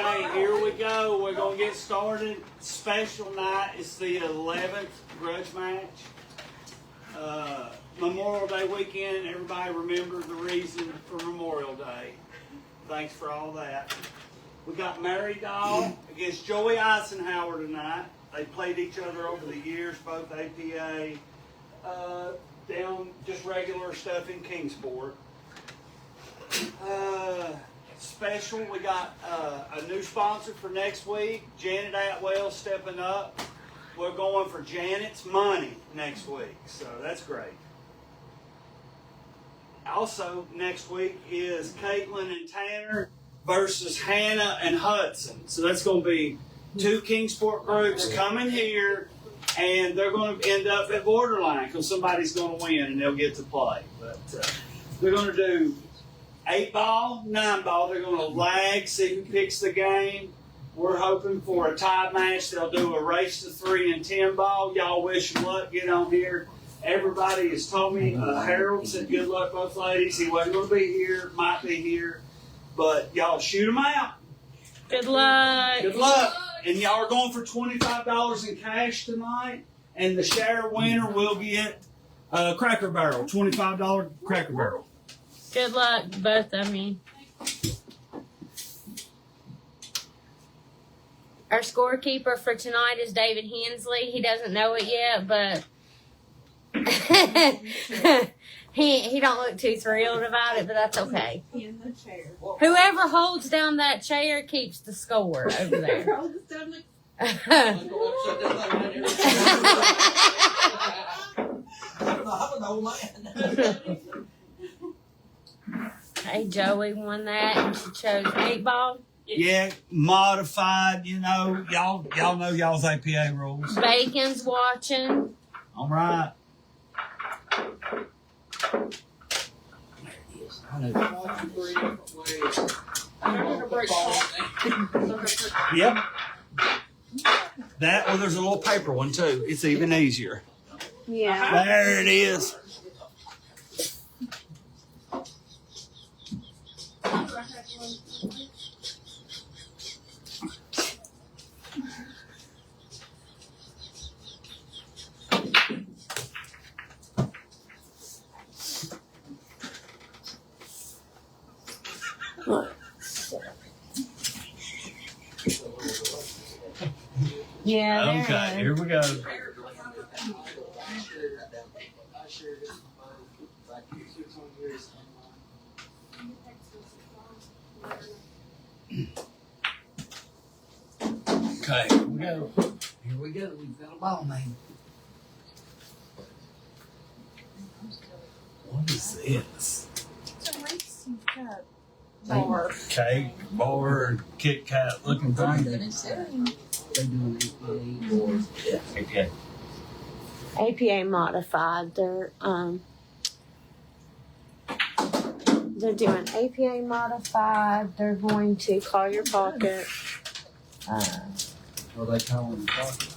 Okay, here we go. We're going to get started. Special night. It's the 11th grudge match. Memorial Day weekend. Everybody remember the reason for Memorial Day. Thanks for all that. We got Mary Doll against Joey Icenhour tonight. They played each other over the years, both APA, down just regular stuff in Kingsport. Special, we got a new sponsor for next week. Janet Atwell stepping up. We're going for Janet's money next week, so that's great. Also, next week is Caitlin and Tanner versus Hannah and Hudson. So that's going to be two Kingsport groups coming here, and they're going to end up at borderline because somebody's going to win and they'll get to play. But we're going to do 8-ball, 9-ball. They're going to lag, see who picks the game. We're hoping for a tie match. They'll do a race to 3 and 10-ball. Y'all wish them luck. Get on here. Everybody has told me, Harold said good luck both ladies. He wasn't going to be here, might be here. But y'all shoot them out. Good luck. Good luck. And y'all are going for $25 in cash tonight. And the share winner will get a Cracker Barrel, $25 Cracker Barrel. Good luck, both of me. Our scorekeeper for tonight is David Hensley. He doesn't know it yet, but he don't look too thrilled about it, but that's okay. In the chair. Whoever holds down that chair keeps the score over there. I'm an old man. Hey, Joey won that, and she chose 8-ball. Yeah, modified, you know. Y'all know y'all's APA rules. Bacon's watching. All right. I know. Yep. That, or there's a little paper one too. It's even easier. Yeah. There it is. Yeah. Okay, here we go. Okay, here we go. Here we go. We've got a ball name. What is this? It's a racing cup. Bar. Cake, bar, and Kit Kat looking thing. They doing APA or APA. APA modified. They're doing APA modified. They're going to call your pocket. are they calling the pocket?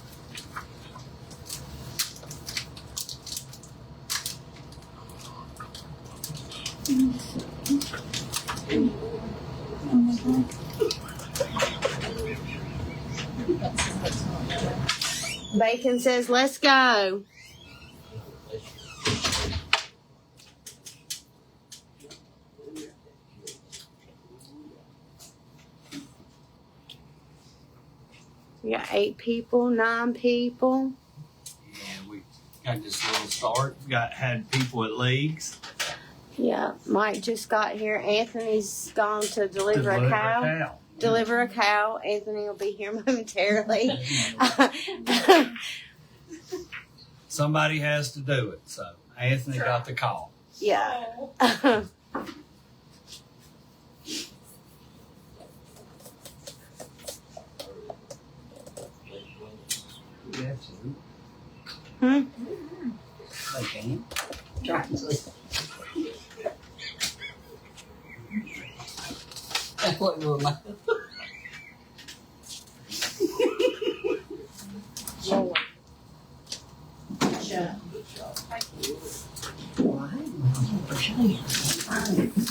Bacon says, "Let's go." We got 8 people, 9 people. Yeah, we got this little start. Had people at leagues. Yeah, Mike just got here. Anthony's gone to deliver a cow. Deliver a cow. Anthony will be here momentarily. Somebody has to do it, so Anthony got the call. Yeah. You have to. Hmm? They can. That's what you're like.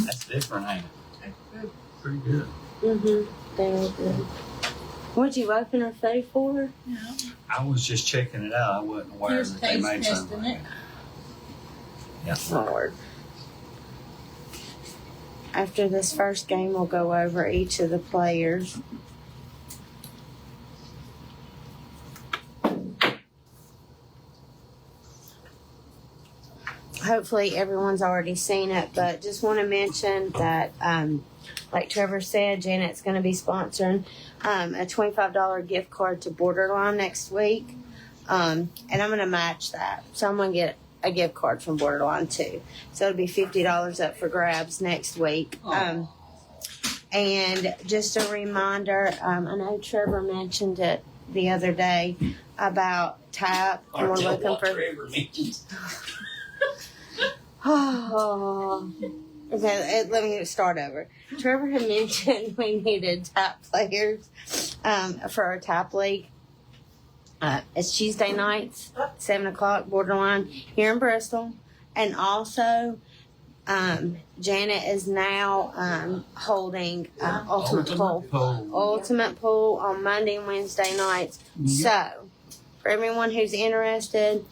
That's different, ain't it? Pretty good. Mm-hmm. Would you open her food for her? No. I was just checking it out. I wasn't aware Here's that they taste made something testing like it. that. Lord. After this first game, we'll go over each of the players. Hopefully everyone's already seen it, but just want to mention that, like Trevor said, Janet's going to be sponsoring a $25 gift card to Borderline next week, and I'm going to match that. So I'm going to get a gift card from Borderline too. So it'll be $50 up for grabs next week. And just a reminder, I know Trevor mentioned it the other day about TAP, and we're looking for. Oh, okay, let me start over. Trevor had mentioned we needed TAP players for our TAP league. It's Tuesday nights, 7 o'clock, Borderline here in Bristol. And also, Janet is now so Ultimate Pool on Monday and Wednesday nights. So, for everyone who's interested,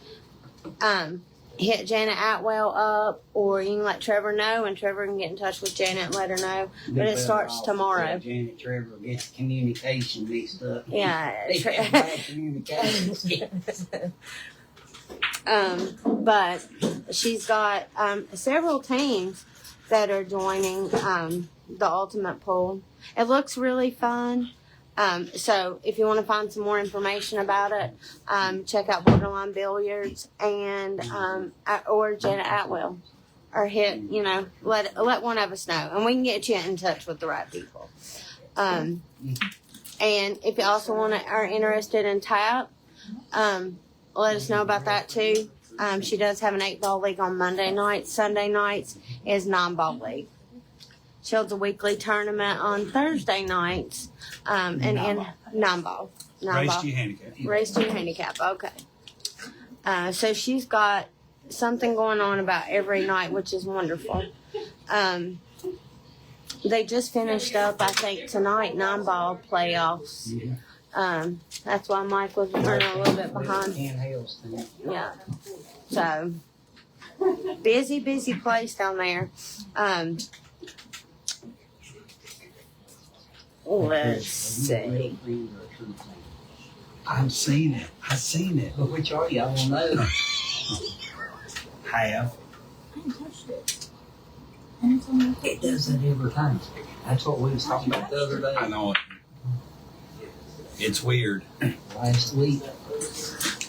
hit Janet Atwell up, or you can let Trevor know, and Trevor can get in touch with Janet and let her know. But it starts tomorrow. Janet Trevor gets communication mixed up. Yeah. Bad communication. But she's got several teams that are joining the Ultimate Pool. It looks really fun. So if you want to find some more information about it, check out Borderline Billiards and or Janet Atwell, or hit let one of us know, and we can get you in touch with the right people. And if you also are interested in TAP, let us know about that too. She does have an 8-ball league on Monday nights. Sunday nights is 9-ball league. She holds a weekly tournament on Thursday nights, and in 9-ball. Race to your handicap. Race to your handicap. Okay. So she's got something going on about every night, which is wonderful. They just finished up, I think, tonight 9-ball playoffs. That's why Mike was running a little bit behind. Yeah. So busy place down there. Let's see. I've seen it. But which are you? I don't know. Have. I ain't touched it. And it's on the It does that every time. That's what we was talking about the other day. I know it. It's weird. Last week.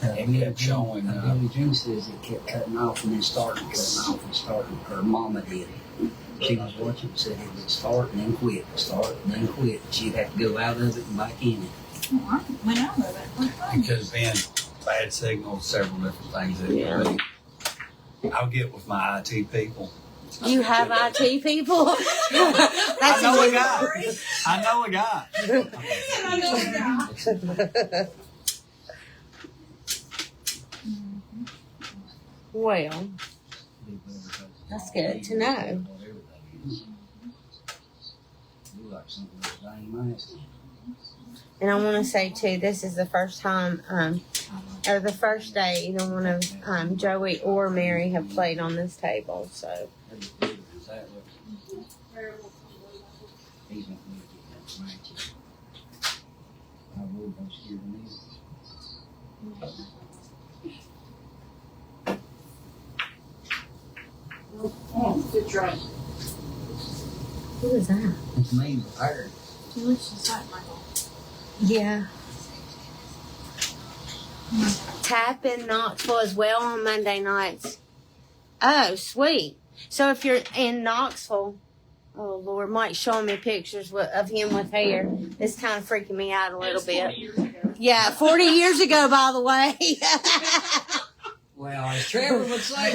It kept showing up. Billy Jean says it kept cutting off and then starting, cutting off and starting. Her mama did. She was watching and said it would start and then quit, start and then quit. She'd have to go out of it and back in it. Oh, I went out of it. It could have been bad signals, several different things. That it could be. I'll get with my IT people. You have IT people? I know a guy. Well, that's good to know. And I want to say too, this is the first time, or the first day either one of Joey or Mary have played on this table. So Good try. who is that? It's me with her. Delicious, like Michael. Yeah. Tap in Knoxville as well on Monday nights. Oh, sweet. So if you're in Knoxville, oh Lord, Mike's showing me pictures of him with hair. It's kind of freaking me out a little bit. Yeah, 40 years ago, by the way. Well, as Trevor would say,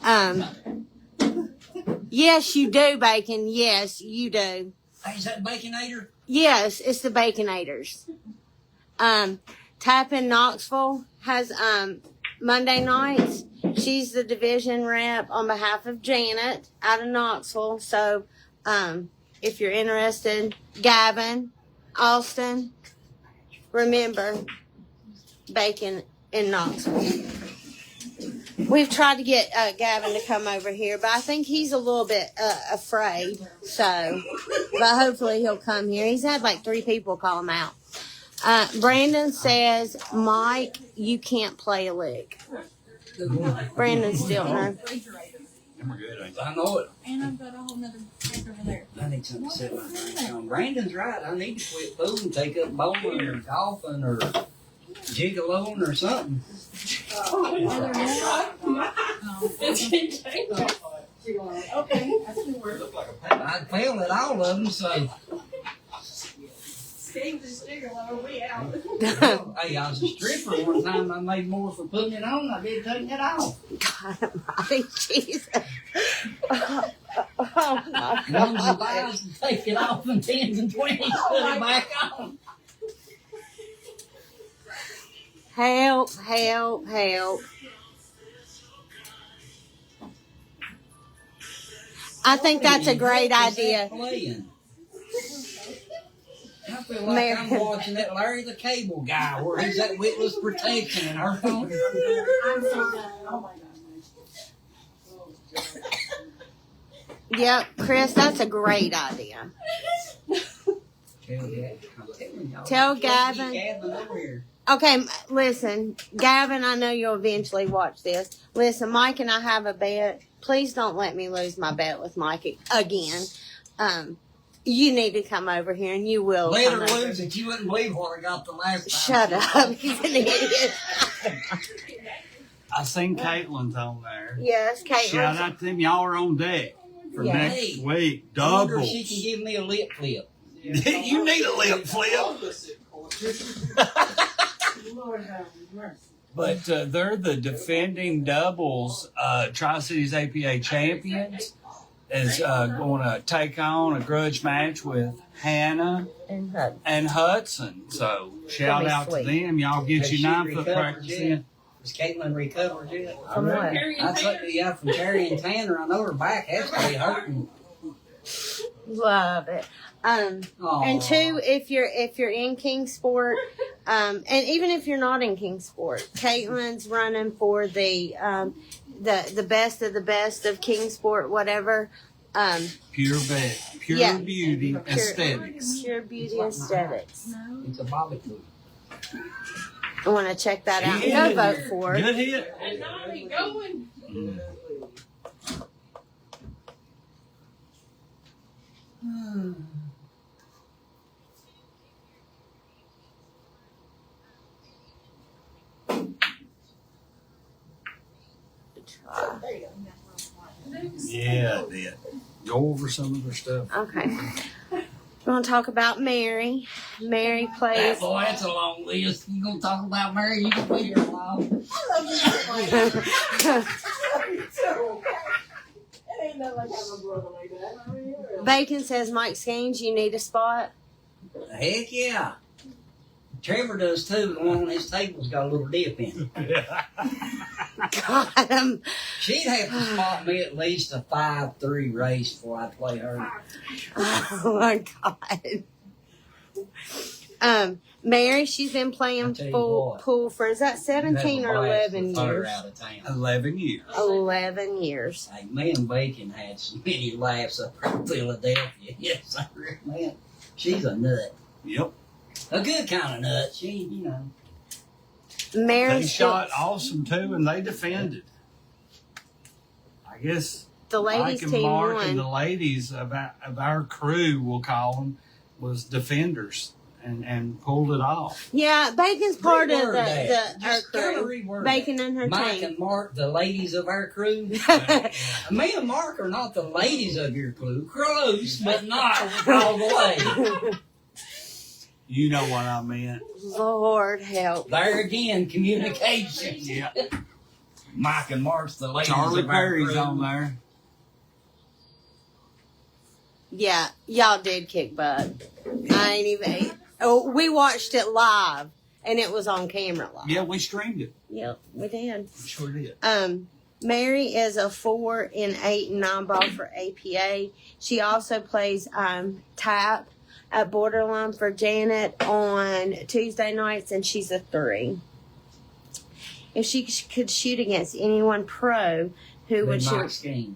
I am. Yes, you do, Bacon. Yes, you do. Hey, is that Baconator? Yes, it's the Baconators. Tap in Knoxville has Monday nights. She's the division rep on behalf of Janet out of Knoxville. So, if you're interested, Gavin, Austin, remember, Bacon in Knoxville. We've tried to get Gavin to come over here, but I think he's a little bit afraid. So, but hopefully he'll come here. He's had like 3 people call him out. Brandon says, Mike, you can't play a lick. Brandon Stiltner. I know it. And I've got a whole nother bag over there. I need something to set my drinks on. Brandon's right. I need to quit fooling, take up bowling or golfing or gigoloing or something. I failed at all of them, so. Hey, I was a stripper one time. I made more for putting it on than I did taking it off. God almighty, Jesus. Oh my One's God. advised to take it off and 10s and 20s, put it back on. Help, help, help. I think that's a great idea. Playing. I feel like I'm watching that Larry the Cable Guy where he's at witness protection and her phone. Yep, Chris, that's a great idea. Tell Gavin. Gavin over here. Okay, listen, Gavin, I know you'll eventually watch this. Listen, Mike and I have a bet. Please don't let me lose my bet with Mike again. You need to come over here, and you will. Let come her over. lose it. You wouldn't believe what I got the last Shut time. up. He's an idiot. I seen Caitlin's on there. Yes, Shout Caitlin. out to them. Y'all are on deck for Yeah. next Hey, week. I wonder if Double. she can give me a lip flip. You need a lip flip. But they're the defending doubles Tri-Cities APA champions. Is going to take on a grudge match with Hannah and Hudson. So shout be out sweet. to them. Y'all get Has your she 9-foot recovered practice yet? in. Is Caitlin recovered yet? From what? I took you out from Terry and Tanner. I know her back has to be hurting. Love it. And two, if you're in Kingsport, and even if you're not in Kingsport, Caitlin's running for the best of the best of Kingsport, whatever. Pure Yeah. beauty aesthetics. Pure Beauty Aesthetics. It's a bobby food. I want to check that out and go vote for it. Good hit. Yeah, it did. Go over some of their stuff. Okay. We want to talk about Mary. Mary plays. Boy, that's a long list. You gonna talk about Mary? You can be here a while. Bacon says, Mike Skeens, you need a spot. Heck yeah. Trevor does too. The one on his table's got a little dip in it. Got him. She'd have to spot me at least a 5-3 race before I play her. Oh my God. Mary, she's been I'll playing tell you full what. pool for, is that 17 or 11 Her years? out of town. 11 years. 11 years. Hey, me and Bacon had so many laughs up in Philadelphia. Yes, sir. Man, she's a nut. Yep. A good kind of nut. She, you know. Mary They shot awesome too, and they defended. I guess the Mike ladies and team Mark won. and the ladies of our crew, we'll call them, was defenders and pulled it off. Yeah, Bacon's part of Reword that. our Just kinda crew. reword Bacon that. and her Mike team. and Mark, the ladies of our crew. Me and Mark are not the ladies of your crew. Close, but not all the way. You know what I meant. Lord help. There again, communication. Yeah. Mike and Mark's the ladies Charlie of our Perry's crew. on there. Yeah, y'all did kick butt. I ain't even. Oh, we watched it live, and it was on camera live. Yeah, we streamed it. Yep, we did. We sure did. Mary is a 4 in 8 and 9 ball for APA. She also plays tap at Borderline for Janet on Tuesday nights, and she's a 3. If she could shoot against anyone pro, who would she like to?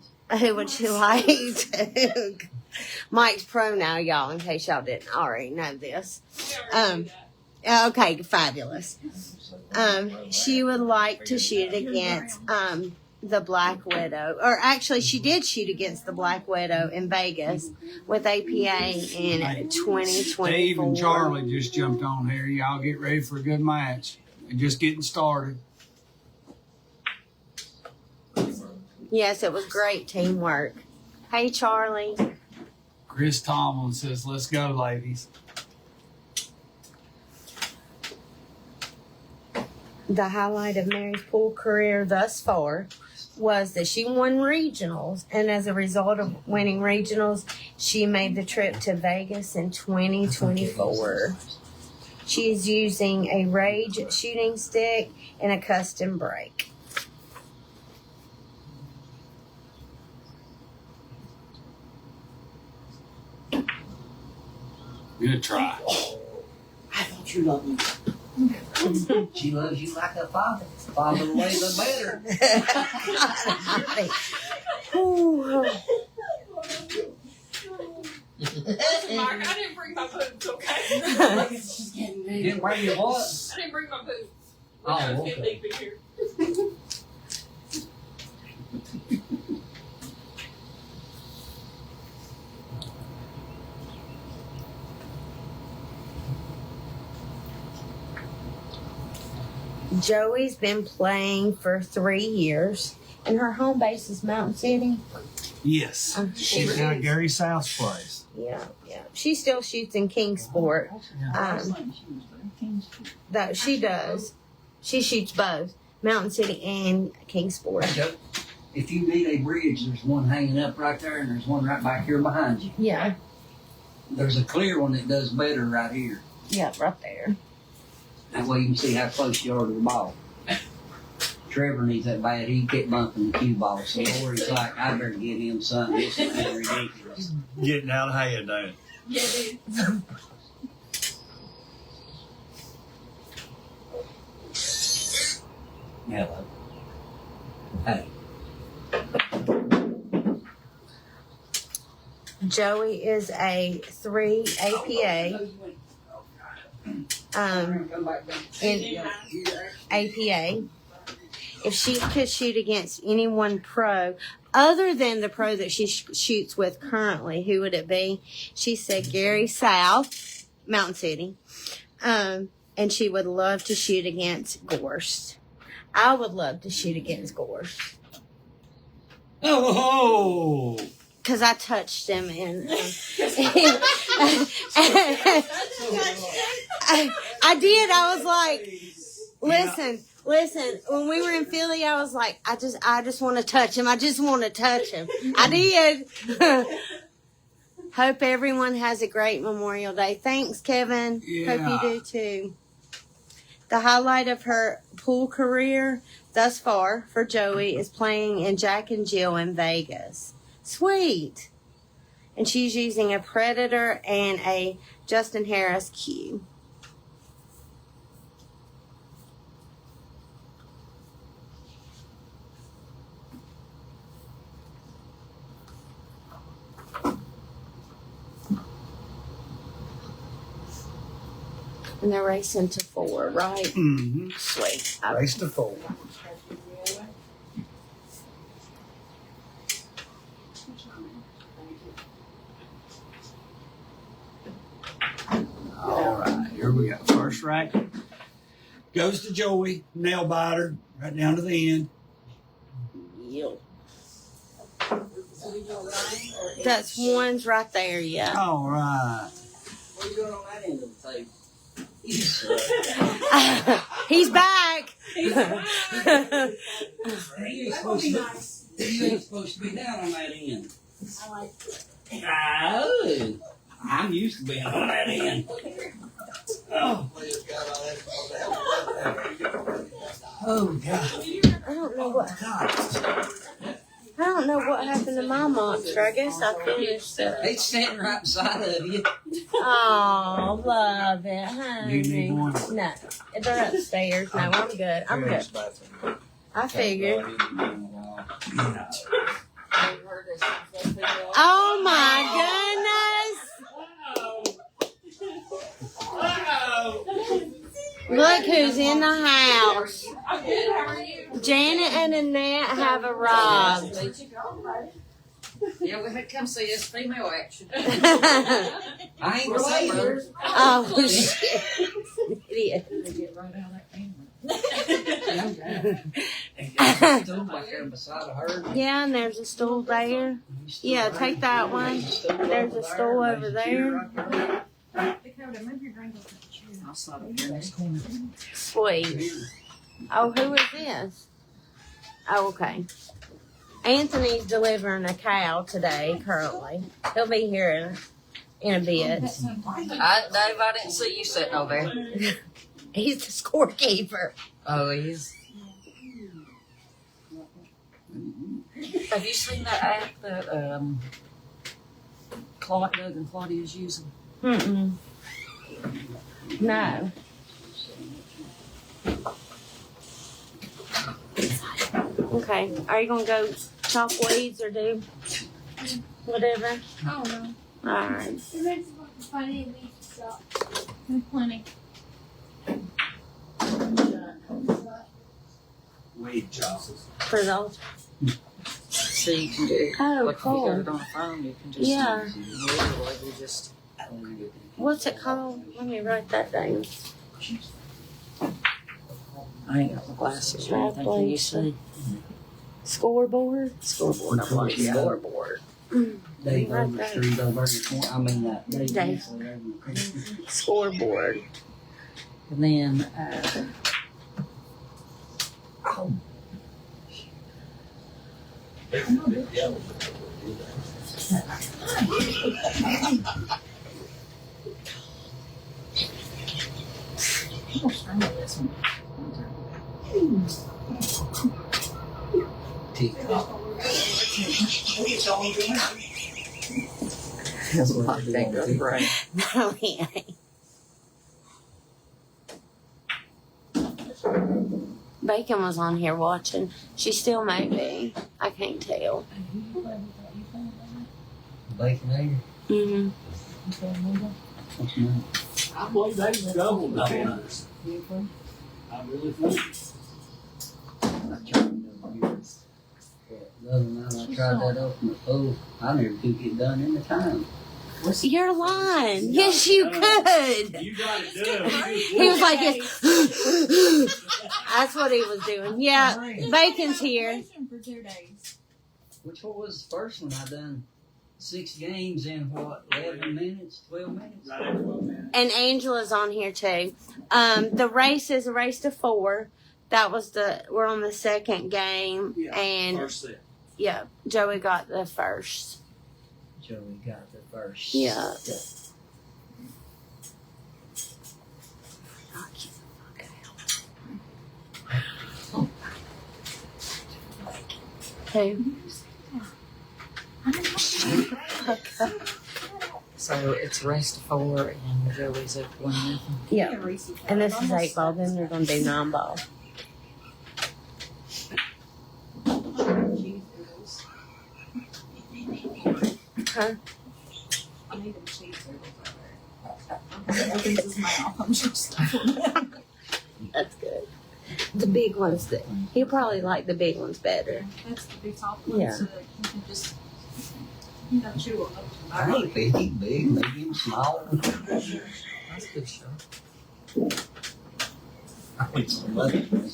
Mike's pro now, y'all, in case y'all didn't already know this. Okay, fabulous. She would like to shoot against the Black Widow. Or actually, she did shoot against the Black Widow in Vegas with APA in 2024. Dave and Charlie just jumped on here. Y'all get ready for a good match. They're just getting started. Yes, it was great teamwork. Hey, Charlie. Chris Tomlin says, let's go, ladies. The highlight of Mary's pool career thus far was that she won regionals, and as a result of winning regionals, she made the trip to Vegas in 2024. She is using a Rage shooting stick and a custom brake. Good try. I thought you loved me. She loves you like a father. Father away the better. Listen, Mark, I didn't bring my boots, okay? You didn't bring your what? I didn't bring my boots. Oh, It's okay. deep in here. Joey's been playing for 3 years, and her home base is Mountain City. Yes. She's at Gary South's place. Yeah. She still shoots in Kingsport. Though she does. She shoots both Mountain City and Kingsport. If you need a bridge, there's one hanging up right there, and there's one right back here behind you. Yeah. There's a clear one that does better right here. Yeah, right there. That way you can see how close you are to the ball. Trevor needs that bad. He kept bumping the cue ball. So Lori's like, I better give him something. This is ridiculous. Getting out of hand, don't it? Yeah, it is. Hello. Hey. Joey is a 3 APA. In APA. If she could shoot against anyone pro other than the pro that she shoots with currently, who would it be? She said Gary South, Mountain City. And she would love to shoot against Gorst. I would love to shoot against Gorst. Oh! Because I touched him and I did. I was like, listen. When we were in Philly, I was like, I just want to touch him. I just want to touch him. I did. Hope everyone has a great Memorial Day. Thanks, Kevin. Yeah. Hope you do too. The highlight of her pool career thus far for Joey is playing in Jack and Jill in Vegas. Sweet. And she's using a Predator and a Justin Harris cue. And they're racing to 4, right? Mm-hmm. Sweet. Race to 4. All right, here we go. First rack goes to Joey, nail biter, right down to the end. Yep. That's one's right there, yeah. All right. What are you doing on that end of the table? He's back. You ain't supposed to be down on that end. Oh, I'm used to being on that end. Oh, God. I don't know what happened to my monster. I guess I finished it. It's standing right beside of you. Oh, love it, honey. You need one? No, they're upstairs. No, I'm good. I'm good. I figured. Oh my goodness! Look who's in the house. Janet and Annette have arrived. Yeah, we had to come see us female action. I ain't related. Oh shit! Idiot. They get right out of that Stool back there beside of her. Yeah, and there's a stool there. Yeah, take that one. There's a stool over there. Dakota, move your drink over to the chair. I'll slide up here in this corner. Sweet. Oh, who is this? Oh, okay. Anthony's delivering a cow today, currently. He'll be here in a bit. Dave, I didn't see you sitting over there. He's the scorekeeper. Oh, he is. Have you seen that app that Doug and Claudia's using? Mm-mm. No. Okay. Are you gonna go chop weeds or do whatever? Oh no. All right. It makes it funny and we stop. Plenty. Weed choppers. For those. So you can do. Oh, like cool. if you got it on a phone, you can just. Yeah. Literally, you just. What's it called? Let me write that down. I ain't got my glasses or anything. Can you see? Scoreboard. Scoreboard. I'm like, Yeah. scoreboard. Dave over the street over in the corner. I mean, Dave. Dave. over in the corner. Scoreboard. And then, TikTok. right. No, he ain't. Bacon was on here watching. She still may be. I can't tell. Baconator. Mm-hmm. What's mine? I believe they doubled the fenders. I really think. I tried those years. But the other night I tried that ultimate pool. I never could get done in the time. You're lying. Yes, you could. You got it done. He was like, yes. That's what he was doing. Yeah, Bacon's here. For 2 days. Which one was the first one I done? 6 games in what, 11 minutes, 12 minutes? Right at 12 minutes. And Angela's on here too. The race is a race to 4. That was we're on the second game. Yeah, And first set. yeah, Joey got the first. Joey got the first. Yeah. Who? So it's rest 4 and Joey's up 1-0. Yeah. And this is 8 ball, then they're going to do 9 ball. Huh? I need them cheese opens his mouth. I'm just That's good. The big ones, he'll probably like the big ones better. That's the big top one, Yeah. so that you can just, chew on them. I ain't big, he big, maybe even small. That's good stuff. I went to 11.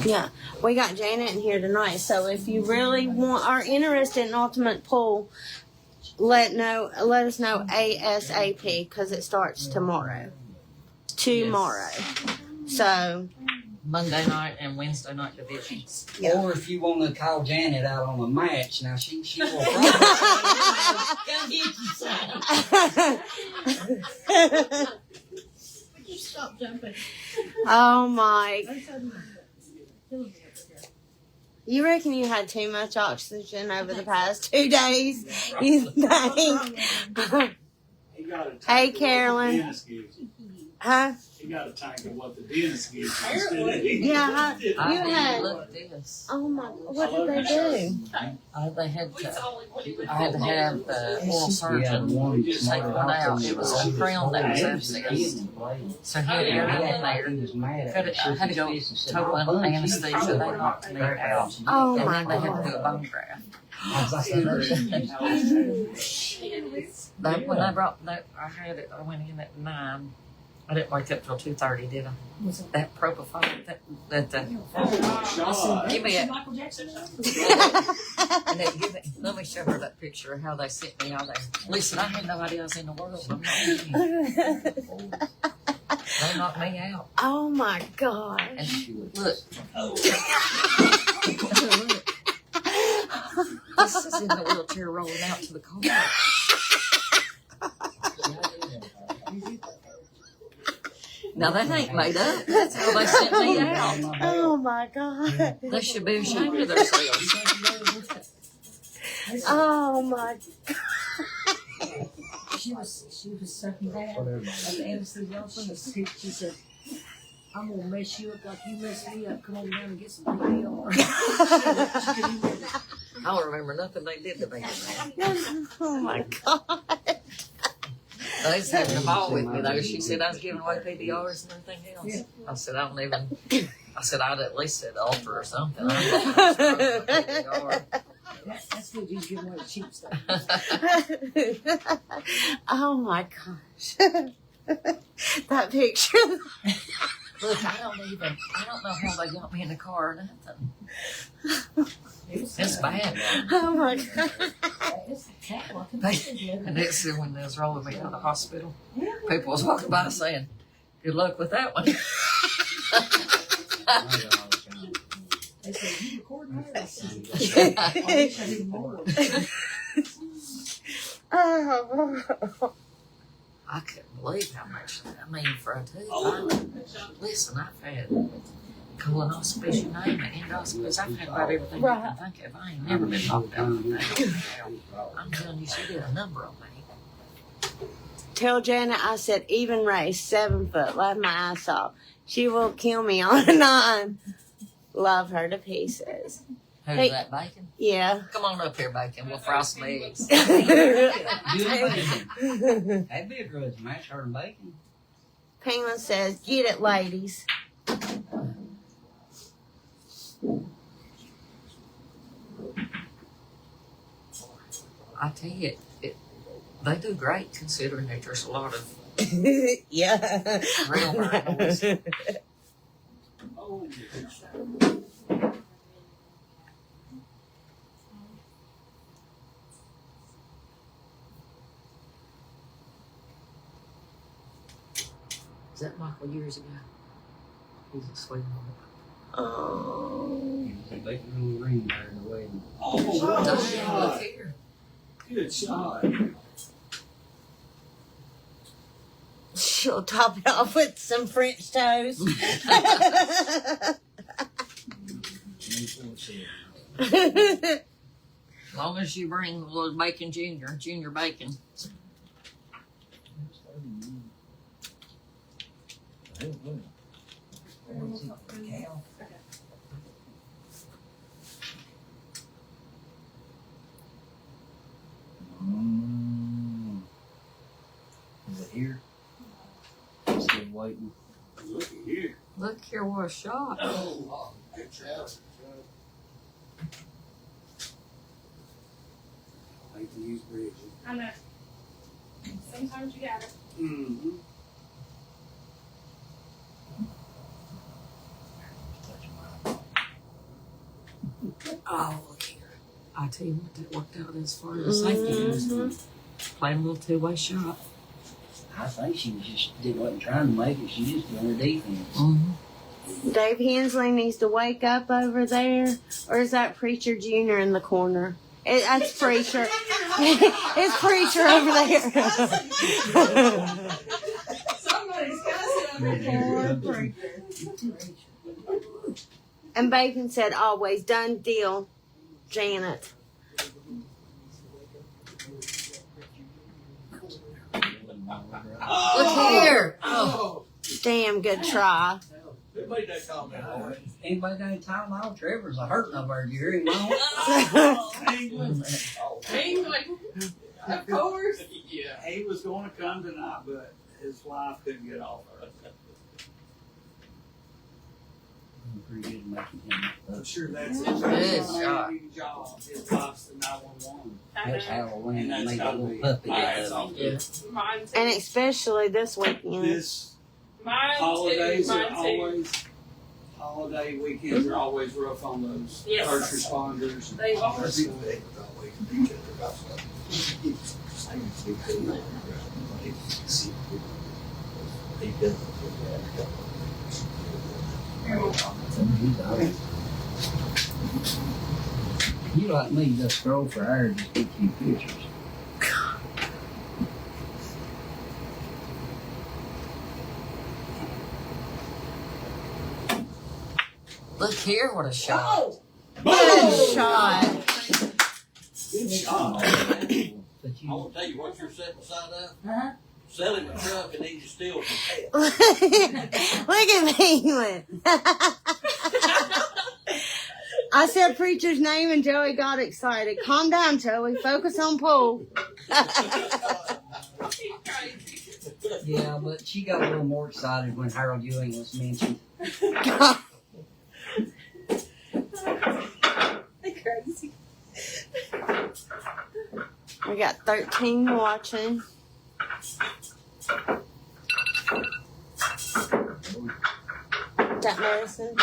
Yeah, we got Janet in here tonight. So if you really are interested in Ultimate Pool, let us know ASAP because it starts tomorrow. So Monday night and Wednesday night divisions. Yeah. Or if you want to call Janet out on a match, now she will probably come get you some. Would you stop jumping? Oh my! You reckon you had too much oxygen over the past 2 days? You think? He got a tank Hey, of what Carolyn. the dentist gives you. Huh? He got a tank of what the dentist gives you. instead of- Yeah, you I didn't had. look at this. Oh my! What did they do? They had to. I had to have the oral surgeon take one out. It was a crown that was abscessed. So he had air in there. I had to go total anesthesia. They knocked me out. Oh And my then they had to God! do a bone graft. When I brought that, I had it. I went in at 9. I didn't wake up till 2:30, did I? That propofol, give me it. Michael Jackson? And then let me show her that picture of how they sent me out there. Listen, I had no idea I was in the world. I'm not kidding. They knocked me out. Oh my God! And look. This is in the wheelchair rolling out to the car. Now that ain't made up. That's how they sent me out. Oh my God! They should be ashamed of themselves. Oh my! She was so mad at the anesthesiologist. She said, I'm gonna mess you up like you messed me up. Come on down and get some PPR. I don't remember nothing they did to me. Oh my God! They was having a ball with me though. She said I was giving away PDRs and everything else. I said I don't even. I said I'd at least said altar or something. That's good. You give away cheap stuff. Oh my gosh! That picture. Look, I don't know how they got me in the car or nothing. It's bad. Oh my God! It's a catwalk. And that's when they was rolling me out of the hospital. People was walking by saying, "Good luck with that one." They said, you recording that? I said, I wish I did more. Oh. I couldn't believe how much. I mean, for a tooth. Listen, I've had colonoscopies, you name it, endoscopies. I've had about everything you can think of. I ain't never been knocked out like that. I'm telling you, she did a number on me. Tell Janet I said even race 7 foot. Love my ass off. She will kill me on a 9. Love her to pieces. Who's Hey. that, Bacon? Yeah. Come on up here, Bacon. We'll fry some eggs. Good bacon. That'd be a grudge match, her and bacon. Penguin says, get it, ladies. I tell you, they do great considering that there's a lot of Yeah. real rhinos. Oh, Is that Michael years ago? He's a sweetheart. Oh. He was a bacon on the ring there in the wedding. oh, Dang, good look shot. here. Good shot. She'll top it off with some French toast. As long as you bring a little bacon junior bacon. Is it here? Still waiting. Look at here. Look here, what a shot. Oh, good shot. I hate to use bridges. I know. Sometimes you gotta. Mm-hmm. Oh, look here. I tell you what, that worked out as far as safety goes. Playing a little two-way shot. I think she was just wasn't trying to make it. She just doing her defense. Dave Hensley needs to wake up over there, or is that Preacher Jr. in the corner? That's Preacher. It's Preacher over there. Somebody's cussing on the corner. And Bacon said, always, done deal, Janet. Look here. Oh. Damn good try. Who made that comment? Anybody got any time out? Trevor's a hurt over here. You hear him England. England. Of course. Yeah, he was going to come tonight, but his wife couldn't get off her. Pretty good at making him. I'm sure that's Good shot. amazing job. His wife's the 911. That's Halloween. And They that's made a gotta little be. puppy That's out all of good. Yeah. Mine too. And especially this weekend. This Mine holidays too. are Mine too. always, holiday weekends are always rough on those Yes. first responders. They are. it. You like me, just scroll for hours to get you pictures. Look here, what a shot. Oh! Good shot. Good shot. But I you, want to tell you what you're setting aside of. Uh-huh. Sell him a truck and he just steals some pets. Look at me. I said Preacher's name and Joey got excited. Calm down, Joey. Focus on pool. He's crazy. yeah, but she got a little more excited when Harold Ewing was mentioned. They're crazy. We got 13 watching. Is that medicine?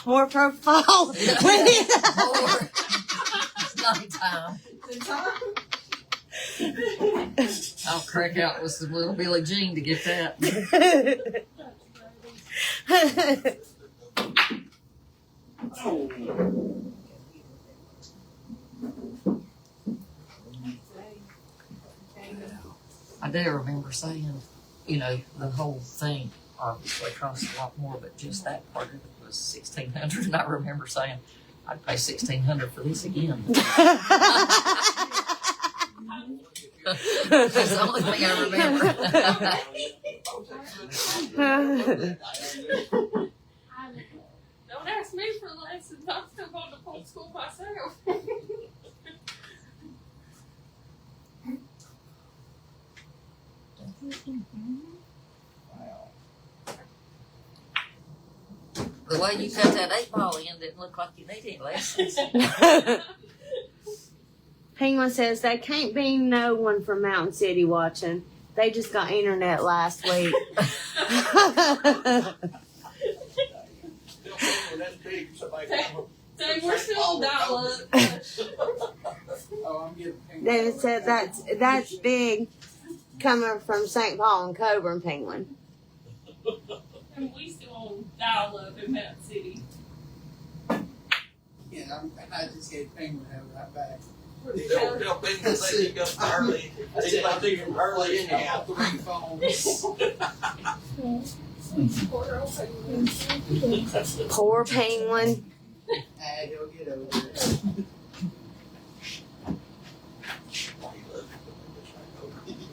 More profile. More. Nighttime. I'll crack out with some little Billie Jean to get that. I do remember saying, you know, the whole thing obviously cost a lot more, but just that part of it was $1,600, and I remember saying, I'd pay $1,600 for this again. That's the only thing I remember. Don't ask me for lessons. I'm still going to full school myself. The way you cut that 8-ball in didn't look like you needed any lessons. Penguin says there can't be no one from Mountain City watching. They just got internet last week. That's big. Somebody Dang, we're still on dial-up. Oh, I'm getting pinged. David said that's big coming from St. Paul and Coburn, Penguin. And we still on dial-up in Mountain City. Yeah, I just gave Penguin right back. Tell people that they go early. They might be from early anyhow. 3 phones. Poor Penguin. Hey, he'll get over there.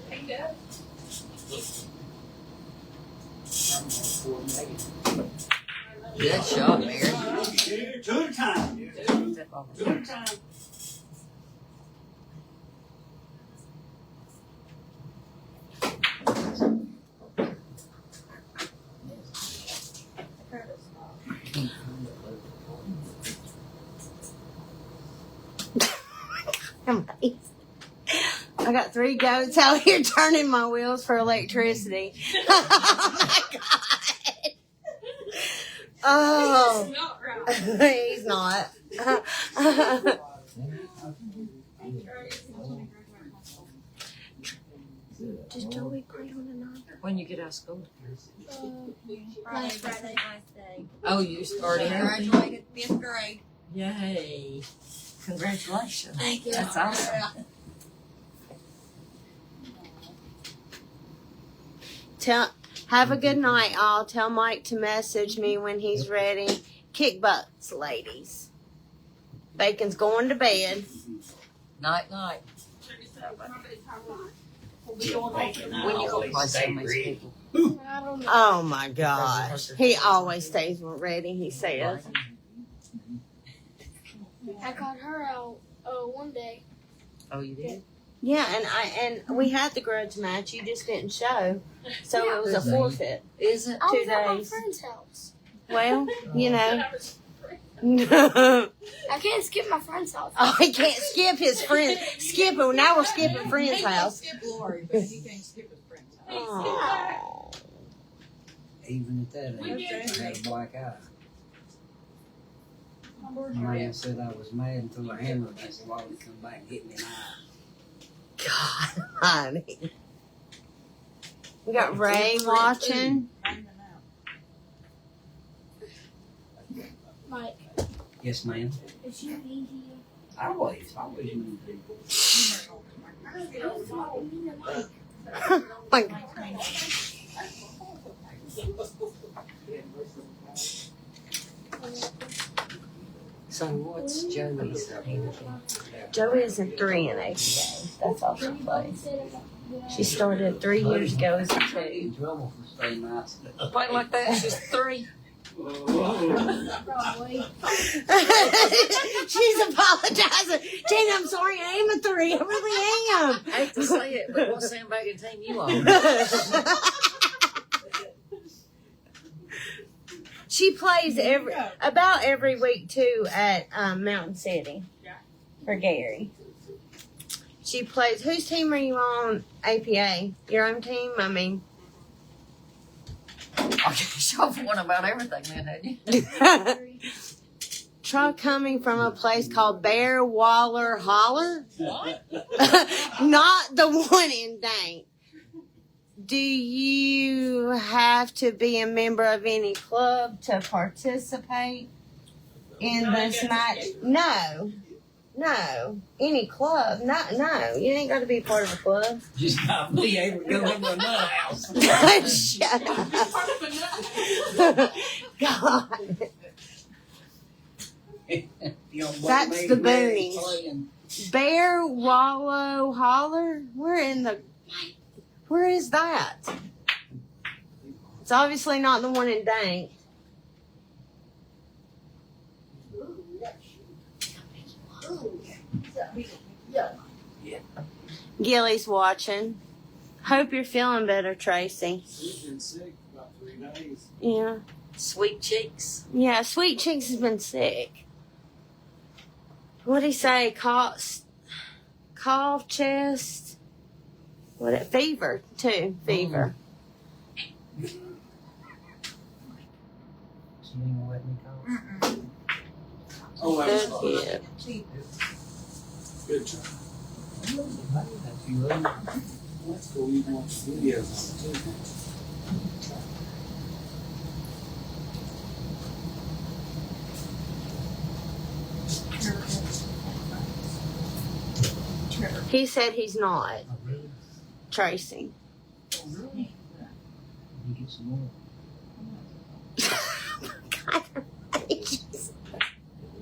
He does. I'm going for negative. Good shot, Mary. Two at a time. Two at a time. I got 3 goats out here turning my wheels for electricity. Oh my god. Oh. It's not right. He's not. Does Joey play on the night? When you get out of school. Last Friday. Oh, you started. Graduated 5th grade. Yay. Congratulations. Thank you. That's awesome. Have a good night. I'll tell Mike to message me when he's ready. Kick butts, ladies. Bacon's going to bed. Night, night. When you go play some of these people. I don't know. Oh my gosh. He always stays ready, he says. I got her out one day. Oh, you did? Yeah, and we had the grudge match. You just didn't show. So it was a forfeit. Is it? I 2 was at my days. friend's house. Well, you know. I can't skip my friend's house. Oh, he can't skip his friend. Skip him. Now we're skipping friend's house. Skip Lori, but he can't skip his friend's house. Oh. Even at that age, I had a black eye. My man said I was mad and threw a hammer against the wall and come back and hit me in the eye. God, honey. We got Ray watching. Mike, Yes, ma'am. if you need here, Always mean people. don't follow me to Mike. My God. So what's Joey's age? Joey is a 3 in APA. That's all she plays. She started 3 years ago as a 2. In trouble for staying nice. Play like that, she's 3. Probably. She's apologizing. Jane, I'm sorry. I am a 3. I really am. I hate to say it, but what sandbagging team you on? She plays about every week too at Mountain City for Gary. She plays. Whose team are you on? APA. Your own team? I mean. I guess y'all one about everything then, hadn't you? Truck coming from a place called Bear Waller Holler. What? Not the one in Dank. Do you have to be a member of any club to participate in this match? No. Any club? No. You ain't got to be part of a club. Just not be able to go into a nut house. Shut up. God. That's the boonies. Bear Wallow Holler? Where is that? It's obviously not the one in Dank. Gilly's watching. Hope you're feeling better, Tracy. She's been sick about 3 days. Yeah. Sweet cheeks. Yeah, Sweet Cheeks has been sick. What'd he say? Cough, chest. Fever, too. Fever. Oh, that was fun. Good kid. Good job. That's cool. You can watch videos on it too. He said he's not. Tracy. You get some more.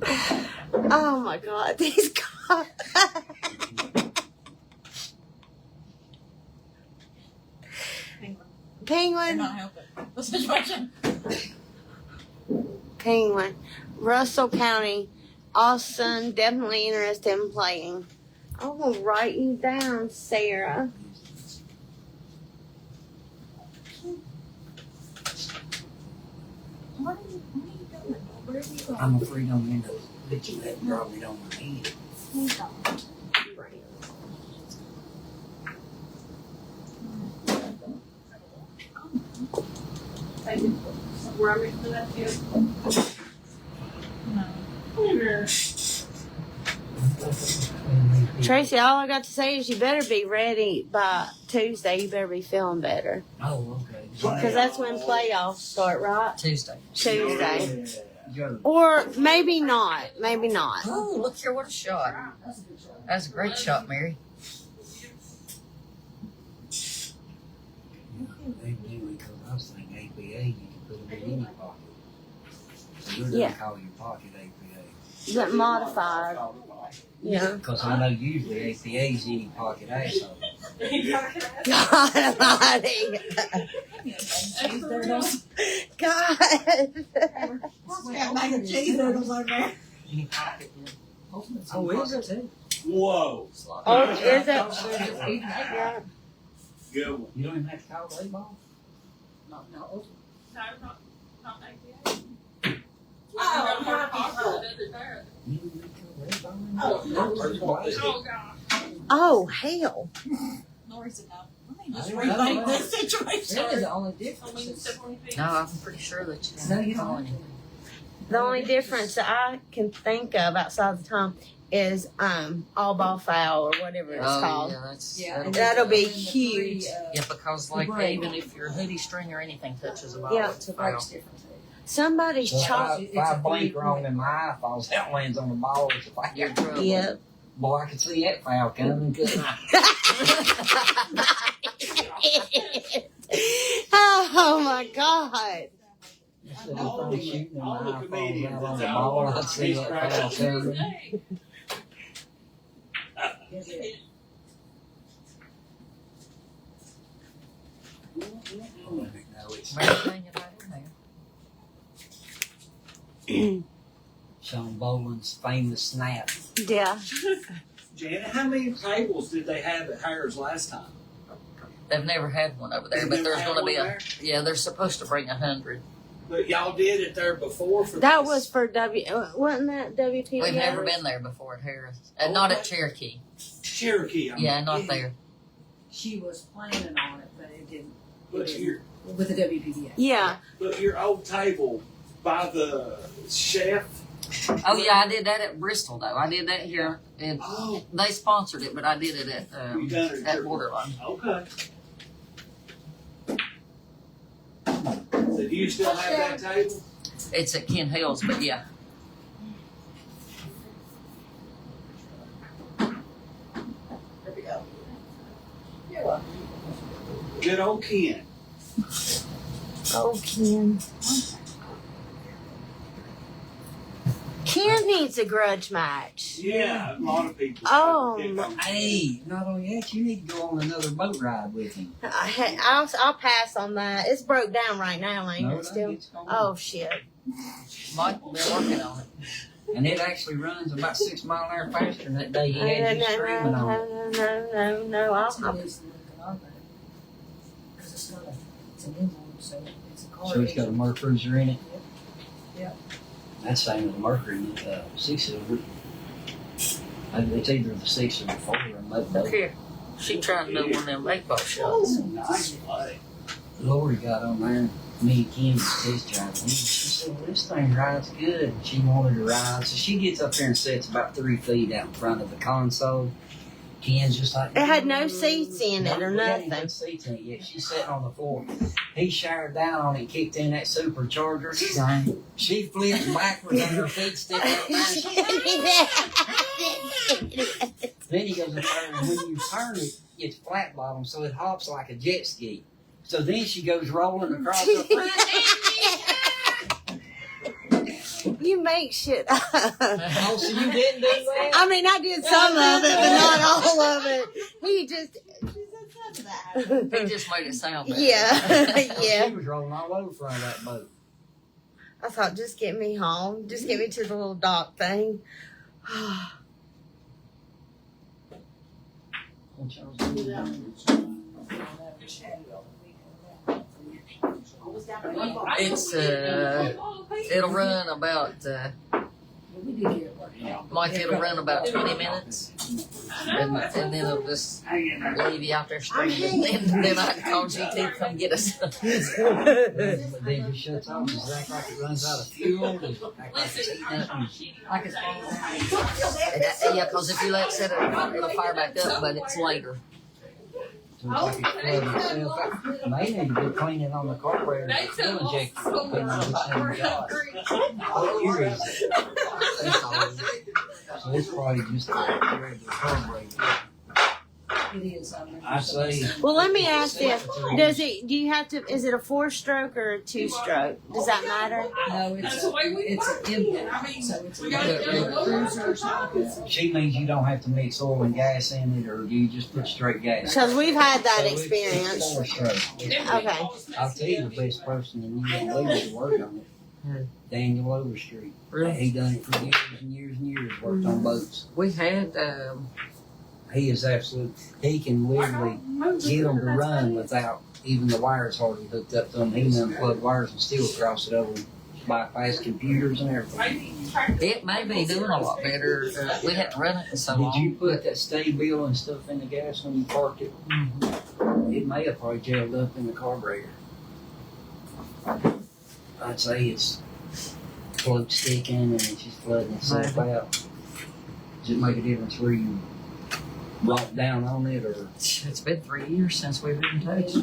God, oh my God, these guys. Penguin. Not helping the situation. Penguin. Russell County. Austin, definitely interested in playing. I'm going to write you down, Sarah. What are you doing? Where are you going? I'm afraid I'm going to let you that probably on my head. Tracy, all I got to say is you better be ready by Tuesday. You better be feeling better. Oh, okay. Because that's when playoffs start, right? Tuesday. Tuesday. Yeah. Or maybe not. Maybe not. Oh, look here, what a shot. That's a great shot, Mary. Evidently, because I was thinking APA, you can put them in any pocket. So you're Yeah. gonna call your pocket APA. But modified. Yeah. Because I know usually APA is any pocket asshole. God almighty. God. Any pocket. Oh, is it too? Whoa. Oh, is it? Yeah. Good one. You don't even have to call play ball? Oh, hell. That is the only difference. No, I'm pretty sure that you don't have to call anything. The only difference that I can think of outside the time is all ball foul or whatever it's called. Yeah, that's Yeah, that'll, That'll be and the huge. yeah, because like Right. even if your hoodie string or anything touches a ball, Yeah. it's a The foul. break's different too. Somebody's So chalk. if I blink wrong and my eye falls out, lands on the ball, it's a foul. You're in trouble. Yep. Boy, I could see that foul coming, couldn't I? Oh my God. Instead of trying to shoot and my all the eye falls comedians out on the that's ball, out I'd see that foul coming. No, it's Everything about in there. Sean Boland's famous snap. Yeah. Janet, how many tables did they have at Harris last time? They've never had one over there, They've but never there's had going to one be a. there? Yeah, they're supposed to bring 100. But y'all did it there before for That this? was for wasn't that WPBA? We've never been there before at Harris, and not at Cherokee. Cherokee. I mean. Yeah, not there. She was planning on it, but it didn't. But your With the WPBA. Yeah. old table by the chef. Oh yeah, I did that at Bristol though. I did that here, and Oh, they sponsored it, but I did it you at done it at Borderline. Okay. So do you still have that table? It's at Ken Hill's, but yeah. Good old Ken. Oh, Ken. Ken needs a grudge match. Yeah, a lot of people. Oh, pick my- on Ken. Hey, not only that, you need to go on another boat ride with him. I'll pass on that. It's broke down right now, ain't it? Still. it's gone. Oh shit. Mike, they're working on it. And it actually runs about 6 miles an hour faster than that day he No, had you no, screaming on it. no. That's what it is looking on there. Because it's not it's an inboard, so it's a car. So it's got a Merc Cruiser in it. Yep. That's the same as a Mercury, 6-cylinder. It's either the 6 or the 4 in that Look boat. here, she trying to do one of them 8-ball shots. Nice play. Lori got on there. Me and Kim was test driving. She said, well, this thing rides good. And she wanted to ride. So she gets up there and sits about 3 feet out in front of the console. Ken's just like, It had no seats in it or we hadn't nothing. put seats in it yet. She's sitting on the floor. He showered down on it and kicked in that supercharger. She flipped backwards and her feet sticking up there. Then he goes up there and when you turn it, it's flat bottom, so it hops like a jet ski. So then she goes rolling across the front. You make shit up. Oh, so you didn't do that? I mean, I did some of it, but not all of it. He just. He just made it sound better. Yeah. Yeah. She was rolling all over front of that boat. I thought, just get me home. Just get me to the little dock thing. It's it'll run about We did get it working. Like it'll run about 20 minutes, and then it'll just leave you out there stranded. And then I call GT to come get us. But then it shuts off. Does it act like it runs out of fuel? Does it act like it's eating up? Like it's all Yeah, because if you let it sit, it'll fire back up, but it's later. So it's like it's flooding itself out. May need to be cleaning on the carburetor. The fuel injector, depending on which one you got. What year is it? So it's probably just a regular carburetor. it is. I say. Well, let me ask this: do you have to? Is it a 4-stroke or a 2-stroke? Does that matter? No, it's an input. So it's a cruiser or something like that. She means you don't have to mix oil and gas in it, or do you just put straight gas? Because we've had that So it's experience. 4-stroke. Okay. I'll tell you the best person in New England to work on it. Daniel Overstreet. Really? He done it for years and years and years, worked on boats. We had, He is absolute. He can literally get them to run without even the wires hardly hooked up to them. He can unplug wires and still cross it over, bypass computers and everything. it may be doing a lot better. We hadn't run it in so long. Did you put that stay bill and stuff in the gas when you parked it? It may have probably gelled up in the carburetor. I'd say it's float sticking and it's just flooding itself out. Does it make a difference where you lock down on it or? It's been 3 years since we've been touched.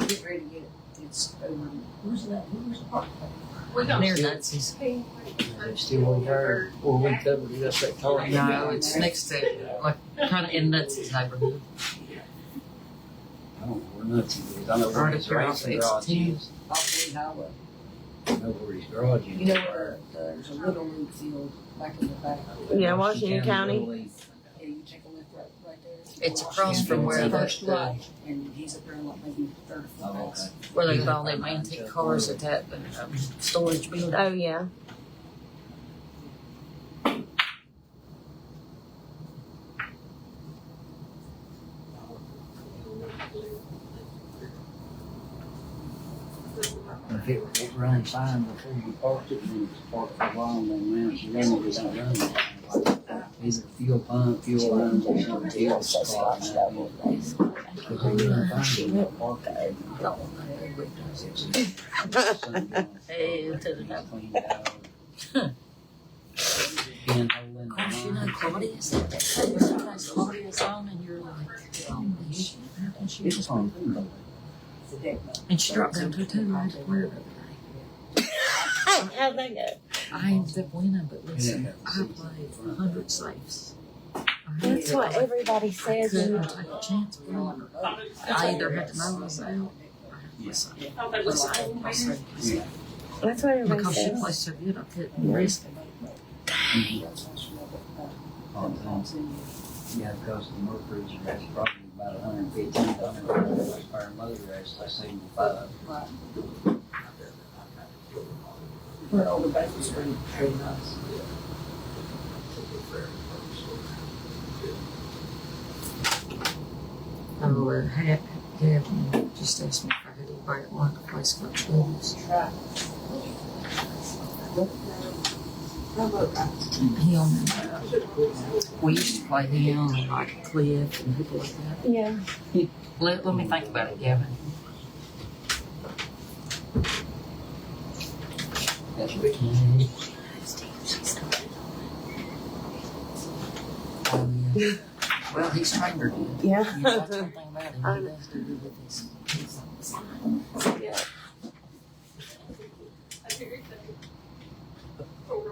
Get ready to get it. It's over. Where's that? Near Nutsy's. It's still over there, or we covered it up that car? No, it's next to, like, kind of in Nutsy's neighborhood. I don't know where Nutsy is. I know where Right his up here off racing garage X10. is. Off the highway. I know where his garage is. You know where there's a little league field back in the back. Yeah, Washington County. Little League. Yeah, you take a look right there. It's across from where the, First right, and he's up there in like maybe 30 foot Oh, back. okay. where they got all them antique cars at that storage building. Oh yeah. If it ran fine before you parked it, and it's parked for a while, and then now you run it, it's not running. Either fuel pump, fuel lines, or something else. Because it ran fine, you don't park it. Hey, to the Cleaned out. Pinhole in the Of course, you know, line. Claudia's sometimes Claudia's on and you're like, oh, and she It's just, on. and she dropped down to a 2 right where How'd that go? I ended up winning, but listen, I played 100 saves. That's what everybody I says. couldn't take a chance with her. I either had to know I was out or was out. That's what everybody Because she says. plays so good, I couldn't risk it. All the time. Yeah, because the Mercury's that's probably about 115, 100 horsepower motor, that's like 75. Where all the babies are pretty nice. Oh, Gavin just asked me if I had anybody that wanted to play some shows. He we used to play him and like Cliff and people like that. Yeah. Let me think about it, Gavin. That's Ricky. Yeah. Well, he's trained her good. Yeah. That's one thing about him. He does do good with his. Yeah.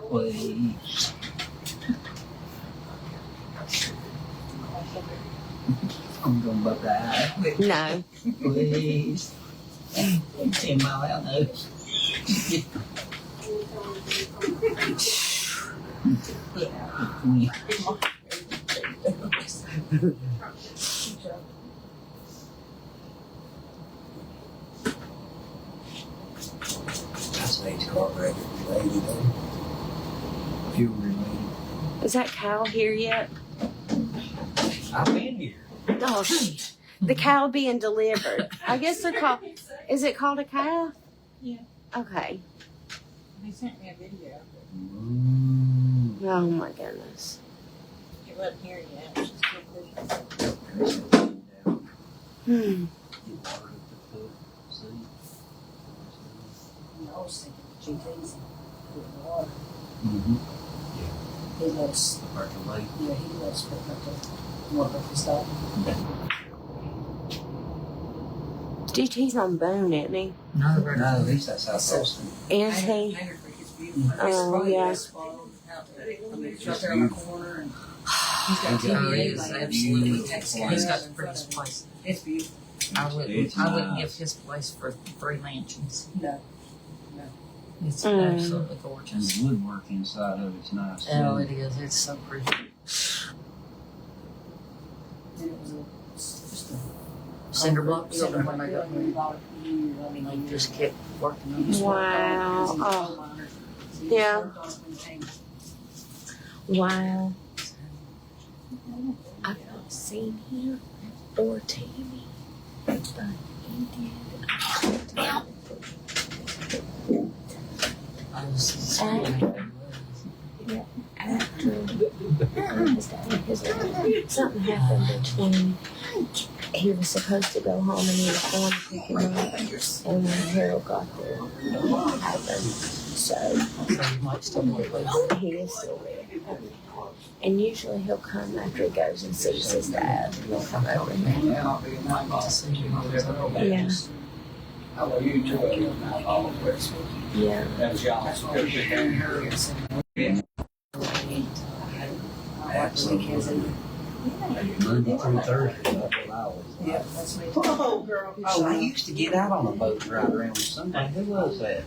Please. I'm going to die. No. Please. 10 mile out though. That's age carburetor related though. Fuel related. Is that cow here yet? I've been here. Oh, the cow being delivered. I guess they're called. Is it called a calf? Yeah. Okay. He sent me a video. Oh my goodness. He wasn't here yet. She's still cooking. Hmm. I was thinking GT's in the water. Mm-hmm. He loves, Percolate. yeah, he loves picking up the water and stuff. GT's on Boone, isn't he? No, No, at least that's how Austin. Is he? Oh, yeah. It's right there on the corner and he's got Yeah, Oh, TV. he is like, absolutely. he takes care He's of got it. the prettiest place. It's beautiful. I wouldn't It's give nice. his place for 3 mansions. No. It's Mm. absolutely gorgeous. The woodwork inside of it's nice. Too. Oh, it is. It's so pretty. And it was just a Cinder block cinder building block when they got building. here. Bought it for years. I mean, They like, just kept working on it. Wow. He's a Oh. coal miner. So he just Yeah. worked on it when he came. Wow. I've not seen him or Tammy, but he did. Now, I was saying, after something happened between he was supposed to go home and he was going to pick him up, and when Harold got there, it happened. So so you might still be able he is still there. And usually he'll come after he goes and sees his dad. He'll come over here. to see you. Yeah. Yeah. Actually, has it. Monday through Thursday. That's what I always did. Yeah, that's me. Oh, girl. Oh, I used to get out on a boat and ride around with somebody. Who was that?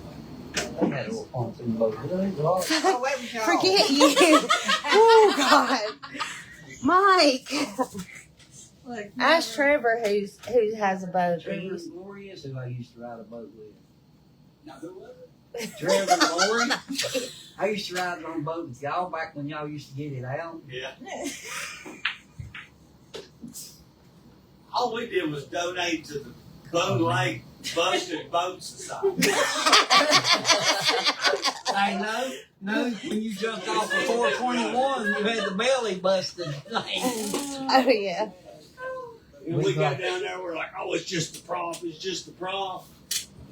They had a little pontoon boat. Forget you. Oh God, Mike. Ask Trevor who has a boat. Trevor and Lori is who I used to ride a boat with. Now, who was it? Trevor and Lori. I used to ride on a boat with y'all back when y'all used to get it out. Yeah. All we did was donate to the Boone Lake Busted Boat Society. I know, when you jumped off of 421, you had the belly busted. Oh yeah. And we got down there, we're like, oh, it's just the prop, it's just the prop.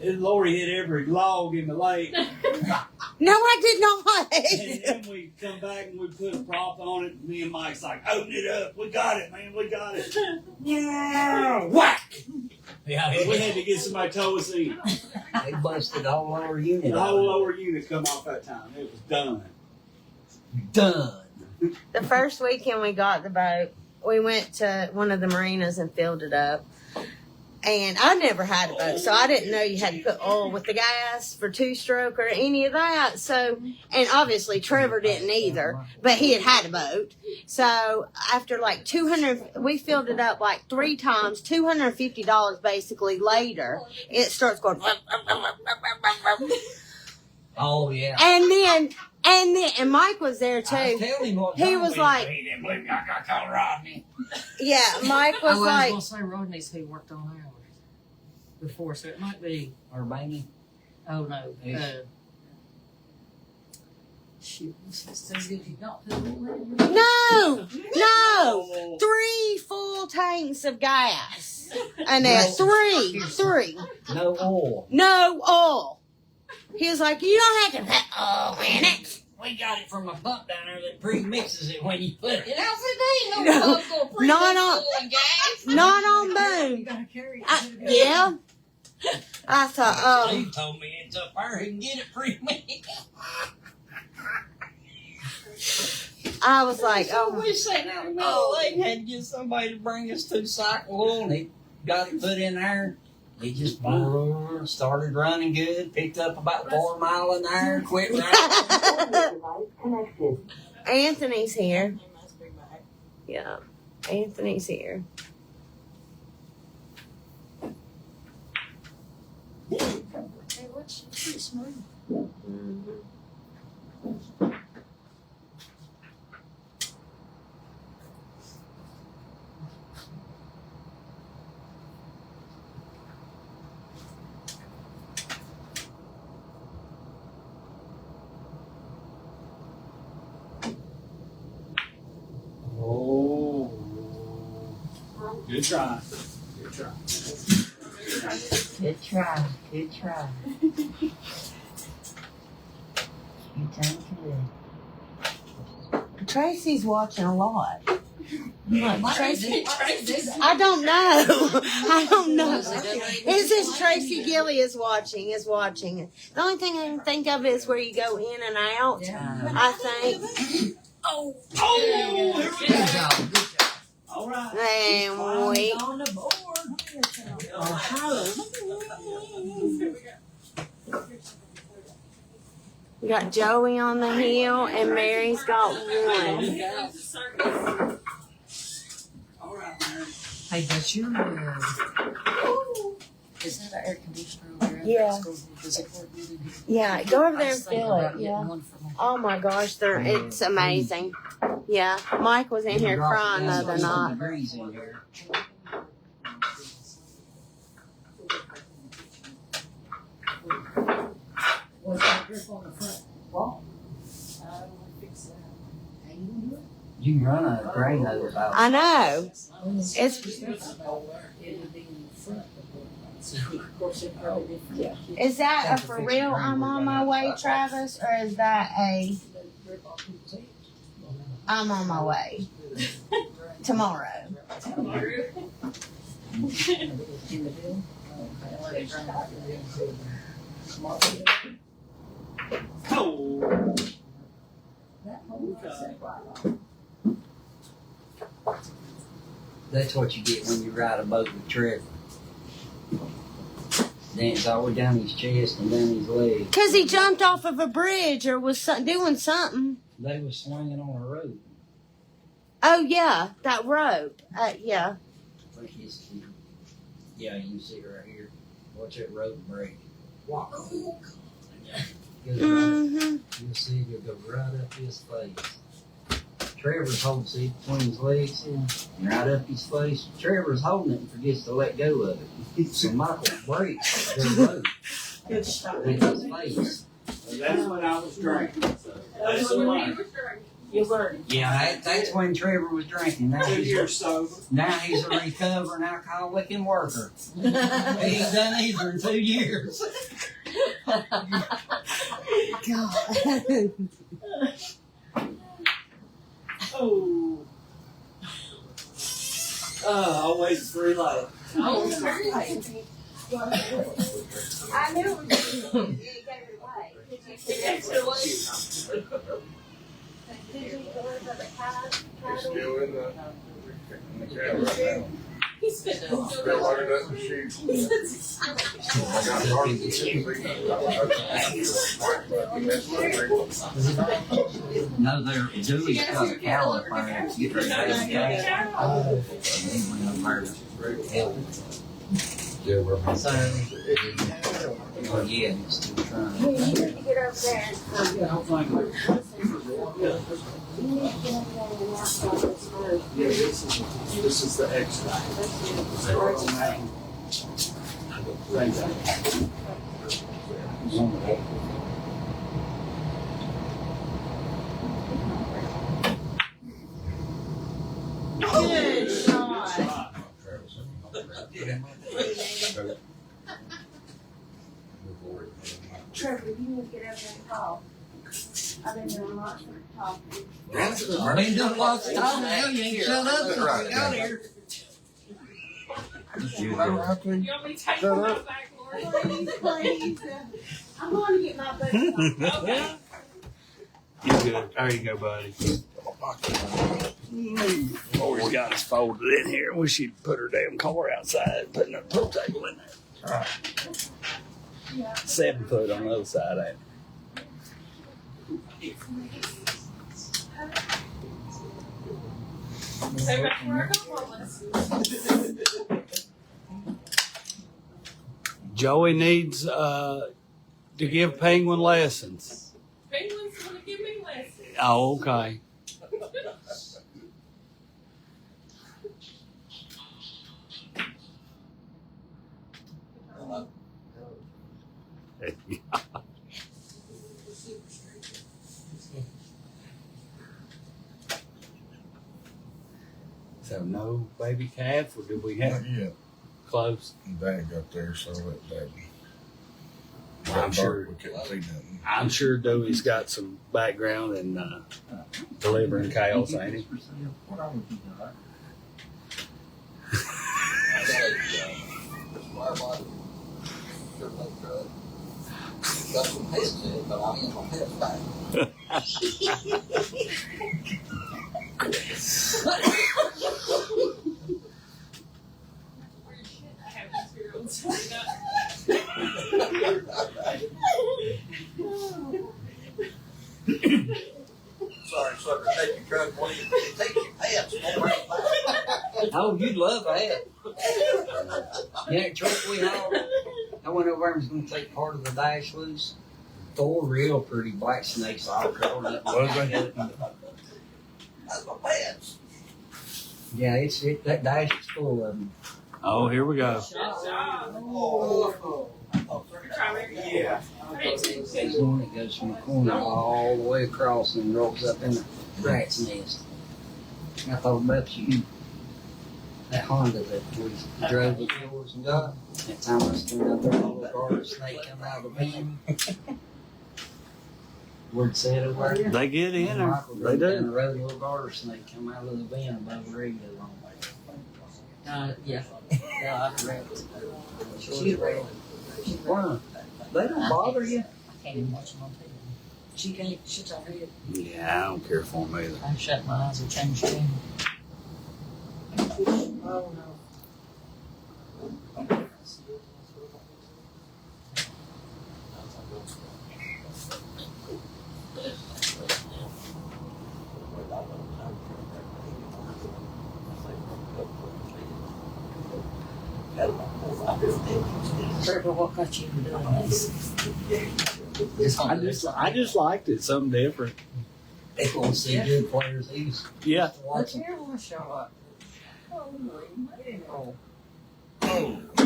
And Lori hit every log in the lake. No, I did not. And then we come back and we put a prop on it. And me and Mike's like, open it up. We got it, man. We got it. Yeah. Whack. Yeah, We had to get somebody to tow us in. they busted the whole lower unit. The whole lower unit come off that time. It was done. Done. The first weekend we got the boat, we went to one of the marinas and filled it up. And I never had a boat, so I didn't know you had to put oil with the gas for two-stroke or any of that. So, and obviously Trevor didn't either, but he had a boat. So after like 200, we filled it up like 3 times, $250 basically later, it starts going. Oh, yeah. And Mike was there I too. tell him what He was like, he didn't believe I got called Rodney. yeah, Mike was Oh, I like, was going to say Rodney's who worked on ours before, so it might be. Or Bangy. Oh no. Yes. Shoot. So did you not put it in? no, 3 full tanks of gas. And then three. No oil. No oil. He was like, you don't have to put oil in it. We got it from a pump down there that pre-mixes it when you put it. No, not on You Boone. gotta carry it. Yeah. I thought, Steve told me it's up there. He can get it pre-mixed. I was like, oh, We sat out in the middle of the lake and had to get somebody to bring us 2 cycle oil, and he got it put in there. He just started running good, picked up about 4 mile an hour, quit running. Anthony's here. Yeah, Anthony's here. Hey, what's smooth? Mhm. Good try. Good try. Good try. Good try. You done good. Tracy's watching a lot. Tracy. I don't know. I don't know. It says Tracy Gilly is watching. The only thing I can think of is where you go in and out. Yeah. I think. Oh, here we Good go. job. Good job. All right. And wait. On the board. We got Joey on the hill, and Mary's got one. All right, Mary. Hey, does your is that an air conditioner over there? Yeah. Does it work good in here? Yeah, go over I there was and thinking feel it. about getting Yeah. one for my Oh my gosh, it's amazing. Yeah, Mike was in here crying the other night. Degrees in here. What's that grip on the front wall? You can run a grain hose out. I know. It's It would be in the front. Of course, it probably different. is that a for real? I'm on my way, Travis, or is that a I'm on my way tomorrow? In the bill. Oh. That whole thing. That's what you get when you ride a boat with Trevor. Dance all the way down his chest and down his legs. Because he jumped off of a bridge or was doing something. They was swinging on a rope. Oh yeah, that rope. Yeah. I think it's, yeah, you can see it right here. Watch that rope break. Walk. Mhm. You'll see it'll go right up his face. Trevor's holding it between his legs and right up his face. Trevor's holding it and forgets to let go of it. So Michael breaks the rope Good stuff. with his face. That's when I was drinking. So that's why. You learn. Yeah, that's when Trevor was drinking. 2 years sober. Now he's a recovering alcoholic and worker. He ain't done either in 2 years. God. Oh. Always free life. I knew it was Did you deliver the cat? He's still in the cab right now. He's been Still running up the chute. I got hard to see. No, they're Julie's got a caliper. Get ready to take gas. Yeah, we're So, oh yeah, he's still trying. You need to get over there. You need to get over there and outside this road. Yeah, this is the extra. Thank you. Good shot. Trevor, you need to get over there and talk. I've been doing lots of talking. I've been doing lots of talking. Hell, you ain't shut up since you got here. You want me to take my back, Lord? Please, please. I'm going to get my boots on. Okay. You good? There you go, buddy. Always got us folded in here. Wish she'd put her damn car outside and put another pool table in there. 7 foot on the other side, ain't it? Say back where I go, Joey needs to give Penguin lessons. Penguins want to give me lessons. Oh, okay. So no baby calf, or did we have Yeah, close? Dad got there, so let Dad. I'm sure. We couldn't see nothing. I'm sure Dewey's got some background in delivering cows, ain't he? What are we doing? Got some pets in it, but I ain't gonna pet back. Sorry, sucker, take your truck, one of you, take your pets, and bring it back. Oh, you'd love that. Yeah, truck we hauled. I went over and was going to take part of the dash loose. 4 real pretty black snakes all curled up. Was they? That's my pets. Yeah, that dash is full of them. Oh, here we go. Oh. Yeah. There's one that goes from the corner all the way across and rolls up in a rat's nest. I thought about you. That Honda that we drove with yours and got. That time I stood out there, a little garter snake come out of the van. Word said over there. They get in there. Michael They drove down the do. road, a little garter snake come out of the van above the radio line. Yeah. Yeah, I've read it. She's real. Why? They don't bother you. I can't even watch them on TV. She can't, she's her head. Yeah, I don't care for them either. I shut my eyes and change channel. Oh, no. Trevor, what got you into doing this? I just liked it, something different. They want to see good players. He used Yeah. to watch them. Here, I want to show up.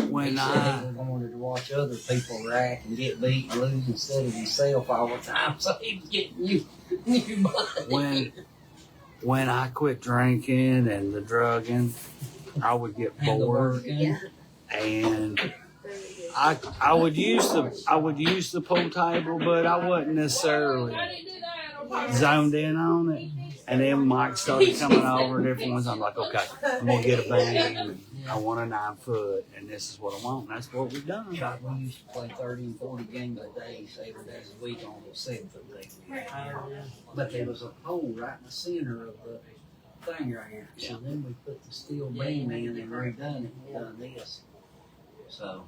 When He said he wanted to watch other people rack and get beat and lose instead of himself all the time, so he was getting you money. when I quit drinking and the drugging, I would get And the bored, working. and I would use the pool table, but I wasn't necessarily zoned in on it. And then Mike started coming over different ones. I'm like, okay, I'm gonna get a bang. I want a 9-foot, and this is what I want. And that's what we've done. God, we used to play 30 and 40 games a day, 7 days a week on the 7-foot league. But there was a hole right in the center of the thing right here. So then we put the steel beam in and redone it and done this. So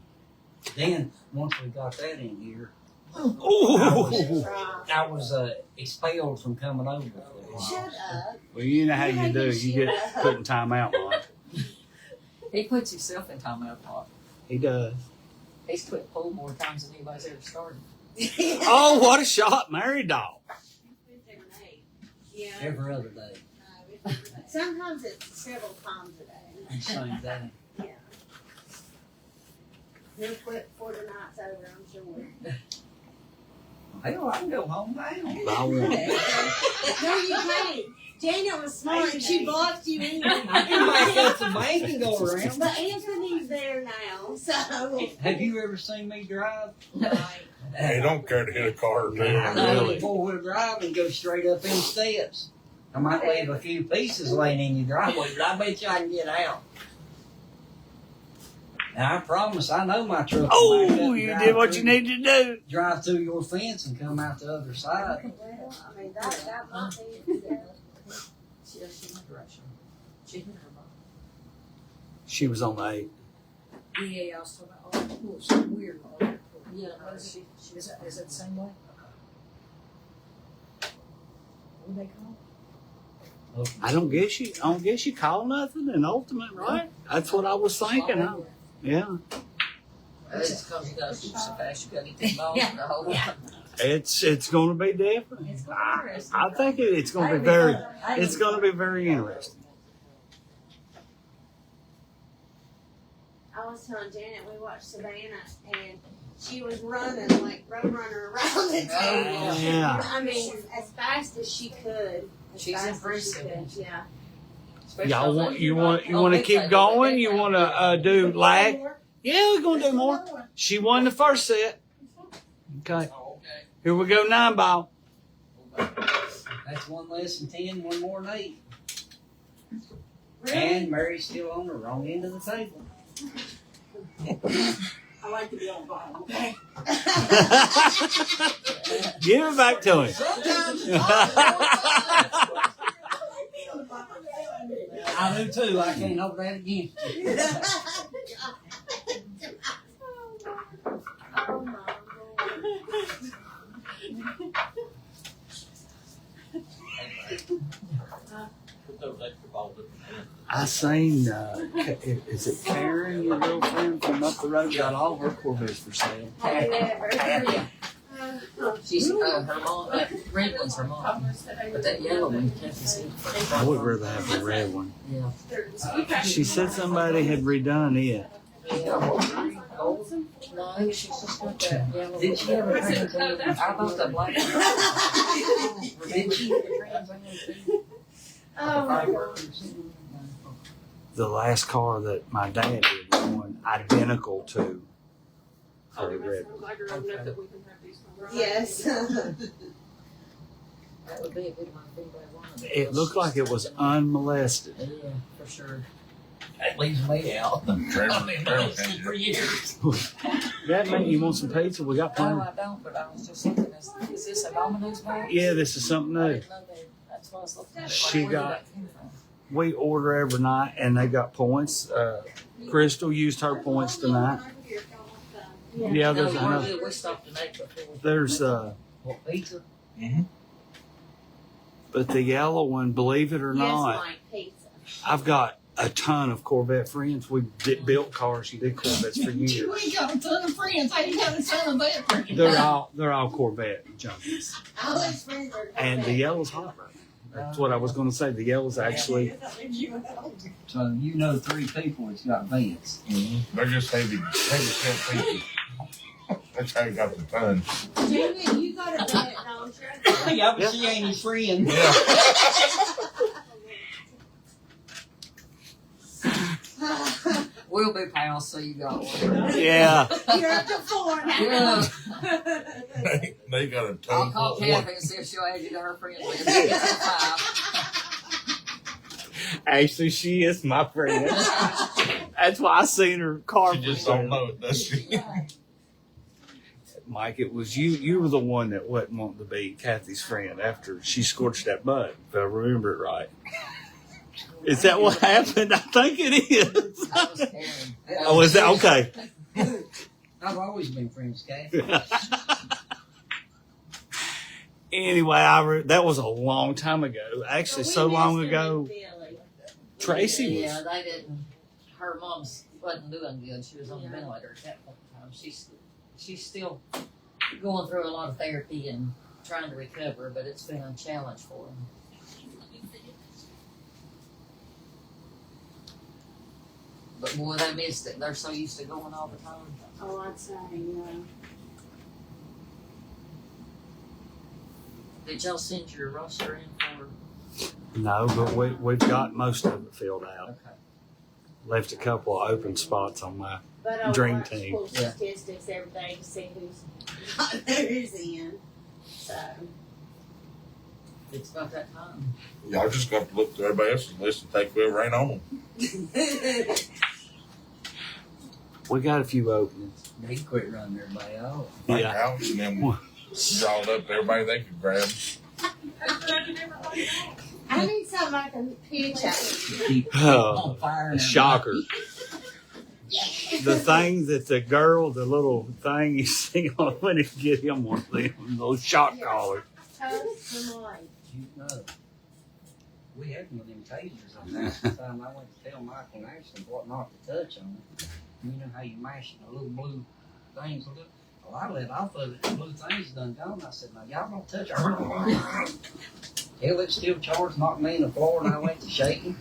then, once we got that in here, I was expelled from coming over. Shut up. Well, you know how you do. You get put in timeout, Mike. He puts himself in timeout pot. He does. He's quit pool more times than anybody's ever started. Oh, what a shot, Mary Dog. Yeah. Every other day. Sometimes it's several times a day. Same day. Yeah. He'll quit before the night's over, I'm sure. Hell, I can go home now. I want No, you can't. Janet was smart and she blocked you in. I can back up the bank and go around. But Anthony's there now, so. Have you ever seen me drive? Hey, don't care to hit a car or two. Really? 4-wheel drive and go straight up in steps. I might leave a few pieces laying in your driveway, but I bet you I can get out. And I promise, I know my truck. will back up Oh, and you drive did what through- you needed to do. Drive through your fence and come out the other side. Well, I mean, that might be. She's in the direction. She's in her mom. She was on the 8. Yeah, I was talking about, oh, some weird one. Yeah, Is it the same way? What do they call I don't guess you call nothing an ultimate, right? That's what I was thinking. Huh? Yeah. That's because you gotta shoot so fast, you gotta get the ball to hold on. It's going to be different. it? It's interesting. I think it's going to be very. It's going to be very interesting. I was telling Janet we watched Savannah and she was running like roadrunner around the table. Yeah. I mean, as fast as she could. As She's fast as impressive, she could, isn't she? Yeah. Especially Y'all on want that- you want on to that keep side, going? that You side. want to do lag? Yeah, we're gonna do more. She won the first set. Okay, here we go. 9-ball. That's one less than 10, one more than 8. And Mary's still on the wrong end of the table. I like to be on bottom, okay? Give it back to him. I do too. I can't hold that against you. Put those extra balls in the hand. I seen. Is it Karen, your girlfriend from up the road? Got all her Corvettes for sale. She's her mom. Red one's her mom, but that yellow one, Kathy said. I would rather have the red one. Yeah. She said somebody had redone it. No, she's just got that yellow. Did she ever trans? I bought the black one. Did she ever trans? The last car that my dad did won identical to the red one. Yes. That would be a good one. It looked like it was unmolested. Yeah, for sure. That leaves me out. For years. That mean you want some pizza? We got No, plenty. I don't, but I was just looking at, is this a Domino's box? Yeah, this is something I new. didn't know that. That's what I was looking at. She Where did got- that come from? We order every night, and they got points. Crystal used her points tonight. Yeah, No, there's another. we stopped tonight before. There's What, pizza? but the yellow one, believe it or not, I've got a ton of Corvette friends. We built cars and did Corvettes for years. You ain't got a ton of friends. How you got a ton of that friends? They're all Corvette junkies, and the yellow's hot right now. That's what I was going to say. The yellow's actually. So you know 3 people that's got vans. They're just heavy set people. That's how you got the ton. Jamie, you got a bet, don't you? Yeah, but she ain't his friend. Yeah. We'll be pals, so you got one. Yeah. You're at the 4 now. Yeah. They got a I'll ton. call Kathy and see if she'll add you to her friend list. It's a 5. Actually, she is my friend. That's why I seen her car. She just don't know it, does she? Mike, it was you. You were the one that wasn't wanting to be Kathy's friend after she scorched that butt, if I remember it right. Is that what happened? I think it is. I was Karen. Oh, is that okay? I've always been friends, Kathy. Anyway, that was a long time ago. Actually, so long ago. Tracy was. Yeah, they didn't. Her mom's wasn't doing good. She was on the ventilator at that point in time. She's still going through a lot of therapy and trying to recover, but it's been a challenge for her. But boy, they missed it. They're so used to going all the time. Oh, I'd say, yeah. Did y'all send your roster in for? No, but we've got most of it filled out. Okay. Left a couple of open spots on my. But I Dream watch team. full Yeah. statistics every day to see who's in. So It's about that time. Y'all just got to look through everybody else's list and take whoever ain't on them. We got a few openings. They quit running everybody out. Like Yeah. Alex and them drawed up everybody they could grab. I need something I can pitch at. Keep Oh, on fire. and shocker. The thing that the little thing you see on when you get him one of them, those shock collars. Toast and light. You know, we had one of them tasers on there. The time I went to tell Michael and Ashley what not to touch on it. You know how you mash the little blue things with it? Well, I let off of it. The blue things done gone. I said, now y'all don't touch it. Hell, it's still charged, knocked me in the floor, and I went to shaking.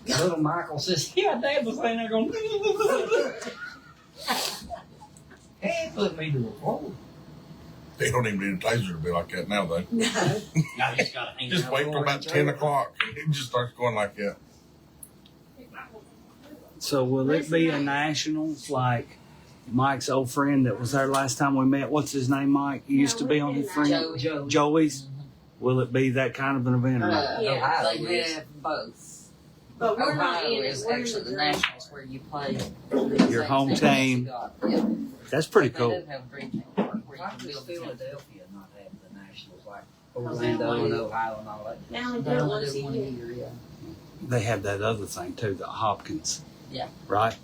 Little Michael says, yeah, Dad was laying there going, hey, it put me to the floor. They don't even need a taser to be like that now, though. No. I just got to Just wait till about 10 o'clock and it just starts going like that. So will it be a nationals like Mike's old friend that was there last time we met? What's his name, Mike? He used to be on his friend Joey's. Will it be that kind of an event or not? Yeah, they have both. But we're not Ohio in it. is We're in actually the the dream. nationals where you play Your home team. Yeah. That's pretty They cool. do have a dream team park where you Why can does build a team. Philadelphia not have the nationals like Orlando and Ohio and all that? Now we They do it only once do a one a year. year, yeah. They have that other thing too, the Hopkins. Yeah. Right?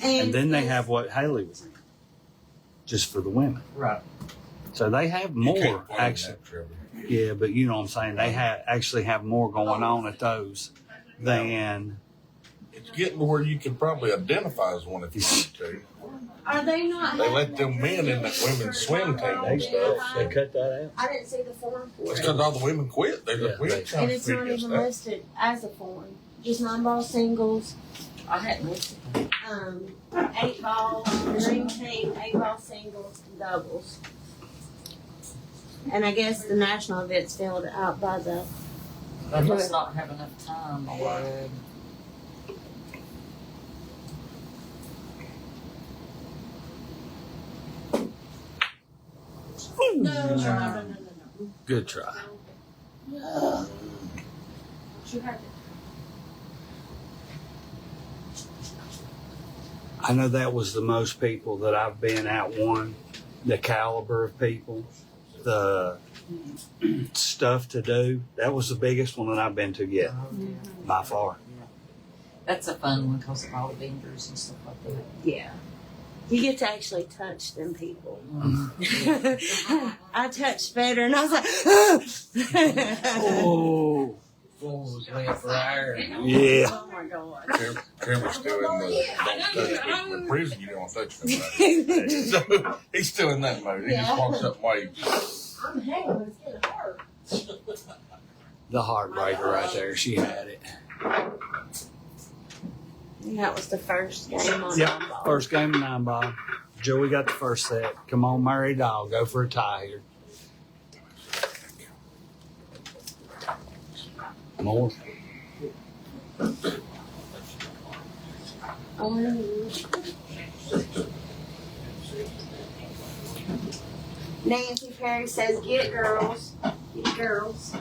And then they it's- have what Haley was in, just for the women. Right. So they have You can't more play in actually. that, Trevor. Yeah, but you know what I'm saying. They actually have more going on at those than. It's getting to where you can probably identify as one if you want to. Are they not? They let them men in that women's swim team and stuff. They cut that out. I didn't see the form for It's it. because all the women quit. They Yeah, we they- ain't trying And to it's compete not against even that. listed as a form. Just 9-ball singles, I hadn't looked at that. 8-ball, dream team, 8-ball singles, and doubles. And I guess the national event's filled out by the. They must not have enough time or. No. Good try. I know that was the most people that I've been at one. The caliber of people, the stuff to do. That was the biggest one that I've been to yet, by far. That's a fun one because of all the vendors and stuff like that. Yeah. You get to actually touch them people. I touched Feder and I was like, Oh, Floor was left right. yeah. oh my God. Trevor's still in the don't touch people in prison. You don't touch nobody. So he's still in that mode. He just walks up and waves. I'm hanging, but it's getting hard. The heartbreaker right there. She had it. And that was the first game on Yep. nine-ball. First game of 9-ball. Joey got the first set. Come on, Murray Dog. Go for a tie here. More. Nancy Perry says, "Get girls, get girls."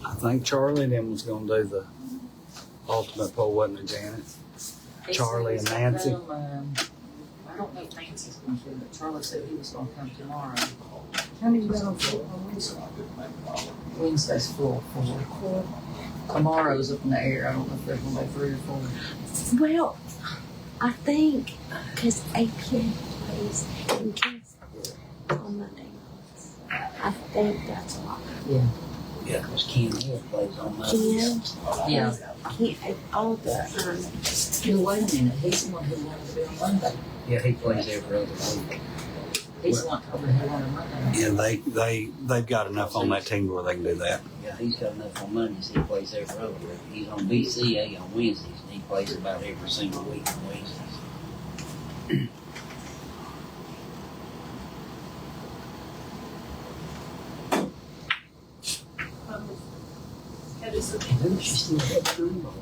I think Charlie and them was going to do the ultimate pole, wasn't it, Janet? He Charlie said and he's Nancy. gonna come, I don't know if Nancy's going to, but Charlie said he was going to come tomorrow. How many you got on football? Wednesday's full. Tomorrow's up in the air. I don't know if they're going to be 3 or 4. Well, I think because AP plays in Kingston on Monday nights, I think that's why. Yeah, because Ken Hill plays on that. Ken, Yeah. all the Well, wait a minute. He's the one who wanted to be on Monday. Yeah, he plays every other week. He's the one who wanted on Monday. Yeah, they've got enough on that team where they can do that. Yeah, he's got enough on Mondays. He plays every other week. He's on BCA on Wednesdays, and he plays about every single week on Wednesdays. Maybe she still had time ball.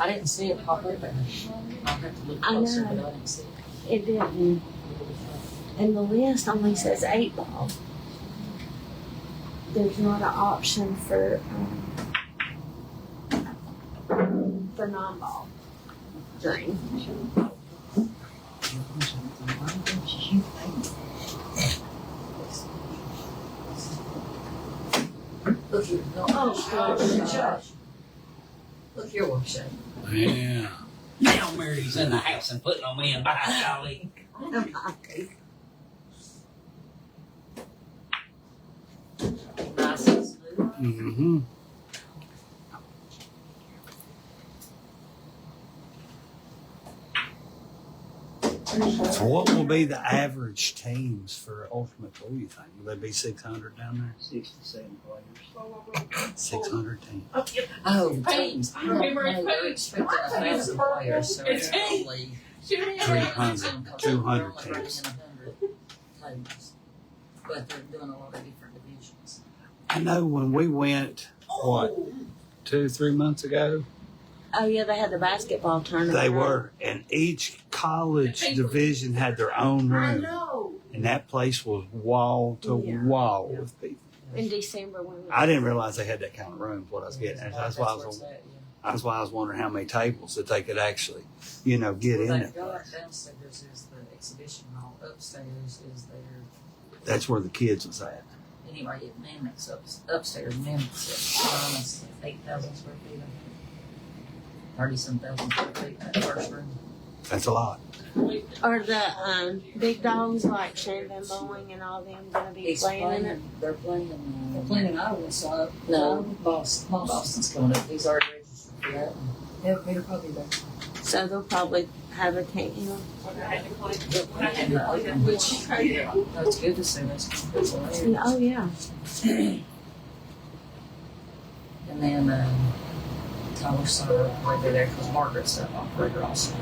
I didn't see it pop up there. I'll have to look I closer, know. but I didn't see it. it didn't. And the list only says 8-ball. There's not an option for 9-ball dream. Look here. No. Oh, Look here, what Shay. Yeah. Now Mary's in the house and putting on me and bye, Dolly. Nice and smooth. Mm-hmm. So what will be the average teams for Ultimate Pool, you think? Will there be 600 down 67 players. there? 600 teams. Oh, teams. I don't know. They're expecting 1,000 players, so it's probably 300, 200 teams. Tables. But they're doing a lot of different divisions. I know when we went, what, 2-3 months ago, Oh yeah, they had the basketball tournament. they were, and each college division had their own room. And that place was wall to wall with people. In December when we I didn't realize they had that kind of room. What I was getting at. That's why I was wondering how many tables that they could actually, get in They've it. got downstairs is the exhibition hall. Upstairs is their, That's where the kids was at. anyway, it mimics upstairs mimics it. Minus 8,000 square feet. 30-some thousand square feet in that first room. That's a lot. Are the big dogs like Shane Van Bowling and all them gonna be playing in it? They're playing. They're playing in Iowa, so No, Boston. Boston's coming up. He's already registered for that. they're probably there. So they'll probably have a team. Which, that's good to see. That's hilarious. Oh yeah. And then Tyler's son will be there because Margaret's an operator also.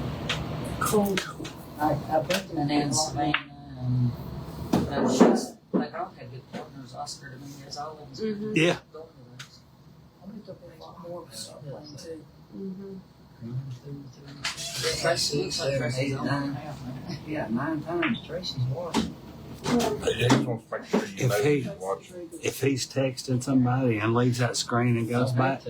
Cool. I booked an and Savannah, and she's, they've all had good partners. Oscar Dominguez, all of them. Mhm. Yeah. I bet there'll be a lot more stuff playing too. Mhm. 1, 2, 3, Tracy looks like 7, Tracy's 8, on 9. half now. Yeah, 9 times Tracy's watching. He just wants to make sure you If know he- he's watching. If he's texting somebody and leaves that screen and goes back,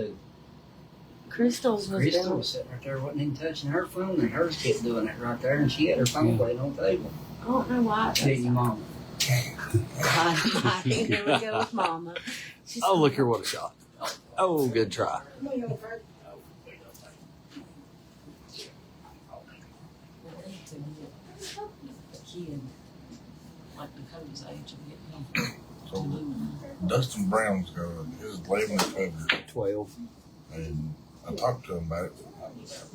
Crystal's was Crystal doing. was sitting right there, wasn't even touching her phone, and hers kept doing it right there, and she had her phone playing on the table. I don't know why. Tell your mama. Here we go with Mama. She's oh, look here, what a shot. Oh, good try. A kid, like Dakota's age, and get him So doing Dustin Brown's got his 11 covered, 12. and I talked to him about it,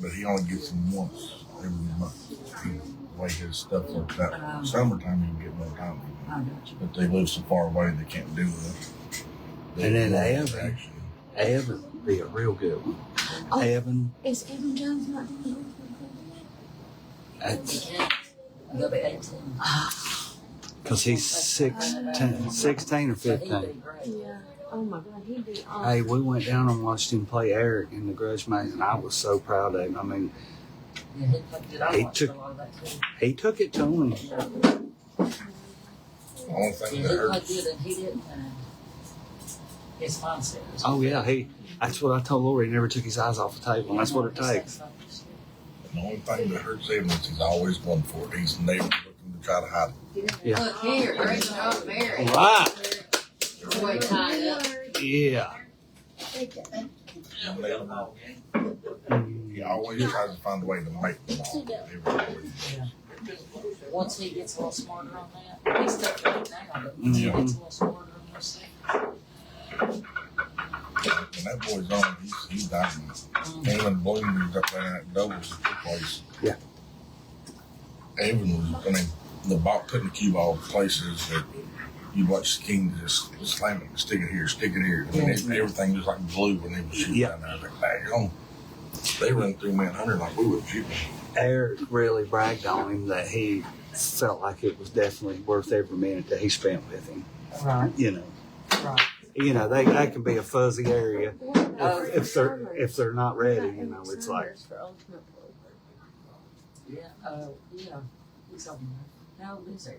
but he only gets them once every month. The way his stuff works out. Summertime, you can get more time. I got you. But they live so far away, they can't do it. And then Evan. Evan. Evan would be a real good one. Oh. Evan, Is Evan Jones not doing that's He can't. They'll be 18. because he's 16 or So he'd 15. be great. Yeah. Oh my God, he'd be awesome. Hey, we went down and watched him play Eric in the grudge match, and I was so proud of him. I mean, Yeah, he played good. I He watched took- a lot of that too. he took it to him. The only Yeah, thing he that played hurts, good, and he didn't. His mindset was. Oh yeah, that's what I told Lori. He never took his eyes off the table, and that's what it takes. the only thing that hurts Evan is he's always going for it. He's never looking to try to hide it. Yeah. Look here, great job, Mary. Right. Way tied up. Yeah. He always tries to find a way to make the ball. Once he gets a little smarter on that, he's still good now, but once he gets a little smarter on this stuff, When that boy's on, he's diving. Evan Bloom was up there in that doubles place. Yeah. Evan was, the ball, putting the cue ball places that you watch the King just slam it, stick it here. Everything just like glue when they were shooting Yeah. down there. I was like, bang on. They run through me 100 like we would shoot. Eric really bragged on him that he felt like it was definitely worth every minute that he spent with him. right, You know. right. You know, that can be a fuzzy area Oh, if they're not ready. You know, it's like For Ultimate Pool. Yeah, he's on there. How old is he?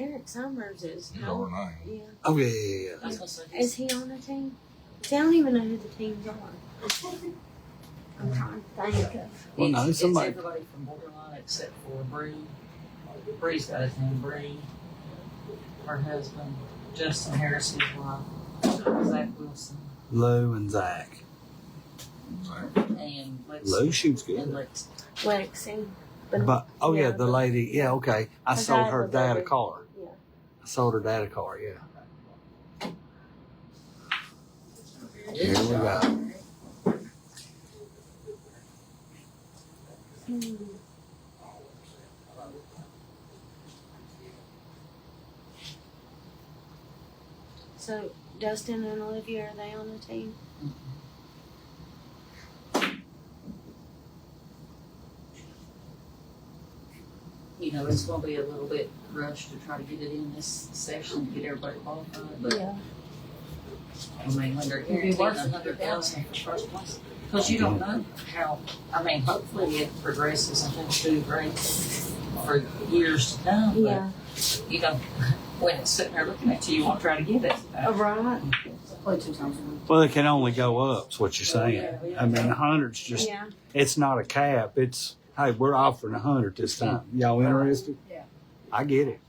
Eric Summers is. He's over 9. Yeah. oh yeah. I was gonna say, Is he on a team? See, I don't even know who the teams are. I'm trying to think of. Well, no, it's somebody. everybody from Borderline except for Bree. Bree's got his name, Bree. Her husband, Justin Harris's wife, Zach Wilson, Lou and Zach. and Lex. Lou shoots And good. Lex. Lexi. But oh yeah, the lady. Yeah, okay. I The sold guy her with dad the- a car. Yeah. I sold her dad a car. Yeah. Here we go. Hmm. So Dustin and Olivia, are they on the team? you know, it's gonna be a little bit rushed to try to get it in this session to get everybody qualified, but Yeah. I mean, when they're guaranteeing $100,000 for first place, because you don't know how, I mean, hopefully it progresses and things do great for years to come, Yeah. but you know, when it's sitting there looking at you, you won't try to get it. Right. Play 2 times a week. Well, it can only go up, is what you're saying. I mean, 100's just, Yeah. it's not a cap. It's, hey, we're offering 100 this time. Y'all interested? Yeah. I get it.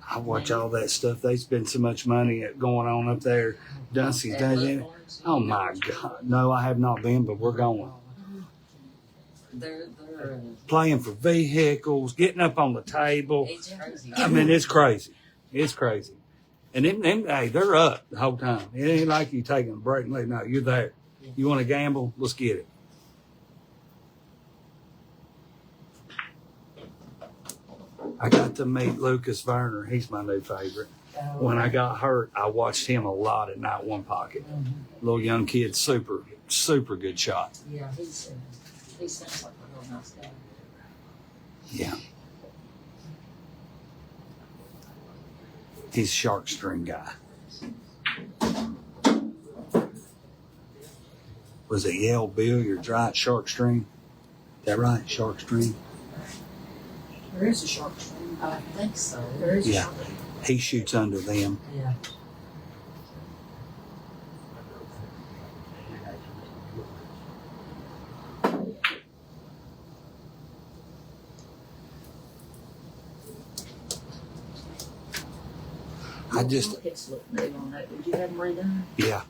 I watch all that stuff. They spend so much money going on up there. Duncy's done it. Oh my God. No, I have not been, but we're going. They're Playing for vehicles, getting up on the table. it's crazy. I mean, it's crazy. It's crazy. And them, hey, they're up the whole time. It ain't like you taking a break and like, no, you're there. You want to gamble? Let's get it. I got to meet Lucas Werner. He's my new favorite. When I got hurt, I watched him a lot at Night One Pocket. Little young kid, super, super good shot. Yeah, he sounds like a real nice guy. Yeah. He's a shark string guy. Was it Yale Bill, your dry shark string? Is that right? Shark string? There is a shark string. I think so. There is a Yeah. shark string. He shoots under them. Yeah. I just, It's look good on that. Did you have them redone? yeah.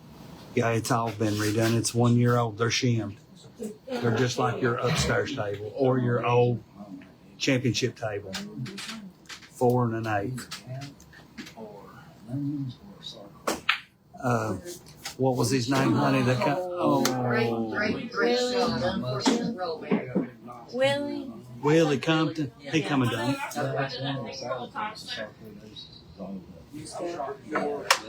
Yeah, it's all been redone. It's 1 year old. They're shimmed. They're just like your upstairs table or your old championship table. 4 and an 8. What was his name, honey? Great Really? shot. Unfortunate roll back. Willie? Willie Compton. He come and done.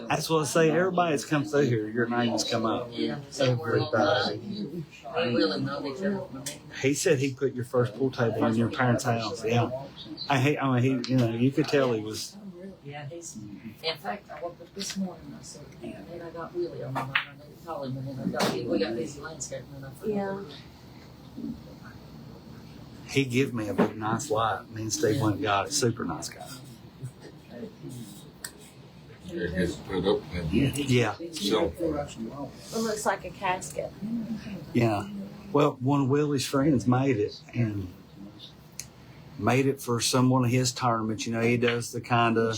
That's what I say. Everybody that's come through here, your name has come up. Yeah, somewhere along the Everybody. line. We really know each other. He said he put your first pool table in your parents' house. Yeah. I mean, he, you know, you could tell he was. Yeah, he's. In fact, I woke up this morning and I said, and then I got Willie on my mind. I need to call him, and then I got we got busy landscaping, and I forgot. Yeah. He give me a big nice light. Me and Steve went and got it. Super nice guy. It gets put up and Yeah. so It looks like a casket. Yeah. Well, one of Willie's friends made it and made it for one of his tournaments. You know, he does the kind of,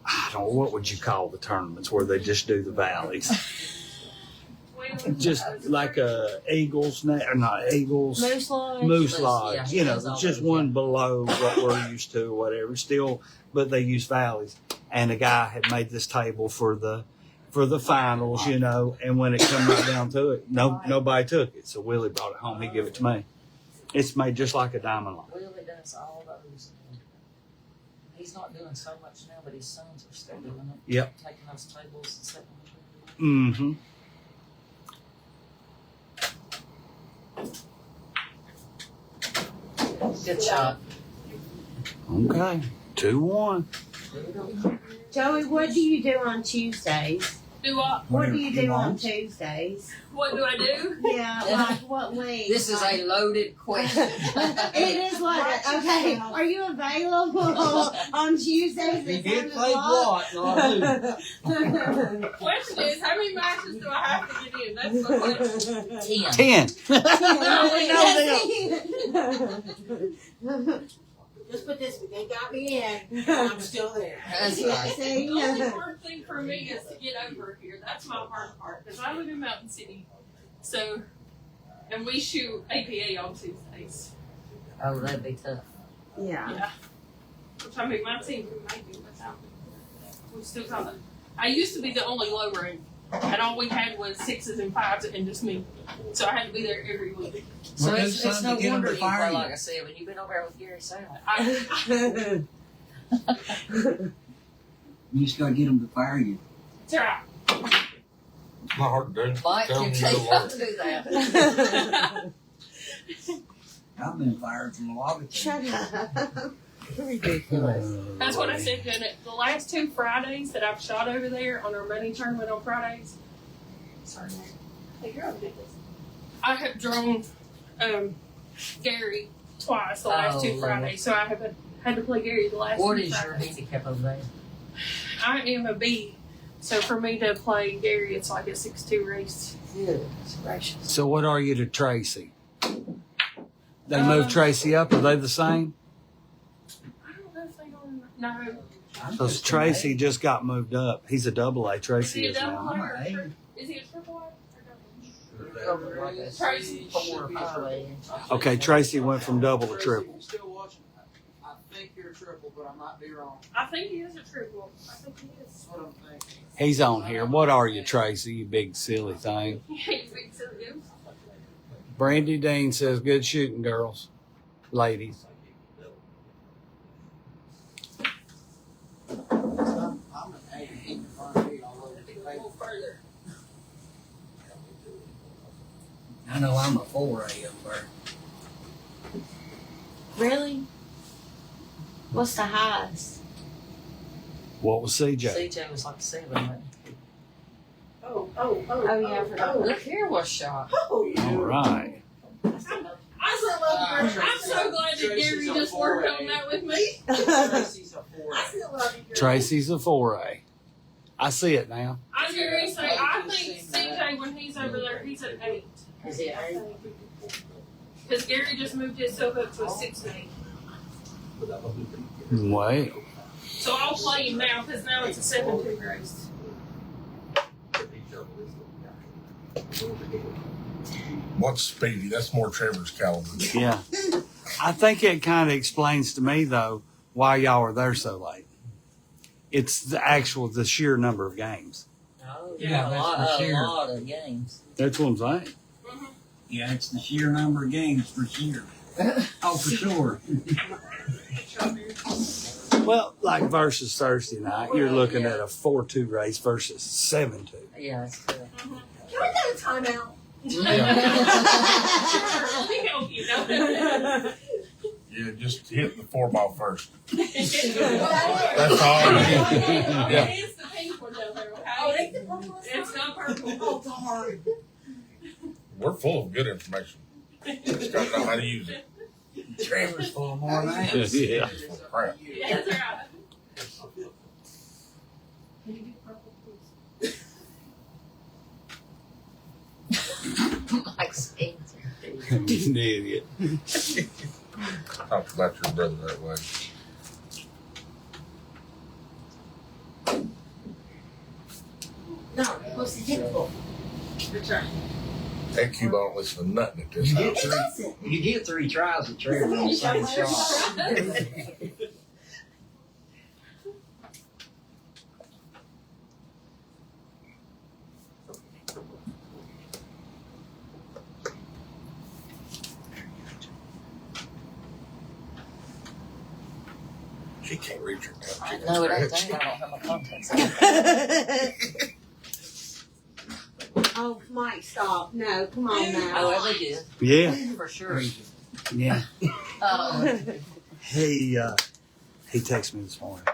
I don't know, what would you call the tournaments where they just do the valleys? Just like Eagles, or not Eagles. Moose Lodge. Moose Lodge, Yeah, you know, that's all just they do. one below what we're used to, or whatever. Still, but they use valleys. And the guy had made this table for the finals, you know. And when it come right down to it, nobody took it. So Willie brought it home. He gave it to me. It's made just like a diamond lock. Willie does all those. He's not doing so much now, but his sons are still doing it. Yep. Taking those tables and setting them. Mm-hmm. Good shot. Okay. 2-1. Joey, what do you do on Tuesdays? Do what? What do you do on Tuesdays? What do I do? Yeah, like what week? This is a loaded question. It is like, okay, are you available on Tuesdays at 7 o'clock? Question is, how many matches do I have to get in? That's the question. 10. 10. Just put this, they got me in, and I'm still there. That's right. See? The only hard thing for me is to get over here. That's my hard part because I live in Mountain City, so and we shoot APA on Tuesdays. Oh, that'd be tough. Yeah. Yeah, which I mean, my team can make it without me. We still got it. I used to be the only low room, and all we had was 6s and 5s and just me, so I had to be there every week. So Well, it's do something no to get 'em wonder to you fire play you. like I said when you've been over there with Gary Salmon. You just gotta get them to fire you. It's all right. it's not hard to do. Mike Tell can them tell you you go how work. to do that. I've been fired from a lot of Shut up. Ridiculous. That's what I said. Janet. The last 2 Fridays that I've shot over there on our money tournament on Fridays. Sorry, Nate. Hey, you're okay. I have drawn Gary twice the last 2 Lord. Fridays, so I have had to play Gary the last What 2 is your Fridays. handicap over there? I am a B, so for me to play Gary, it's like a 6-2 race. Goodness gracious. So what are you to Tracy? They moved Tracy up. Are they the same? I don't know if they are. No. Because Tracy just got moved up. He's a double A. Is Tracy he a is double now. A I'm or an a A. tri- Is he a triple A? Over like a Tracy. 4 or 5 A. Okay, Tracy went from double to triple. You're still watching. I think you're a triple, but I might be wrong. I think he is a triple. I think he is. That's what I'm thinking. He's on here. What are you, Tracy? You big silly thing. He hates me, so he is. Brandy Dean says, "Good shooting, girls, ladies." I'm an A. In front of me all over the A table. little further. I know I'm a 4A up there. Really? What's the highest? What was CJ? CJ was like a 7. wasn't Oh, Oh, yeah, I forgot. he? Look here was shot. Oh, All right. I'm so glad that Gary just worked on that with me. Tracy's a 4. I still love you, girl. Tracy's a 4A. I see it now. I'm going to say, I think CJ, when he's over there, he's an 8. Is he an 8? Because Gary just moved himself up to a 6-8. Wait. So I'll play him now, because now it's a 7-2 race. What's Speedy? That's more Trevor's caliber. Yeah. I think it kind of explains to me, though, why y'all are there so late. It's the sheer number of games. Oh, Yeah, a that's lot, for a sure. lot of games. That's what I'm saying. Yeah, it's the sheer number of games for sure. Oh, for sure. Well, like versus Thursday night, you're looking at a 4-2 race versus 7-2. Yeah, that's true. Can we go to timeout? Sure, let me help you. No. Yeah, just hit the 4-ball first. It's That's all. Yeah. the pink one down there, okay? Oh, they can purple. It's not purple. Oh, darn. We're full of good information. Just gotta know how to use it. Trevor's full of more than that. Yeah. Crap. Yeah, that's right. Can you do purple, please? Like Spencer. He's an idiot. Talk about your brother that way. No, what's the typical? Return. That Cuba don't listen to nothing at this You house. get three. You get 3 tries at Trevor on the same shot. She can't reach her cup. I know it ain't that. I don't have my contacts. Oh, Mike, stop. No, come on now. Oh, they did. Yeah. For sure. Yeah. He, He texted me this morning.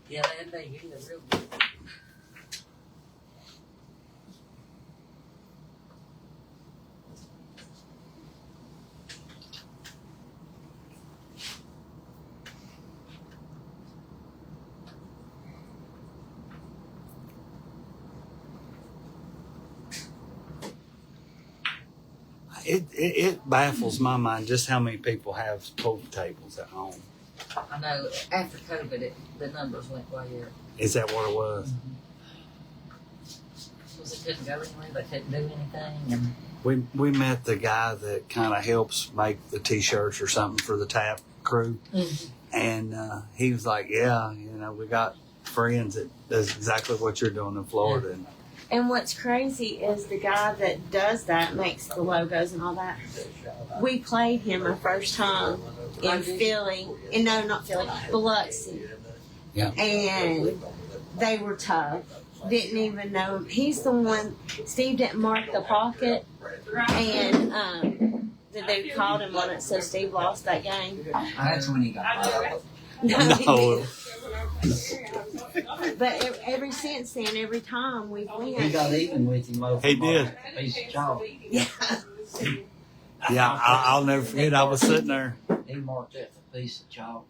yeah, they did real good. It baffles my mind just how many people have pool tables at home. I know after COVID, the numbers went way up. Is that what it was? Was it couldn't go anywhere, they couldn't do anything. And We met the guy that kind of helps make the T-shirts or something for the tap crew, and he was like, "Yeah, we got friends that does exactly what you're doing in Florida." And And what's crazy is the guy that does that, makes the logos and all that. We played him our first time in Philly, not Philly, Biloxi. Yeah. And they were tough. Didn't even know him. He's the one, Steve didn't mark the pocket. And that they called him on it, so Steve lost that game. That's when he got fired. No. But ever since then, every time we've He won. got even with him over He did. a piece of chalk. Yeah. Yeah, I'll never forget. I was sitting there. He marked that with a piece of chalk.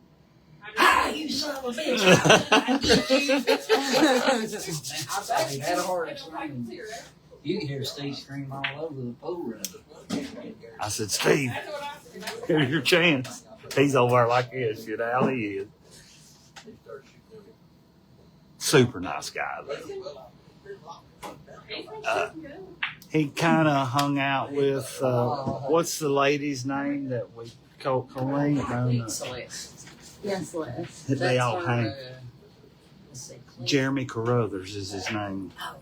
Ah, you son of a bitch! I bet he had a heart scream. You could hear Steve scream all over the pool room. I said, Steve, here's your chance. He's over there like this, you know how he is. Super nice guy, though. He kind of hung out with, what's the lady's name that we called Colleen? No. Celeste. Yes, Les. They all That's hang. her, let's see, Clint. Jeremy Carruthers is his name. I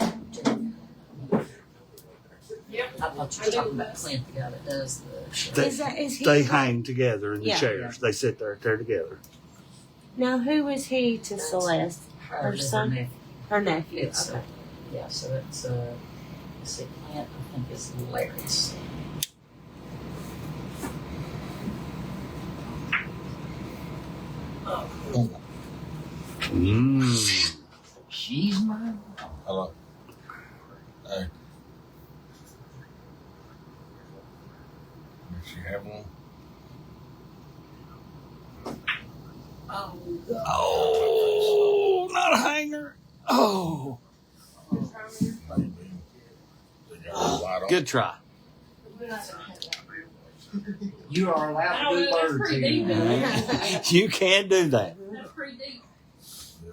thought you were talking about Clint, the guy that does the They, Is he? they hang together in the Yeah. chairs. They sit there together. Now, who was he to Celeste? Her son? nephew. Her nephew. It's, Okay. yeah, so it's, let's see, Clint, I think it's Larry's. Mm. She's mine. Hello. Hey. Did she have one? Oh, not a hanger. Oh, Maybe. They got a light on. good try. You are allowed to do that's birds pretty deep. here. You can't do that. That's pretty deep. Yeah.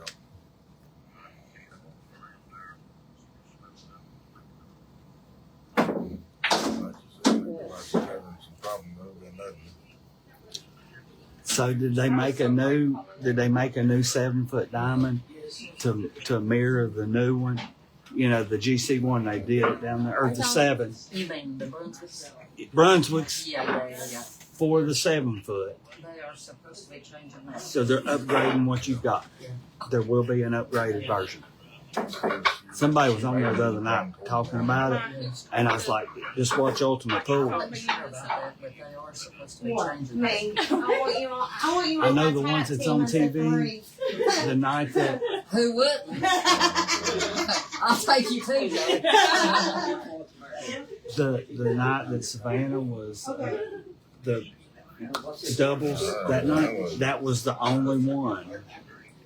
Like you said, everybody's having some problems over nothing. So did they make a new 7-foot diamond to mirror the new one? You know, the GC one they did down there, or the 7. You mean the Brunswick? Brunswick's Yeah. for the 7-foot. They are supposed to be changing that. So they're upgrading what you've got. There will be an upgraded version. Somebody was on there the other night talking about it, and I was like, just watch Ultimate Pool. I'm not sure about that, but they are supposed to be changing that. Me. I want you I on know my the tap ones that's team on as a TV. three. The night that Who wouldn't? I'll take you too, Joe. the night that Savannah was the doubles that night, that was the only one.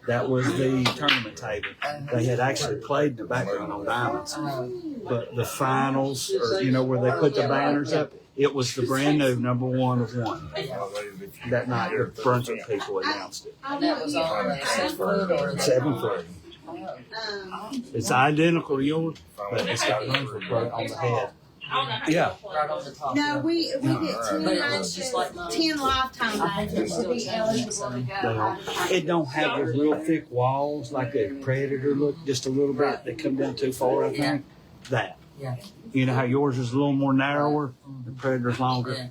That was the tournament table. They had actually played in the background on diamonds, but the finals, or you know where they put the banners up, it was the brand new number 1 of 1 that night. The Brunswick people announced it. And that was on the 7-foot or the 7-foot. It's identical to yours, but it's got Brunswick right on the head. Yeah. right on the top. No, we get 10 But it looks just like mine. 10 lifetime badges to be eligible to go. It don't have the real thick walls like a Predator look, just a little bit. They come down too far, I think. That. Yeah. You know how yours is a little more narrower, the Predator's longer. Yeah.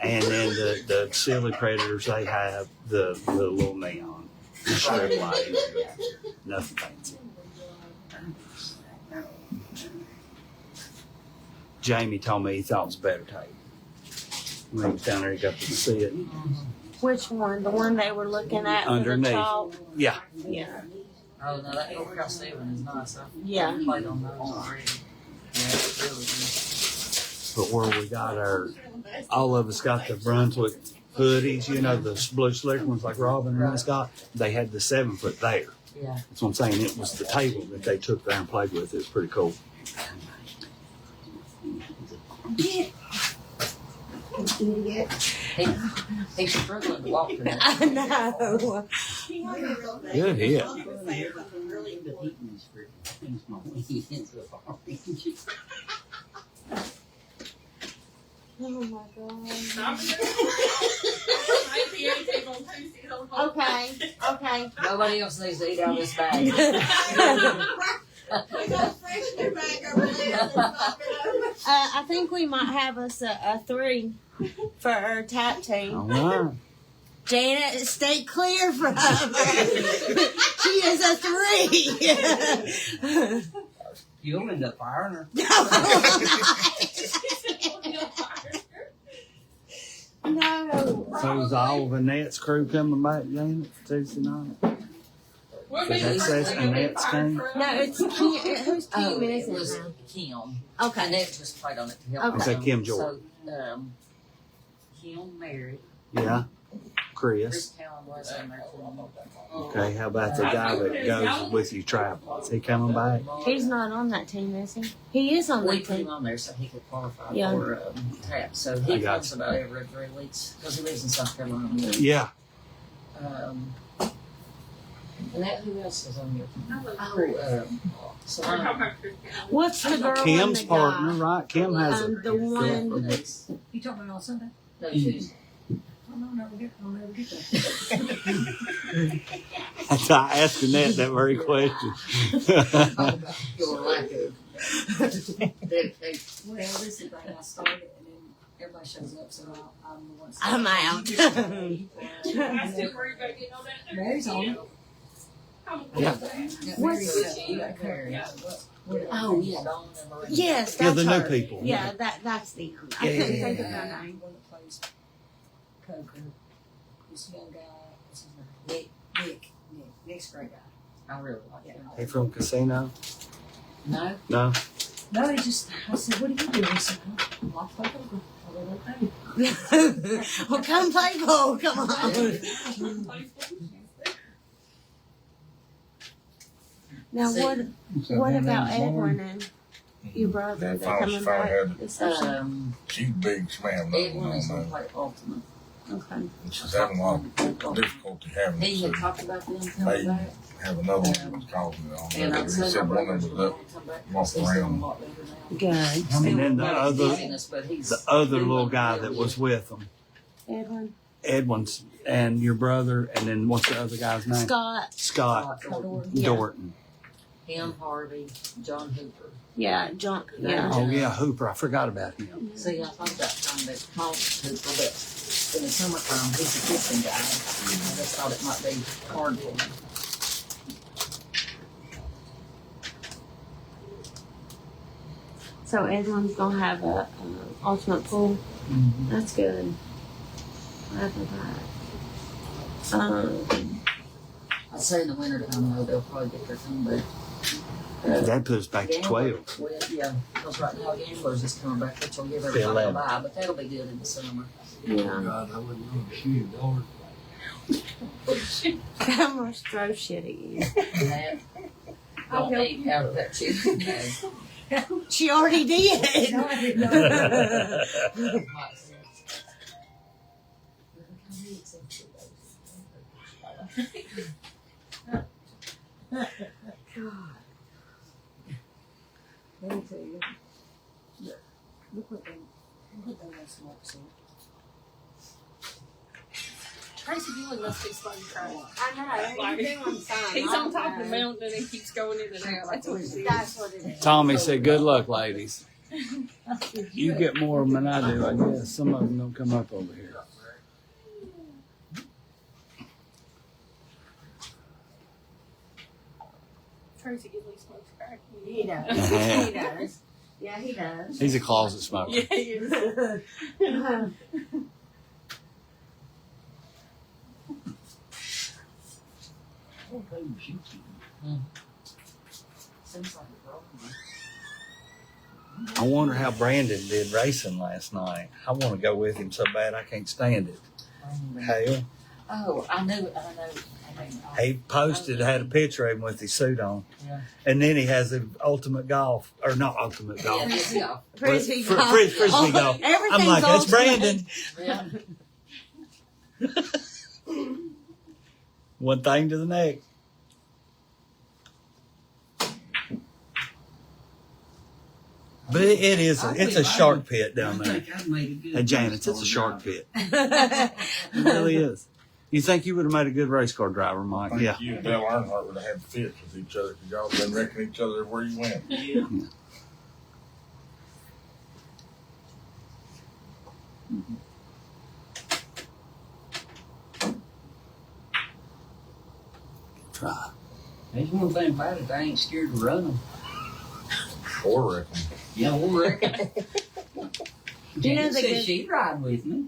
And then the silly Predators, they have the little neon strip light. Nothing fancy. Jamie told me he thought it was better tape. When he was down there, he got to see it. Which one? The one they were looking at with the Underneath. chalk? Yeah. Yeah. Oh, no, that Old Cross 7 is nice. Yeah. I played on those already. Yeah, it's really good. But where we got all of us got the Brunswick hoodies, you know, the blue slick ones like Robin and us got, they had the 7-foot there. Yeah. That's what I'm saying. It was the table that they took there and played with. It was pretty cool. Idiot. He's struggling to walk today. I know. Good hit. Oh my god. Stop it. IPA table on Tuesday. Okay. Okay. Nobody else needs to eat out of this bag. We got a fresh new bag over there. I think we might have us a 3 for our tap team. All right. Janet, stay clear from her. She is a 3. You'll end up firing her. No. So is all of Annette's crew coming back, Janet, Tuesday night? We'll So be that says we'll be Annette's fine team? for- No, it's Kim. Whose team Oh, is it was it Kim. now? Okay. And they just played on it to help. Okay. Okay, Kim Jordan. So, Kim married. Yeah. Chris Chris. Callan was on their team. Okay, how about the guy that goes with you travel? Is he coming back? He's not on that team, is he? He is on We that put him team. on there so he could qualify Yeah. for TAP. So I he got comes you. about every 3 weeks because he lives in South Carolina. Yeah. And that, who else is on your team? Salon. What's the girl Kim's and the partner, guy? right? Kim has a. The one. You talking about on Sunday? No, Tuesday. I'll never get that. I asked Annette that very question. All about your lack of dedication. Well, this is the thing, I started and then everybody shows up, so I'm the one. I'm out. I still worry about getting on that. Mary's on it. Yeah. Oh, yeah, Dawn and Marie. Yes, Yeah, that's the new her. people. Yeah, that's them. I Yeah, couldn't yeah, think of yeah. her name. One that plays poker. This young guy, what's his name? Nick's a great guy. I really like him. He from Casino? No? No. No, he just, I said, what do you do? He said, oh, I play poker. I really don't know. Well, come play ball. Come on. Now, what about Edwin and your brother? They're coming back this session? She's big. She may have another Edwin one is on going to there. play Ultimate. Okay. And she's having a lot of difficulty having He had it. talked about them So coming they back. have another one that was causing it on And there. I He said, said my one of brother's them going was to up, come back. walking He's doing a around. lot better now. Good. And then the other little guy that was with them, Edwin. Edwin's, and your brother, and then what's the other guy's name? Scott. Scott Yeah. Dorton. Him, Harvey, John Hooper. Yeah, John. Yeah. Oh yeah, Hooper. I forgot about him. See, I thought that time they called Hooper, but in the summertime, he's a fishing guy. I just thought it might be hard for him. So Edwin's gonna have a ultimate pool. That's good. I for that. I'd say in the wintertime, though, they'll probably get their team back. That puts us back to 12. Well, yeah, because right now Gamblers is coming back, which will give To everybody a 11. bye, but that'll be good in the summer. Yeah. God, I wouldn't want to shoot a dart. I'm gonna throw shit at you. And that, don't eat out of that chicken bag. She already did. No, I didn't know. Let me tell you. Look what they must like, so. Tracy Gillen must be slow trying. I know. Like, You're doing fine. He's on top of the mountain and he keeps going in and out. That's what it is. That's what it is. Tommy said, "Good luck, ladies. You get more of them than I do, I guess. Some of them don't come up over here." Tracy Gillen smokes crack. He does. He does. Yeah, he does. He's a closet smoker. Yeah, he is. Seems like a problem. I wonder how Brandon did racing last night. I want to go with him so bad I can't stand it. Hell, Oh, I know. he posted, had a picture of him with his suit on, Yeah. and then he has the ultimate golf, or not ultimate golf, Yeah, this golf. Frisbee Fr- golf. frisbee Oh, golf. Everything's I'm like, that's ultimate. Brandon. Yeah. One thing to the next. But it is, it's a shark pit down there. Hey, Janet, it's a shark pit. It really is. You think you would have made a good race car driver, Mike? I Yeah. think you and Dale Earnhardt would have had fits with each other because y'all been wrecking each other everywhere you went. Try. There's one thing about it, I ain't scared to run them. Or wrecking. Yeah, we'll wreck it. You know Janet the said good- she'd ride with me.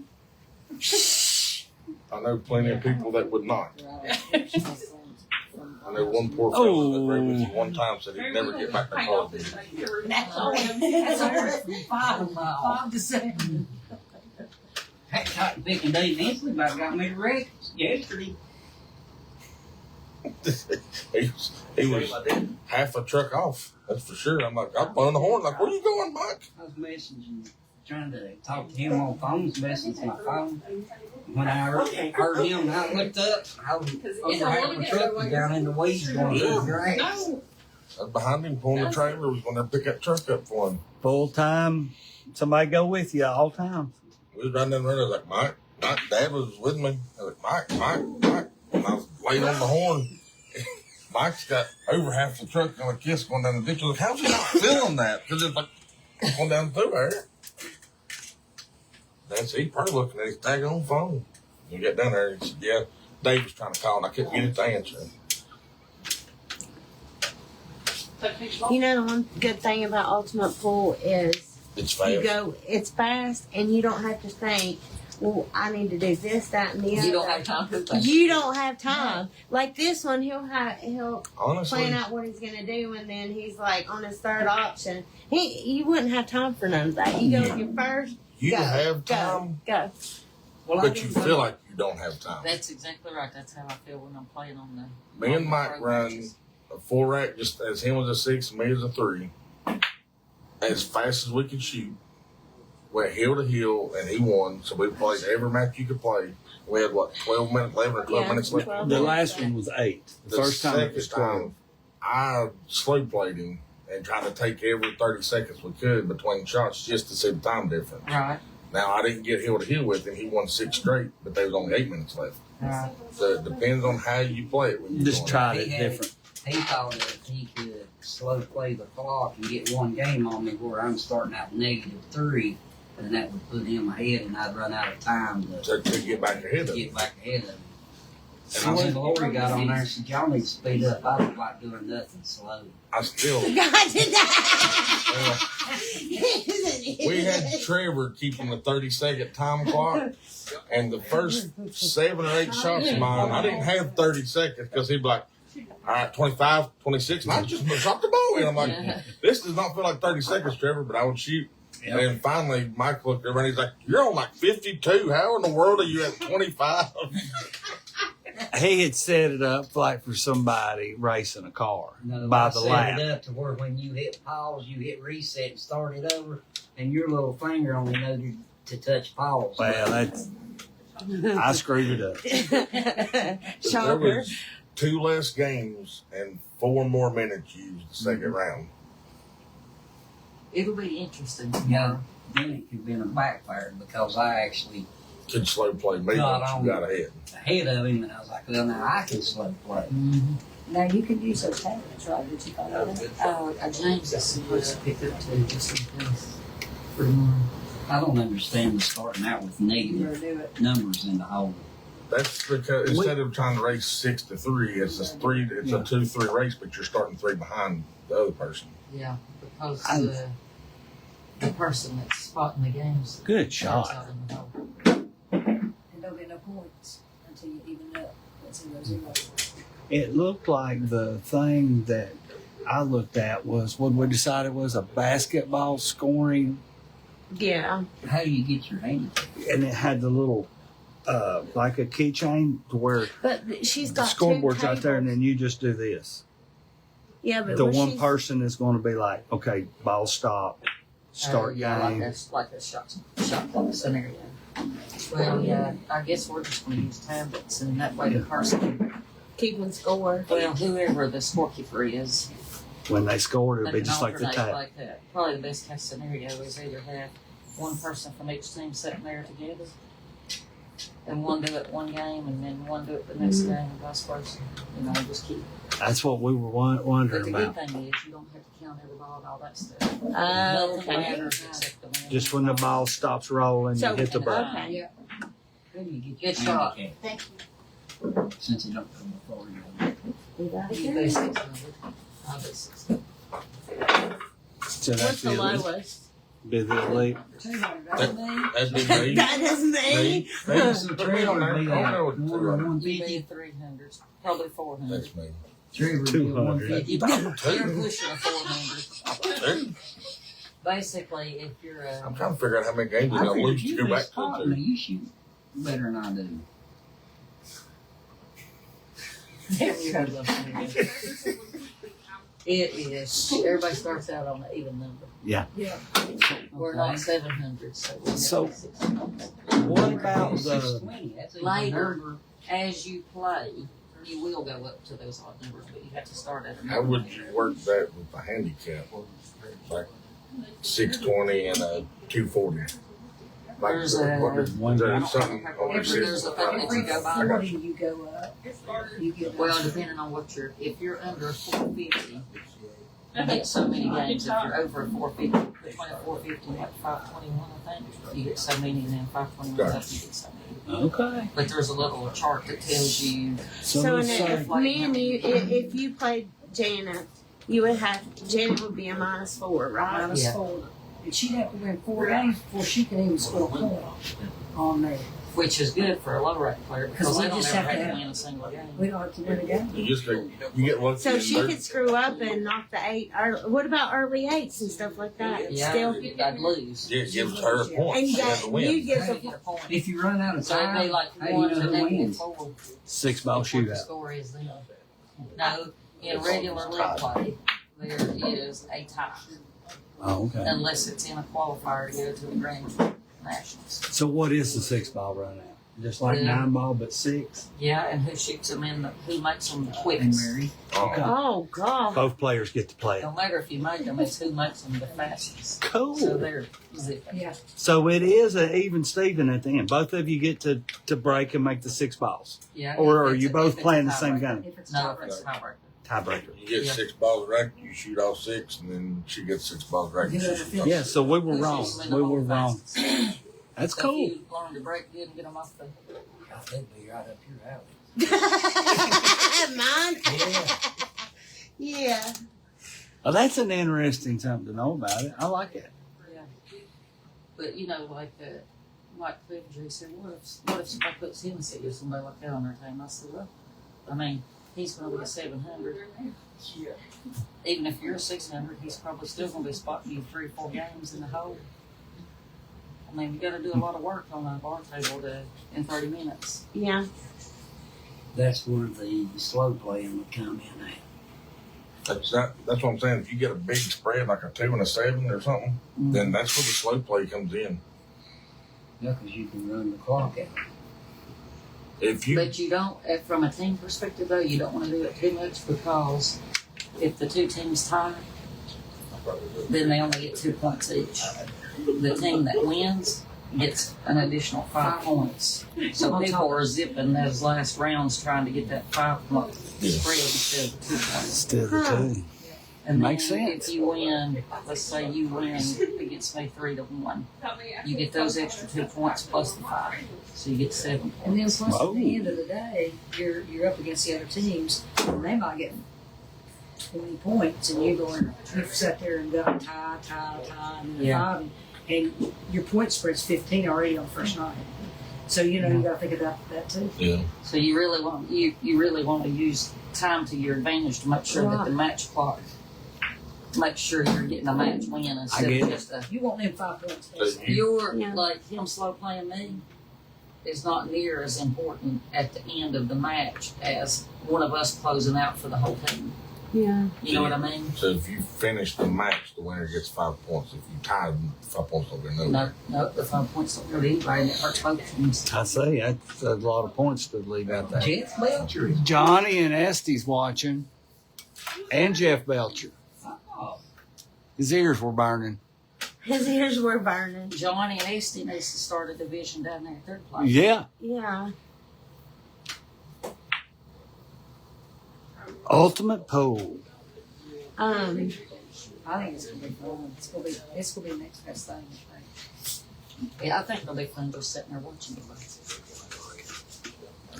I know plenty of people that would not. I know one poor fellow that rode with me one time said he'd never get back to college. That's all. That's all. From 5 to 7. That cotton picking Dave Hensley about got me to wreck yesterday. he was half a truck off. That's for sure. I'm like, I'm blowing the horn. Like, where you going, Mike? I was messaging, trying to talk to him on phone, messaging my phone. When I heard him, I looked up. I was over half the truck was down in the weeds going through the grass. I was behind him pulling the trailer. Was going to pick that truck up for him. Full time. Somebody go with you all time. We was riding down the road. I was like, Mike, Dad was with me. I was like, Mike. And I was laying on the horn. Mike's got over half the truck on a kiss going down the ditch. I was like, how's he not feeling that? Because it's like going down through there. That's he probably looking at his daggone phone. You get down there and he said, yeah, Dave was trying to call and I couldn't get it to answer him. You know, the one good thing about Ultimate Pool is It's fast. it's fast, and you don't have to think, well, I need to do this, that, and the other. You don't have time for that. You don't have time. Like this one, he'll Honestly, plan out what he's gonna do, and then he's like on his third option. You wouldn't have time for none of that. You go with your first. you go, have time, Go. Well, but you feel like you don't have time. That's exactly right. That's how I feel when I'm playing on the. Me and on the Mike road run matches. a 4-rack just as him was a 6 and me as a 3. As fast as we could shoot. Went hill to hill and he won. So we played every match you could play. We had 12 minutes, 11 or 12 minutes left. 12 The minutes last left. one was 8. The The first time it was second 12. time, I slow played him and tried to take every 30 seconds we could between shots just to see the time difference. Right. Now, I didn't get hill to hill with him. He won 6 straight, but there was only 8 minutes left. Right. So it depends on how you play it when you Just tried it He had- different. He thought that he could slow play the clock and get one game on me where I'm starting out -3, and that would put him ahead, and I'd run out of time to get back ahead of get him. back ahead of him. And when Lori got on there and said, y'all need to speed up, I don't like doing nothing slow. I still, God did we had Trevor keeping the 30-second time clock, and the first 7 or 8 shots of mine, I didn't have 30 seconds because he'd be like, all right, 25, 26, and I just dropped the ball in. I'm like, this does not feel like 30 seconds, Trevor, but I would shoot. Yep. And then finally, Mike looked over and he's like, you're on like 52. How in the world are you at 25? He had set it up like for somebody racing a car No, by I the set lap. it up to where when you hit pause, you hit reset and start it over, and your little finger only noted to touch pause. Well, I screwed it up. There Shocker. was 2 less games and 4 more minutes used the second round. It'll be interesting. Yeah, then it could have been a backfire because I actually Could slow play me Got once on. you got ahead. ahead of him, and I was like, well, now I can slow play. Now you can use those tablets, right? Did you find that? James is supposed to pick up too, just in case. For tomorrow. I don't understand the starting out with negative Do it. numbers in the hole. That's because instead of trying to race 6 to 3, it's a 2-3 race, but you're starting 3 behind the other person. Yeah, because I- the person that's spotting the games. Good starts shot. out in the hole. And don't get no points until you even up. That's in those zeros. It looked like the thing that I looked at was what we decided was a basketball scoring, Yeah. How do you get your hand? and it had the little, like a keychain to where But she's the got scoreboard's 2 right there, and tables. then you just do this. Yeah, but The what one she's- person is going to be like, okay, ball stop, start Yeah, game. like a shot clock scenario. Well, yeah, I guess we're just going to use tablets, and that way the person, keeping score. well, whoever the scorekeeper is, When they scored, it'll they be can just like the alternate tap. like that. Probably the best case scenario is either have one person from each team sitting there together, and one do it one game, and then one do it the next game, and vice versa. You know, just keep. That's what we were But wondering the good about. thing is you don't have to count every ball and all that stuff. Oh, Nothing okay. matters except the win. Just when the ball stops rolling, So, you hit the and ball. time. Okay. How do you get Good your shot. handicap Thank you. since it don't come before you? You do 600. I'll do 600. So What's that's the it. lowest? Be the elite. That'd be me. That is me. So Trevor would be at You'd be 150. 300, probably 400. That's me. Trevor would be 200. 150. You're pushing a 400. Basically, if you're I'm trying to figure out how many games we're I gonna figured lose to you go back just taught me. to. You shoot better than I do. it is, everybody starts out on an even number. Yeah. We're not 700, so we're So- not 600. What about the 620, that's even Later. number. As you play, you will go up to those odd numbers, but you have to start at a How number. would you work that with the handicap? Like 620 and a 240. Like, There's a- there's something on your There's a thing that you go by. 40 you go up. You get Well, depending on what you're, if you're under a 450, you get so many games. If you're over a 450, between a 450 and like 521, I think, you get so many, and then 521 up, you get so many. okay? But there's a little chart that tells you. So let's and say if me and you, if you played Janet, you would have Janet would be a -4, right? minus Yeah. 4. And she'd have to win 4 games before she can even score a point on there. Which is good for a low rate player because Because we they don't just ever have to have to have- win a single game. We don't have to win a game. You just you get lucky. So in she third. could screw up and knock the 8. Or what about early 8s and stuff like that? Yeah, Still, I'd lose. Yeah, it gives her a point. and She has that to win. you get You the get a point. If you run out of So it'd time, be like how do you 1 know to who wins? -4. 6-ball What the shootout. score is then. No, in regular league play, there is a tie. Oh, okay. Unless it's in a qualifier to go to a grand nationals. So what is the 6-ball run out? Just like Yeah. 9-ball, but 6? Yeah, and who shoots them in the, who makes them the And quickest. Mary. Okay. oh god. Both players get to play it. No matter if you make them, it's who makes them the fastest. So Cool. they're zipping. Yeah. So it is an even Steven at the end. Both of you get to break and make the 6 balls. Yeah. Or if are it's you a- both if it's playing a the same tiebreaker. game? If it's No, if it's a tiebreaker. Tiebreaker. You get Yeah. 6 balls right, you shoot all 6, and then she gets 6 balls right. Yeah. Yeah, so we were Who's wrong. usually the We were most wrong. fastest? That's So cool. If you learn to break good and get them off the. That'd be right up your alley. Mine. Yeah. Oh, that's an interesting something to know about it. I like it. Yeah. But you know, like Mike Clevenger, he said, what if somebody puts Hennessy or somebody like that on their team? I said, well, I mean, he's going to be a 700. Even if you're a 600, he's probably still going to be spotting you 3 or 4 games in the hole. I mean, you got to do a lot of work on a bar table in 30 minutes. Yeah. That's where the slow playing would come in at. That's what I'm saying. If you get a big spread like a 2 and a 7 or something, then that's where the slow play comes in. Yeah, because you can run the clock out. If you But you don't, from a team perspective though, you don't want to do it too much because if the 2 teams tie, then they only get 2 points each. The team that wins gets an additional 5 points. So people are zipping those last rounds trying to get that 5-point spread instead of 2 points. Still the two. And Makes then sense. if you win, let's say you win against me 3-1, you get those extra 2 points plus the 5, so you get 7. And then plus Whoa. at the end of the day, you're up against the other teams, and they might get 20 points, and you've sat there and got tie, and then Yeah. 5, and your point spread's 15 already on the first night. So you got to think about that too. yeah. So you really want to use time to your advantage to make sure that the match clock. Make sure you're getting a match win instead get of it. just a. You want them 5 points. So you- Your Yeah. like him slow playing me is not near as important at the end of the match as one of us closing out for the whole team. Yeah. You know what I mean? So if you finish the match, the winner gets 5 points. If you tie, 5 points don't get No, the 5 points don't go to anybody, and it hurts both teams. I say that's a lot of points to leave out there. Jeff Belcher. Johnny and Esty's watching, and Jeff Belcher. His ears were burning. His ears were burning. Johnny and Esty needs to start a division down there at their place. Yeah. Yeah. Ultimate pool. I think it's gonna be fun. It's gonna be the next best thing. I think. Yeah, I think they'll be fun just sitting there watching it.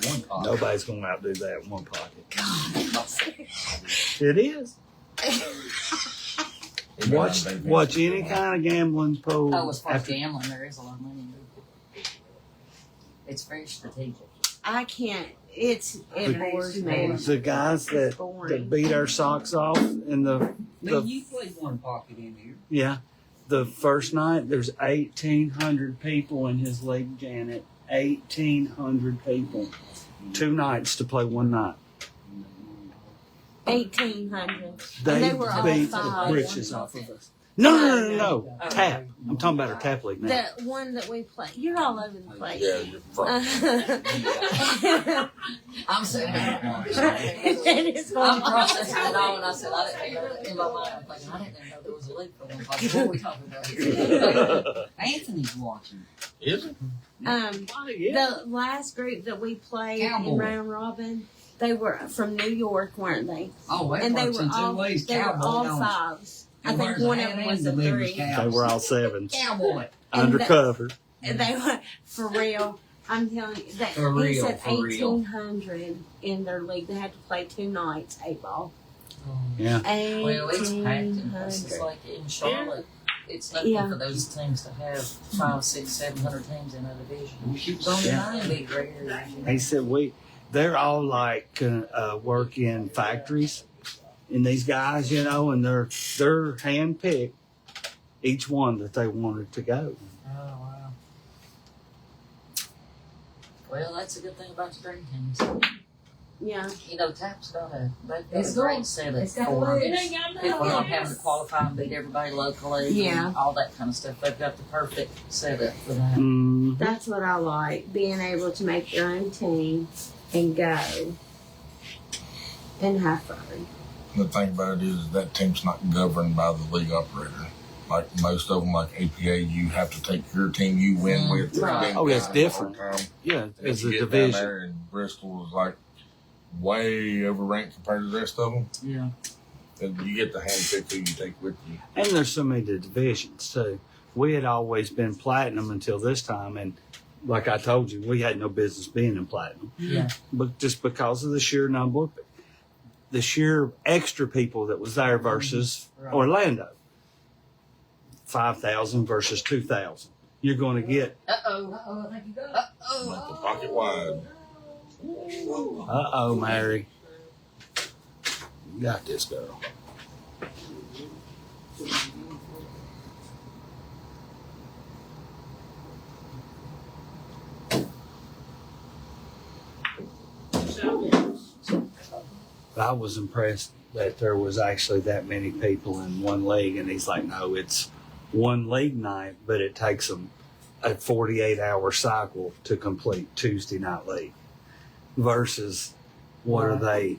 One pocket. Nobody's going to outdo that in one pocket. It is. Watch any kind of gambling pool. Oh, as far as after- gambling, there is a lot of money in it. It's very strategic. I can't. It bores me. the guys that beat our socks off in the Man, you played one pocket in here. yeah, the first night there's 1,800 people in his league, Janet. 1,800 people. 2 nights to play one night. 1,800. They, they were all beat the five. britches off of us. No. Tap. I'm talking about our tap league now. The one that we play. You're all over the place. Yeah, you're from. I'm sitting there. That is I'm what processing it all, and I said, I didn't know that. In my mind, I'm thinking, I didn't even know there was a league for one pocket. What are we talking about? Anthony's watching. Is it? The last group that we played Cowboy. in round robin, they were from New York, weren't they? Oh, that And they works were in two all ways. they were Cowboy, all don't it? fives. I And think wears one a of hat them and was a delivers 3. cows. They were all 7s. Cowboy. And Undercover. They were for real. I'm telling you that For he real, said for real. 1,800 in their league. They had to play 2 nights 8-ball. Yeah. Well, it's packed in places 1,800. like in Charlotte. It's nothing Yeah. for those teams to have 500, 600, 700 teams in a division. It's only Yeah. 9. Big rare. He said they're all like work in factories, and these guys, and they're hand picked each one that they wanted to go. Oh, wow. Well, that's a good thing about the dream teams. Yeah. TAP's got a It's great good. setup It's got for the It legs. ain't got people not no having to qualify and beat everybody locally. Yeah. And all that kind of stuff. They've got the perfect setup for that. Mm. That's what I like, being able to make your own team and go and have fun. The thing about it is that team's not governed by the league operator. Like most of them, like APA, you have to take your team you win with. Right. Oh, it's different. Yeah, As it's a you get down division. there, and Bristol is like way overranked compared to the rest of them. Yeah. And you get to handpick who you take with you. And there's so many divisions too. We had always been platinum until this time, and like I told you, we had no business being in platinum. Yeah. But just because of the sheer number, the sheer extra people that was there versus Right. Orlando, 5,000 versus 2,000. You're going to get. Uh-oh. I think you got it. Make the pocket wide. Mary. You got this, girl. I was impressed that there was actually that many people in one league, and he's like, no, it's one league night, but it takes them a 48-hour cycle to complete Tuesday night league versus what are they?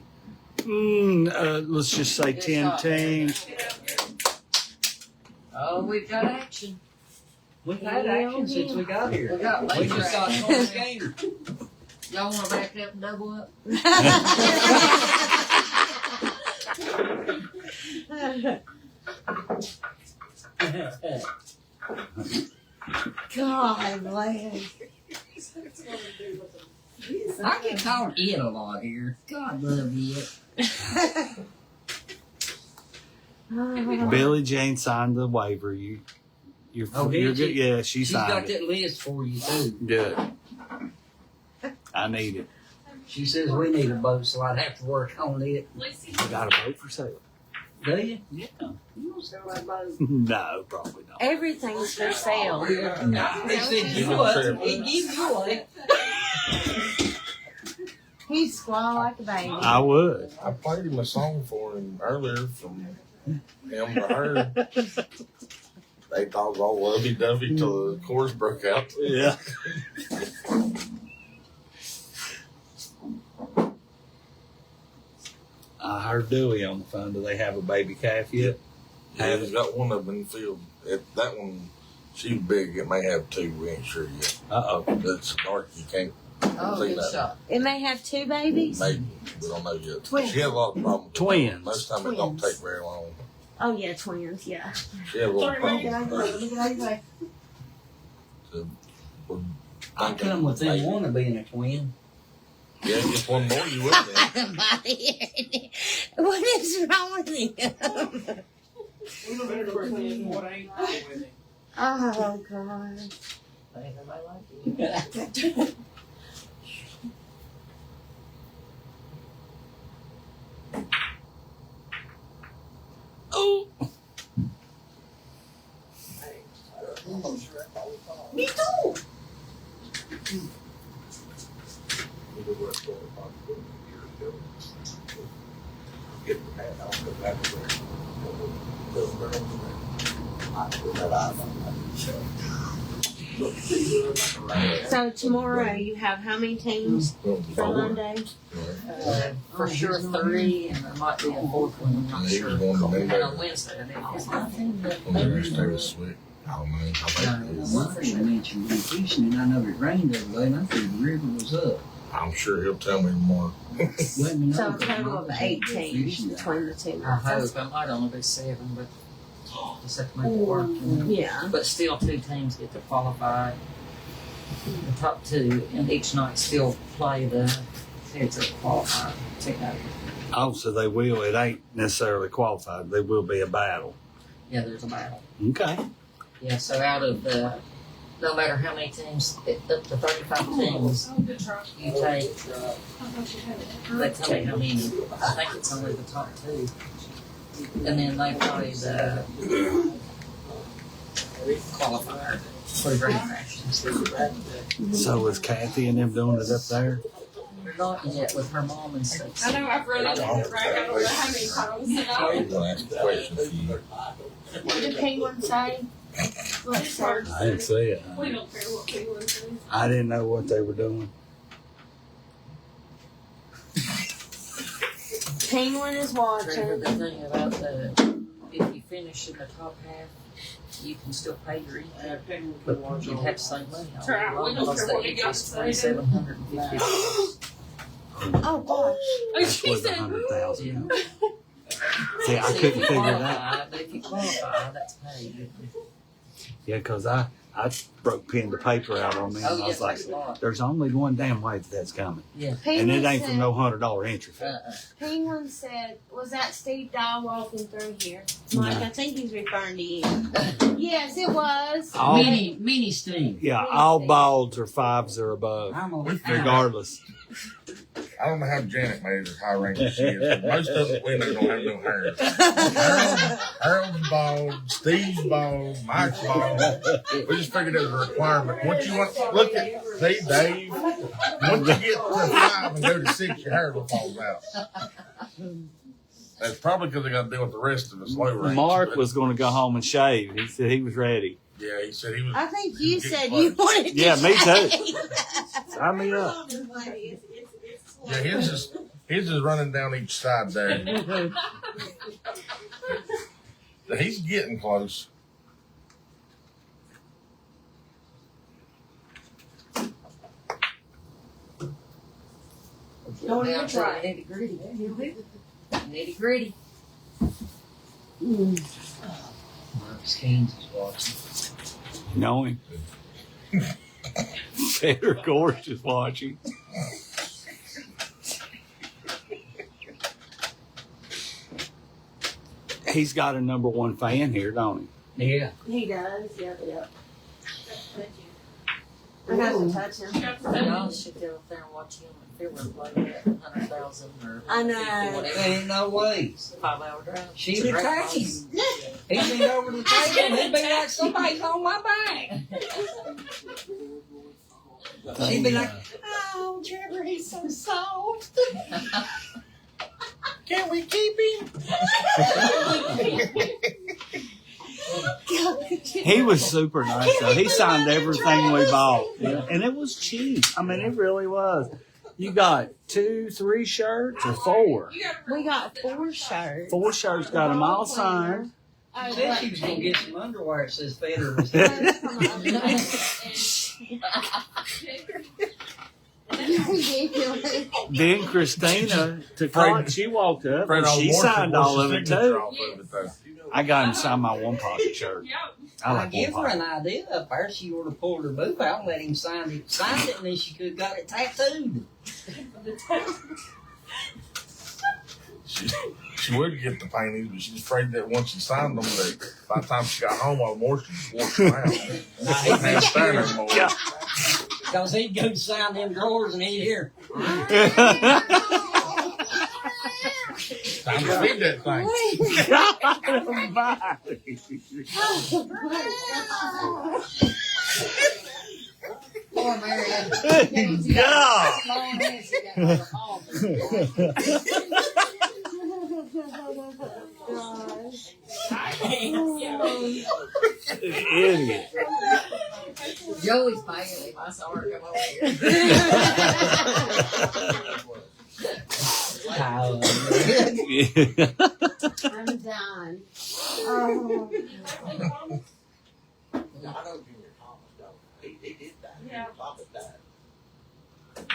Let's just say 10 teams. Oh, we've got action. We've had action since we got here. We got We laser just got action. one game. Y'all want to back up and double up? God, man. I get called it a lot here. God love it. Billy Jane signed the waiver. You're Oh, did you're she? good. Yeah, she She's got signed it. that list for you too. Good. I need it. She says we need a boat, so I'd have to work on it. I got a boat for sale. Do you? Yeah. You don't sell that boat. No, probably not. Everything's for sale. They said you would. He give you one. He squall like a baby. I would. I played him a song for him earlier from him to her. They thought it was all lovey-dovey till the chorus broke out. Yeah. I heard Dewey on the phone. Do they have a baby calf yet? Yeah, he's got one of them in the field. That one, she's big. It may have 2. We ain't sure yet. Uh-oh. It's dark. You can't Oh, see good that. shot. It may have 2 babies. Maybe. We don't know yet. Twins. She had a lot of problems. Twins. Most of the time it don't take very long. Oh yeah, twins. Yeah. She had a little Sorry, problem. I come within one of being a twin. Yeah, just one more you would have. What is wrong with you? Better quit playing what ain't wrong with it. Oh God. Ain't nobody like you. Oh. Me too. So tomorrow you have how many teams for Monday? For sure 3, and there might be a 4th one, I'm not sure. And on Wednesday, I think it's 19, but Thursday was sweet. Oh man, One thing I mentioned when fishing, and I know it rained the other day, and I thought the river was up. I'm sure he'll tell me more. Let me know. So a 'cause total Mom of was 8 gonna go teams fishing. between the two. I hope it might only be 7, but just have to make it work. You know? Yeah. But still, 2 teams get to qualify. The top 2, and each night still play the heads that qualify to go. Oh, so they will. It ain't necessarily qualified. There will be a battle. Yeah, there's a battle. Okay. Yeah, so out of the, no matter how many teams, up to 35 teams, you take, they tell me how many, I think it's only the top 2. And then they play the qualifier for the grand nations. So is Kathy and them doing it up there? Not yet with her mom and stuff. I know I've run into it, right? I don't know how many times. I'm gonna ask a question for you. What did Penguin say? Let's start. I didn't see it. We don't care what people say. I didn't know what they were doing. Penguin is Trevor, watching. the thing about the, if you finish in the top half, you can still pay your income, but you'd have to save money on Right, it. we don't Because care the what you got interest to is say. $750. Oh gosh. Oh, That's she worth said, 100,000. Yeah. See, I See, if couldn't you figure it out. qualify, but if you qualify, that's paid. Yeah, because I broke pen to paper out on me. Oh, And I yeah, was like, that's a lot. there's only one damn way that's coming. Yeah. And Penguin it ain't said, from no $100 entry fee. Penguin said, was that Steve Dial walking through here? Mike, I think he's referring to you. Yes, it was. All, Mini Steve. yeah, all balls or 5s or above, I'm a regardless. I don't know how Janet made it as high ranked as she is, but most of the women don't have no hair. Harold's bald, Steve's bald, Mike's bald. We just figured it was a requirement. Once you want, look at, see, Dave, once you get to 5 and go to 6, your hair will fall out. That's probably because they got to deal with the rest of the slow range. Mark was going to go home and shave. He said he was ready. Yeah, he said he was. I think you said you wanted to Yeah, me too. shave. Sign me up. Yeah, his is running down each side there. He's getting close. Don't Down even to the try. nitty gritty. Nitty gritty. Marcus Kansas watching. You know him. Peter Gorsh is watching. He's got a #1 fan here, don't Yeah. He does, yep. I got to touch him. Y'all should go up there and watch him and Phil play that 100,000 or I know. 50, whatever. Ain't no way. 5-hour drive. She's It's a great attacking. place. He been over the table. He'd be like somebody's on my back. She'd be like, Oh, Trevor, he's so soft. Can we keep him? he? He was super nice though. He signed everything we bought, and it was cheap. I mean, it really was. You got 2, 3 shirts or 4? We got 4 shirts. 4 shirts, got them all signed. Oh, said she was gonna get some underwear that says Federer was Then Christina took on. She walked up and she signed all of it too. I got him to sign my one pocket shirt. I I like give one her an pocket. idea up there. She ought to pull her booth out and let him sign it, and then she could have got it tattooed. She would get the paintings, but she's afraid that once she signed them, that by the time she got home, all the more she just washed them out. She can't stand them anymore. Because he'd go sign them drawers and he'd hear. Time to feed that thing. Poor Marion. God. Long hands she got her all. Idiot. Joey's paying him. I saw her come over here. I'm done. Oh. I know Junior Thomas, though. He did that. Yeah. Papa died.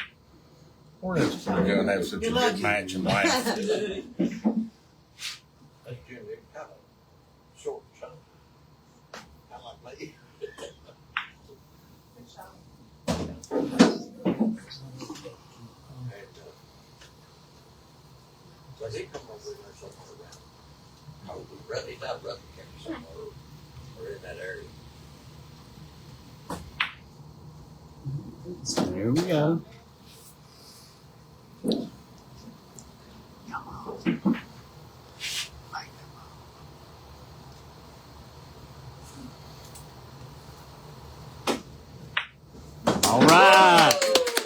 Where is it gonna have such a good match and laugh? That's Junior, kind of short and chunky. Kind of like me. So he come over there somewhere around. Oh, he's out of Rutherford County somewhere, or in that area. Here we go. All right.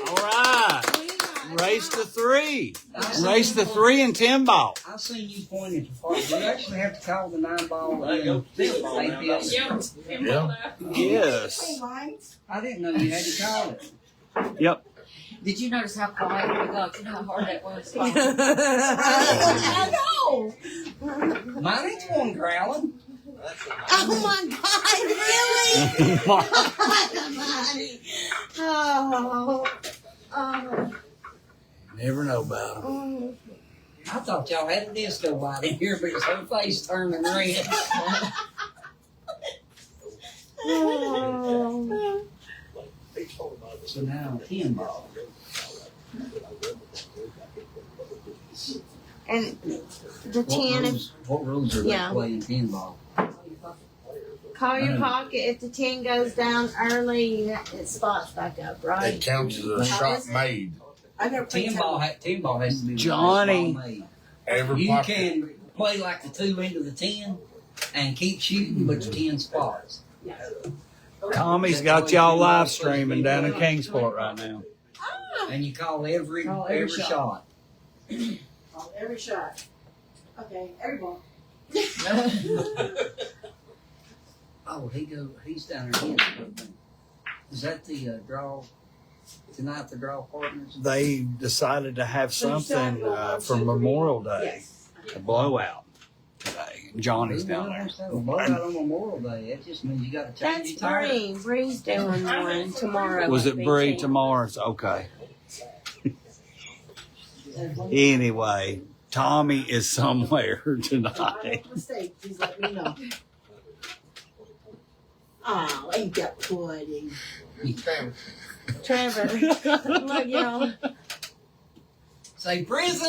All right. Race to 3. Race to 3 and 10 ball. I've seen you point at the park. Do you actually have to call the 9 ball and APS? Yeah. Yes. I didn't know you had to call it. Yep. Did you notice how quiet we got? You know how hard that was? I know. Mine ain't one growling. Oh my God, really? Oh. Oh. Never know about them. Oh. I thought y'all had a disco light in here, but his whole face turning red. Oh. So now 10 ball. And the 10, What rules are Yeah. they playing 10 ball? call your pocket. If the 10 goes down early, it spots back up, It right? counts as a shot made. I never played 10 ball has to be the Johnny. last ball made. Every You pocket. can play like the 2 into the 10 and keep shooting, but your 10 spots. Tommy's got y'all live streaming down in Kingsport right now. And you call every shot. Oh, every shot. Okay, every ball. Oh, he's down there. Is that the draw tonight? The draw partners. They decided to have something for Memorial Day, Yes. a blowout today. Johnny's down there. A blowout on Memorial Day. That just means you got to change That's your tire. Bree. Bree's doing one tomorrow. Was it with Bree BT. tomorrow's? Okay. Anyway, Tommy is somewhere tonight. Mistake, please let me know. Oh, ain't that pretty? Trevor. Look, y'all. Say prison.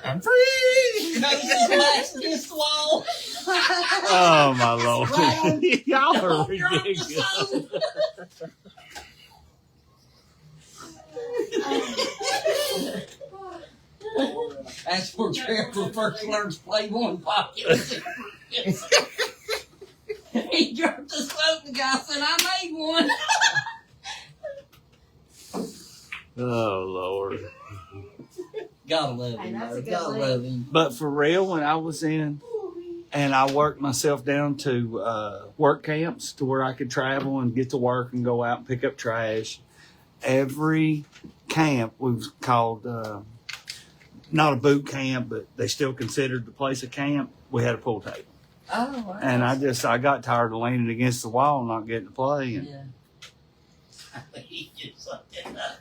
I'm free. Against the wall. Oh my Lord! Y'all are ridiculous. That's where Trevor first learned to play one pocket. He dropped the soap. The guy said, "I made one." Oh Lord! Gotta love Hey, him. that's a good Gotta lead. love him. But for real, when I was in, and I worked myself down to work camps to where I could travel and get to work and go out and pick up trash. Every camp was called not a boot camp, but they still considered the place a camp. We had a pool table, Oh, wow. and I got tired of leaning against the wall and not getting to play. And Yeah. He just sucked it up.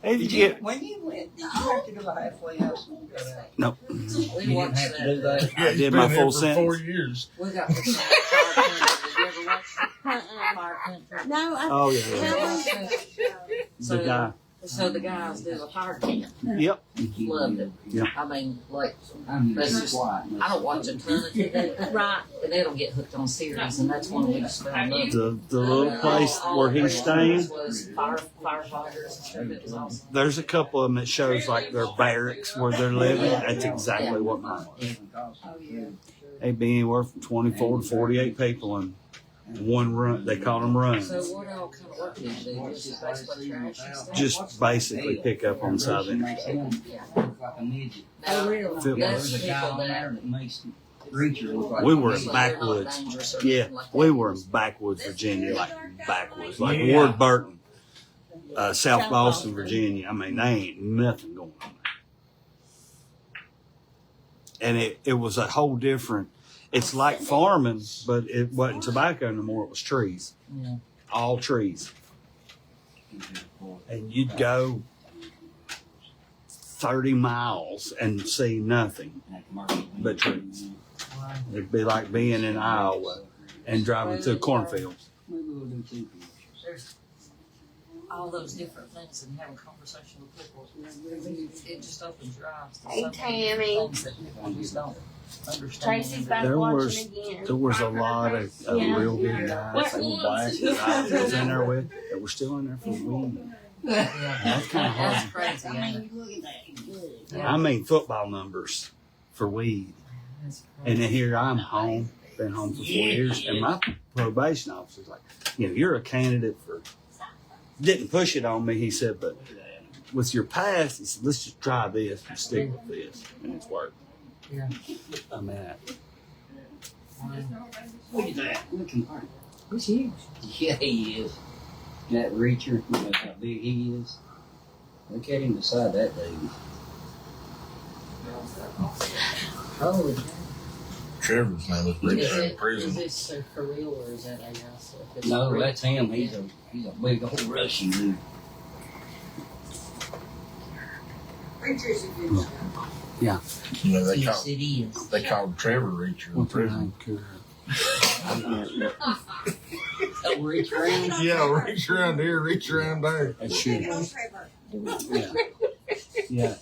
hey, Did you, when you went, did you have to do a halfway house when you got out? nope, We You didn't watched have to do that. that. I did my full for 4 sentence. years. We got the Fire Country. Did you ever watch Uh-uh. Fire Country? No, Oh yeah, Really? the guy. So the guys do a fire camp. Yep. Loved it. Yeah. I mean, like, I'm that's just just, quiet. I don't watch a ton of TV. Right. And they don't get hooked on series, and that's one we just fell in love with. The little place where he's staying, Was firefighters. It was awesome. there's a couple of them that shows like their barracks where they're living. That's exactly what mine was. Oh, yeah. They'd be anywhere from 24 to 48 people in one run. They call them runs. So what all kind of work do you do? Just basically trash and stuff? Just basically pick up on the side of the interstate. Now, really? Fit that's There's a guy people on there that that makes Reacher look like We a were in midget. backwoods. Yeah, we were in backwoods, Virginia, like backwoods, like Yeah. Ward Burton, South Boston, Virginia. I mean, they ain't nothing going on there. And it was a whole different. It's like farming, but it wasn't tobacco no more. It was trees, Yeah. all trees. And you'd go 30 miles and see nothing but trees. It'd be like being in Iowa and driving through cornfields. There's all those different things and having conversation with people. It just opens your eyes to Hey, so many Tammy. things that people just don't understand. Tracy's back There watching was again. there was a lot of Yeah. real good guys and black guys that was in there with that were still in there for weed. Yeah. That's kind of That's hard. crazy, ain't it? I mean football numbers for weed. That's And crazy. then here I'm home, been home for 4 years, and my probation officer's like, you're a candidate for. Didn't push it on me, he said, but with your past, he said, let's just try this and stick with this, and it's worked. Yeah. I'm at. Look at that. Look at him. He's huge. Yeah, he is. That Reacher, look how big he is. Look at him beside that dude. Holy cow. Trevor's name is Richard in Is prison. this for real or is that AI stuff? It's No, real. that's him. He's a big old Russian dude. Preacher's a good show. You know, Yes, it is. they called Trevor Reacher in What's her prison. name? Oh, Reach around. Yeah, reach around here, reach around there. That's Hey, shooting. go Trevor. Yeah.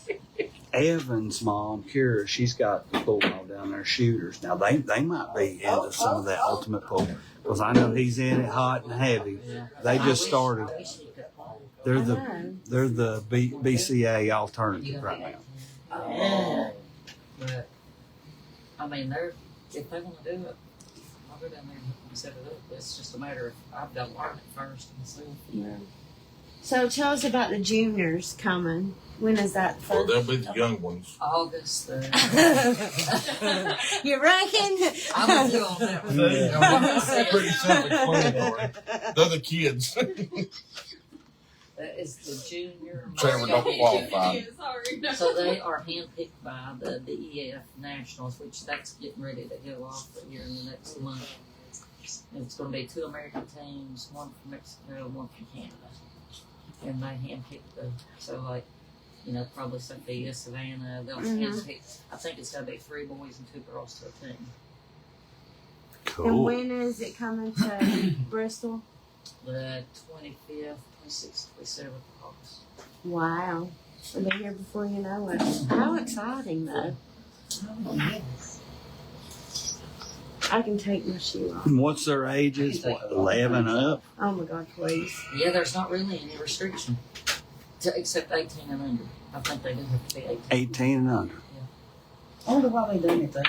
Evan's mom, Kira, she's got the pool hall down there, shooters. Now they might be into some of that ultimate pool because I know he's in it hot and heavy. They just started. They're the BCA alternative right now. But I mean, if they want to do it, I'll go down there and set it up. It's just a matter of I've got to learn it first and see. So tell us about the juniors coming. When is that Well, first? they'll be the young ones. August. You reckon? I'm with you on that one. They're pretty self-explanatory. They're the kids. That is the junior. Trevor don't qualify. Sorry. No. So they are handpicked by the DEF Nationals, which that's getting ready to go off here in the next month. It's going to be 2 American teams, 1 from Mexico, 1 from Canada. And they handpick probably Sophia, Savannah, they'll handpick. I think it's going to be 3 boys and 2 girls to a team. And Cool. when is it coming to Bristol? The 25th, 26th, 27th of August. Wow. We'll be here before you know it. How exciting, though. I can take my shoe off. And what's their ages? What, 11 up? Oh my God, please. Yeah, there's not really any restriction, except 18 and under. I think they do have to be 18. 18 and under. I wonder why they done it that.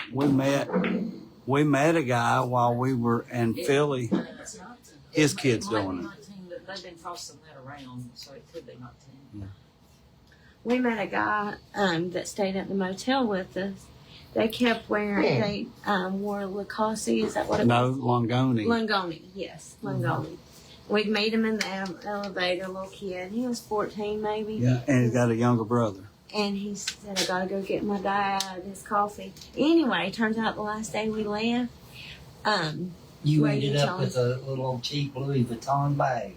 We met a guy while we were in Philly. It's not, His it kid's might be doing it. 19, but they've been tossing that around, so it could be 19. We met a guy that stayed at the motel with us. They kept wearing, they wore Lacoste, is that what it No, was? Longoni. Longoni, yes, Longoni. We'd meet him in the elevator, little kid. He was 14 maybe. Yeah, and he's got a younger brother. And he said, I gotta go get my dad his coffee. Anyway, turns out the last day we left, You Lady ended up John. with a little old cheap Louis Vuitton bag.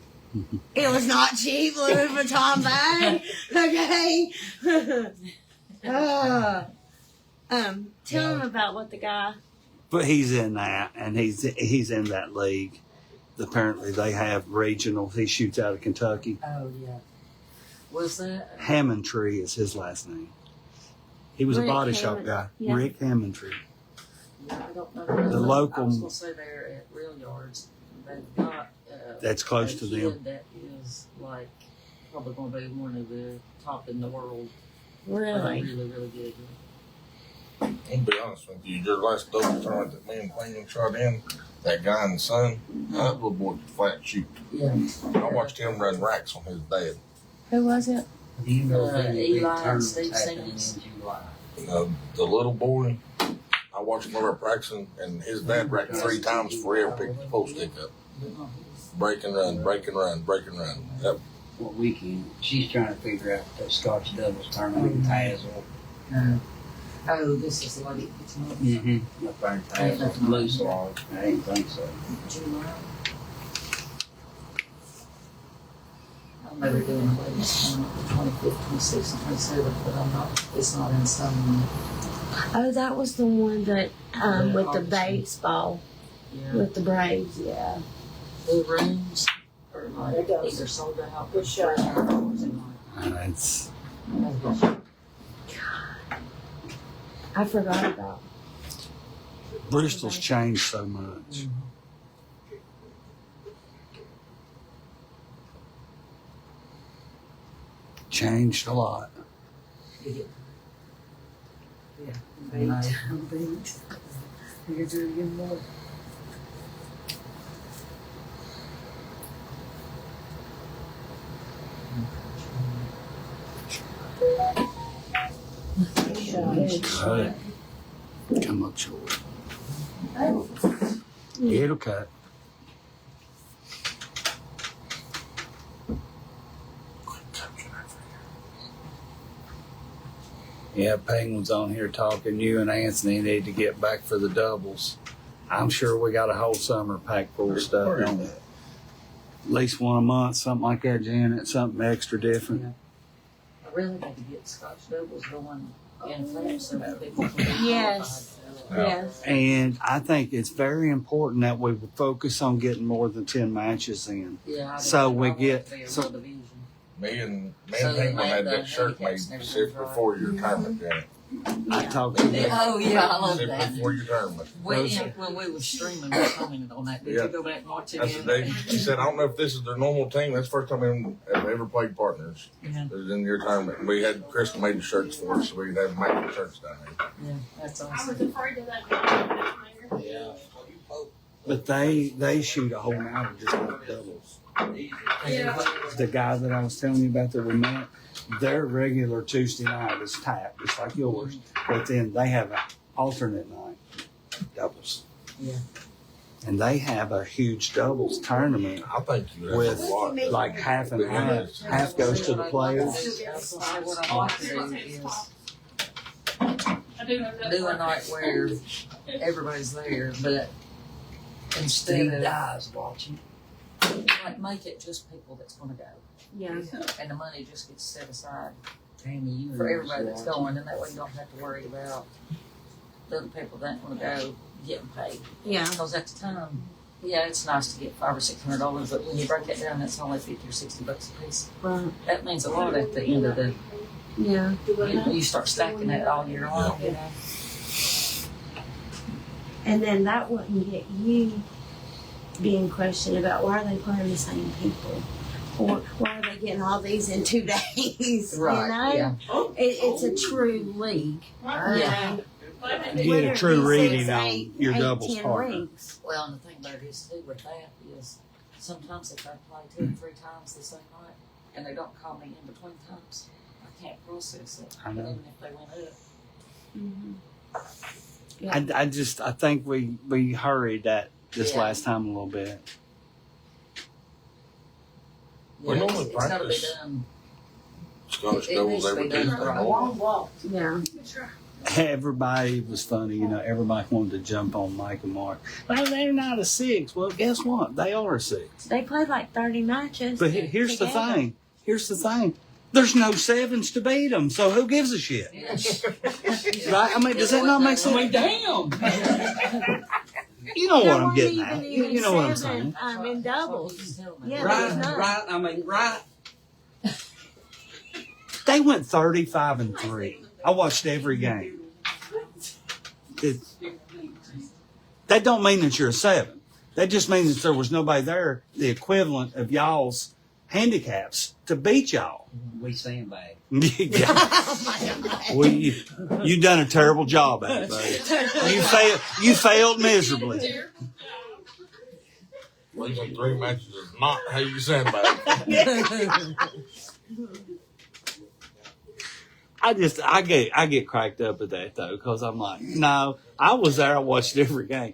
it was not cheap, Louis Vuitton bag. Okay. Tell him about what the guy. But he's in that, and he's in that league. Apparently, they have regionals. He shoots out of Kentucky. Oh, yeah. Was that? Hammondtree is his last name. He was Rick a body shop Hammond, guy. yeah. Rick Hammondtree. Yeah, I don't know. The local- I was going to say they're at Real Yards. They've got That's close a to kid them. that is like probably going to be one of the top in the world. Really? Really, really good. I'll be honest with you, your last double tournament that me and Cleveland shot in, that guy and the son, that little boy could flat shoot. Yeah. I watched him run racks on his dad. Who was it? Do you know Eli any big and tournaments Steve happening Sims. in July? The little boy, I watched him over practicing, and his dad racked 3 times before he ever picked the post stick up. Break and run, break and run, break and run. That, What weekend? She's trying to figure out the Scotch doubles tournament in Tazewell. Oh, this is the lady. It's not Mm-hmm. Up there in Tazewell, Blue Lodge. I didn't think so. July. I'm never doing the ladies' tournament, the 25th, 26th, and 27th, but I'm not. It's not in stone yet. Oh, that was the one that with the baseball, Yeah. with the Braves. Yeah. The rooms are like either sold out or $300 a night. It's I forgot about. Bristol's changed so much. Changed a lot. Yeah. Beat. You're doing more. Cut. Come up short. It'll cut. Yeah, Penguin's on here talking. You and Anthony need to get back for the doubles. I'm sure we got a whole summer packed full of stuff. Don't we? At least one a month, something like that, Janet. Something extra different. I really need to get Scotch doubles going in there so that people can be Yes. qualified. Yes. And I think it's very important that we focus on getting more than 10 matches in. Yeah, I So do. we I want get- it to be a so- real division. me and So they Penguin had made that the shirt made handicaps and specifically everything for your tournament, Janet. I talked to them. Oh yeah, I love that. Specifically for your tournament. When we were streaming, we commented on that. Did Yeah. you go back and watch it I said, again? she said, I don't know if this is their normal team. That's the first time I've ever played partners. Yeah, It was in your tournament. We had Crystal made the shirts for us, so we'd have matching shirts down there. yeah, that's I awesome. was afraid of that. Yeah. But they shoot a whole night of just like doubles. Yeah. The guy that I was telling you about that we met, their regular Tuesday night is tapped, just like yours. But then they have an alternate night, doubles. Yeah. And they have a huge doubles tournament I think you have with a lot. like half and half. Half goes to the players. What I like to do is I do have that. do a night where everybody's there, but instead Steve of Dye's watching. like make it just people that's going to go, Yeah. and the money just gets set aside Tammy, you for were everybody that's watching. going, and that way you don't have to worry about the other people that want to go getting paid. Yeah. Because at the time, yeah, it's nice to get $500 or $600, but when you break it down, that's only $50 or $60 a piece. Right. That means a lot at the end of the. Yeah. You start stacking that all year long, you know. And then that wouldn't get you being questioned about why are they playing the same people, or why are they getting all these in 2 days? Right, You know, it's a true league. Yeah. Get a true reading on your doubles 10 partner. weeks. Well, and the thing about it is too with that is sometimes if I play 2 or 3 times the same night and they don't call me in between times, I can't process it. I know. Even if they went up. Mm-hmm. I think we hurried that this Yeah. last time a little bit. We Yeah, normally it's gotta be practice. done. Scottish It doubles needs to every be done Tuesday. right. Long walk. Yeah. Everybody was funny, you know. Everybody wanted to jump on Mike and Mark. Well, they're not a 6. Well, guess what? They are a 6. They played like 30 matches. But here's the together. thing. Here's the thing. There's no 7s to beat them, so who gives a shit? Right? I mean, does that not make sense? I mean, damn. You know There what I'm weren't getting even at. even You know what I'm 7, saying. in doubles. Yeah, there was Right, none. right. I mean, right. They went 35-3. I watched every game. That don't mean that you're a 7. That just means that there was nobody there, the equivalent of y'all's handicaps, to beat y'all. We sandbag. Yeah. Well, you done a terrible job at it, buddy. You failed miserably. Losing 3 matches is not how you sandbag. I get cracked up at that though, because I'm like, no, I was there. I watched every game.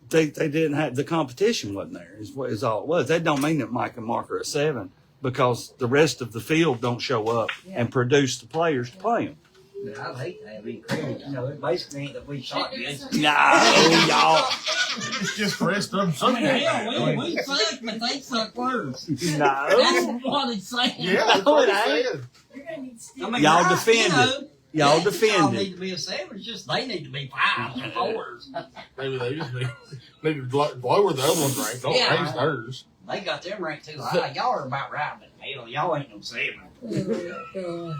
They didn't have the competition wasn't there. Is all it was. That don't mean that Mike and Mark are a 7 because the rest of the field don't show up and produce the players to play them. I'd hate to have any credit. You know, it basically ain't that we shot good. No, y'all. It's just the rest of them. I mean, hell, we suck, but they suck worse. No. That's what it's saying. Yeah, that's what it said. I mean, Y'all right, defended. Y'all Y'all defended. need to be a 7. It's just they need to be 5s and 4s. Maybe they just need to lower the other one's rank. Don't Yeah. raise theirs. They got them ranked too high. Y'all are about right, but hell, y'all ain't no 7.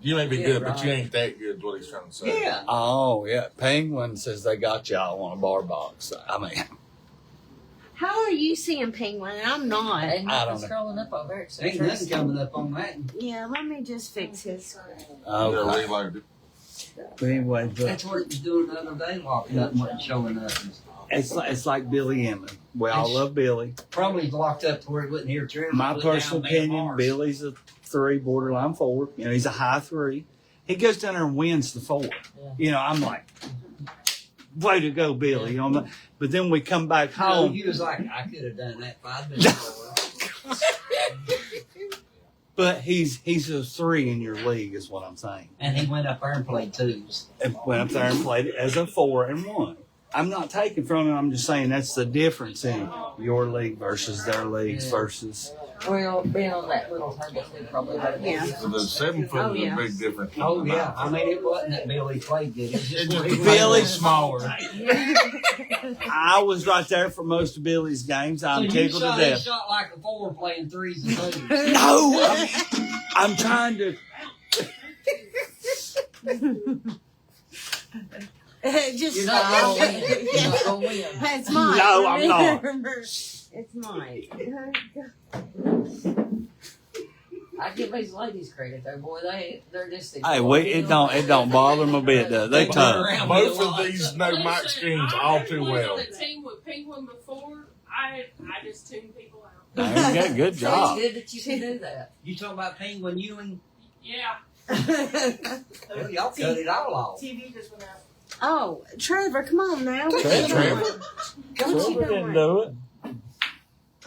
You may be good, but you ain't that good, is what he's trying to say. Yeah. Oh yeah, Penguin says they got y'all on a bar box. I mean, How are you seeing Penguin? I'm not. Ain't I nothing don't scrolling up over there. except Ain't nothing coming up on that. Yeah, let me just fix his screen. Yeah, reload it. but anyway, but That's what it was doing the other day, locked up and wasn't showing up. it's like Billy Emmett. We all love Billy. Probably locked up to where he wouldn't hear Trevor. My put personal down bad opinion, bars. Billy's a 3, borderline 4. You know, he's a high 3. He goes down there and wins the 4. You know, I'm like, way to go, Billy. You know, but then we come back No, home. he was like, I could have done that 5 minutes before. But he's a 3 in your league, is what I'm saying. And he went up there and played 2s. And went up there and played it as a 4 and won. I'm not taking from him. I'm just saying that's the difference in your league versus their leagues versus. Well, being on that little target too probably would have been. Yeah. So the 7 foot Oh, is yeah. a big difference. Oh, yeah. I mean, it wasn't that Billy played good. It was just where he was Billy- smaller. I was right there for most of Billy's games. I'm So tickled to he death. shot like a 4 playing 3s and 2s. No, I'm trying to. Just You're not gonna stop. win. You're not gonna win. It's mine. No, I'm not. Remember, it's mine. I give these ladies credit though, boy. They're just. Hey, it don't bother them a bit, does it? They tough. Both of these know Mike schemes all too I well. was on a team with Penguin before. I just tuned people out. There you go. Good So job. it's good that you can do that. You talking about Penguin Ewing? Yeah. Well, y'all cut it all off. TV just went out. Oh, Trevor, come on now. Trevor. What you Trevor didn't doing? do it.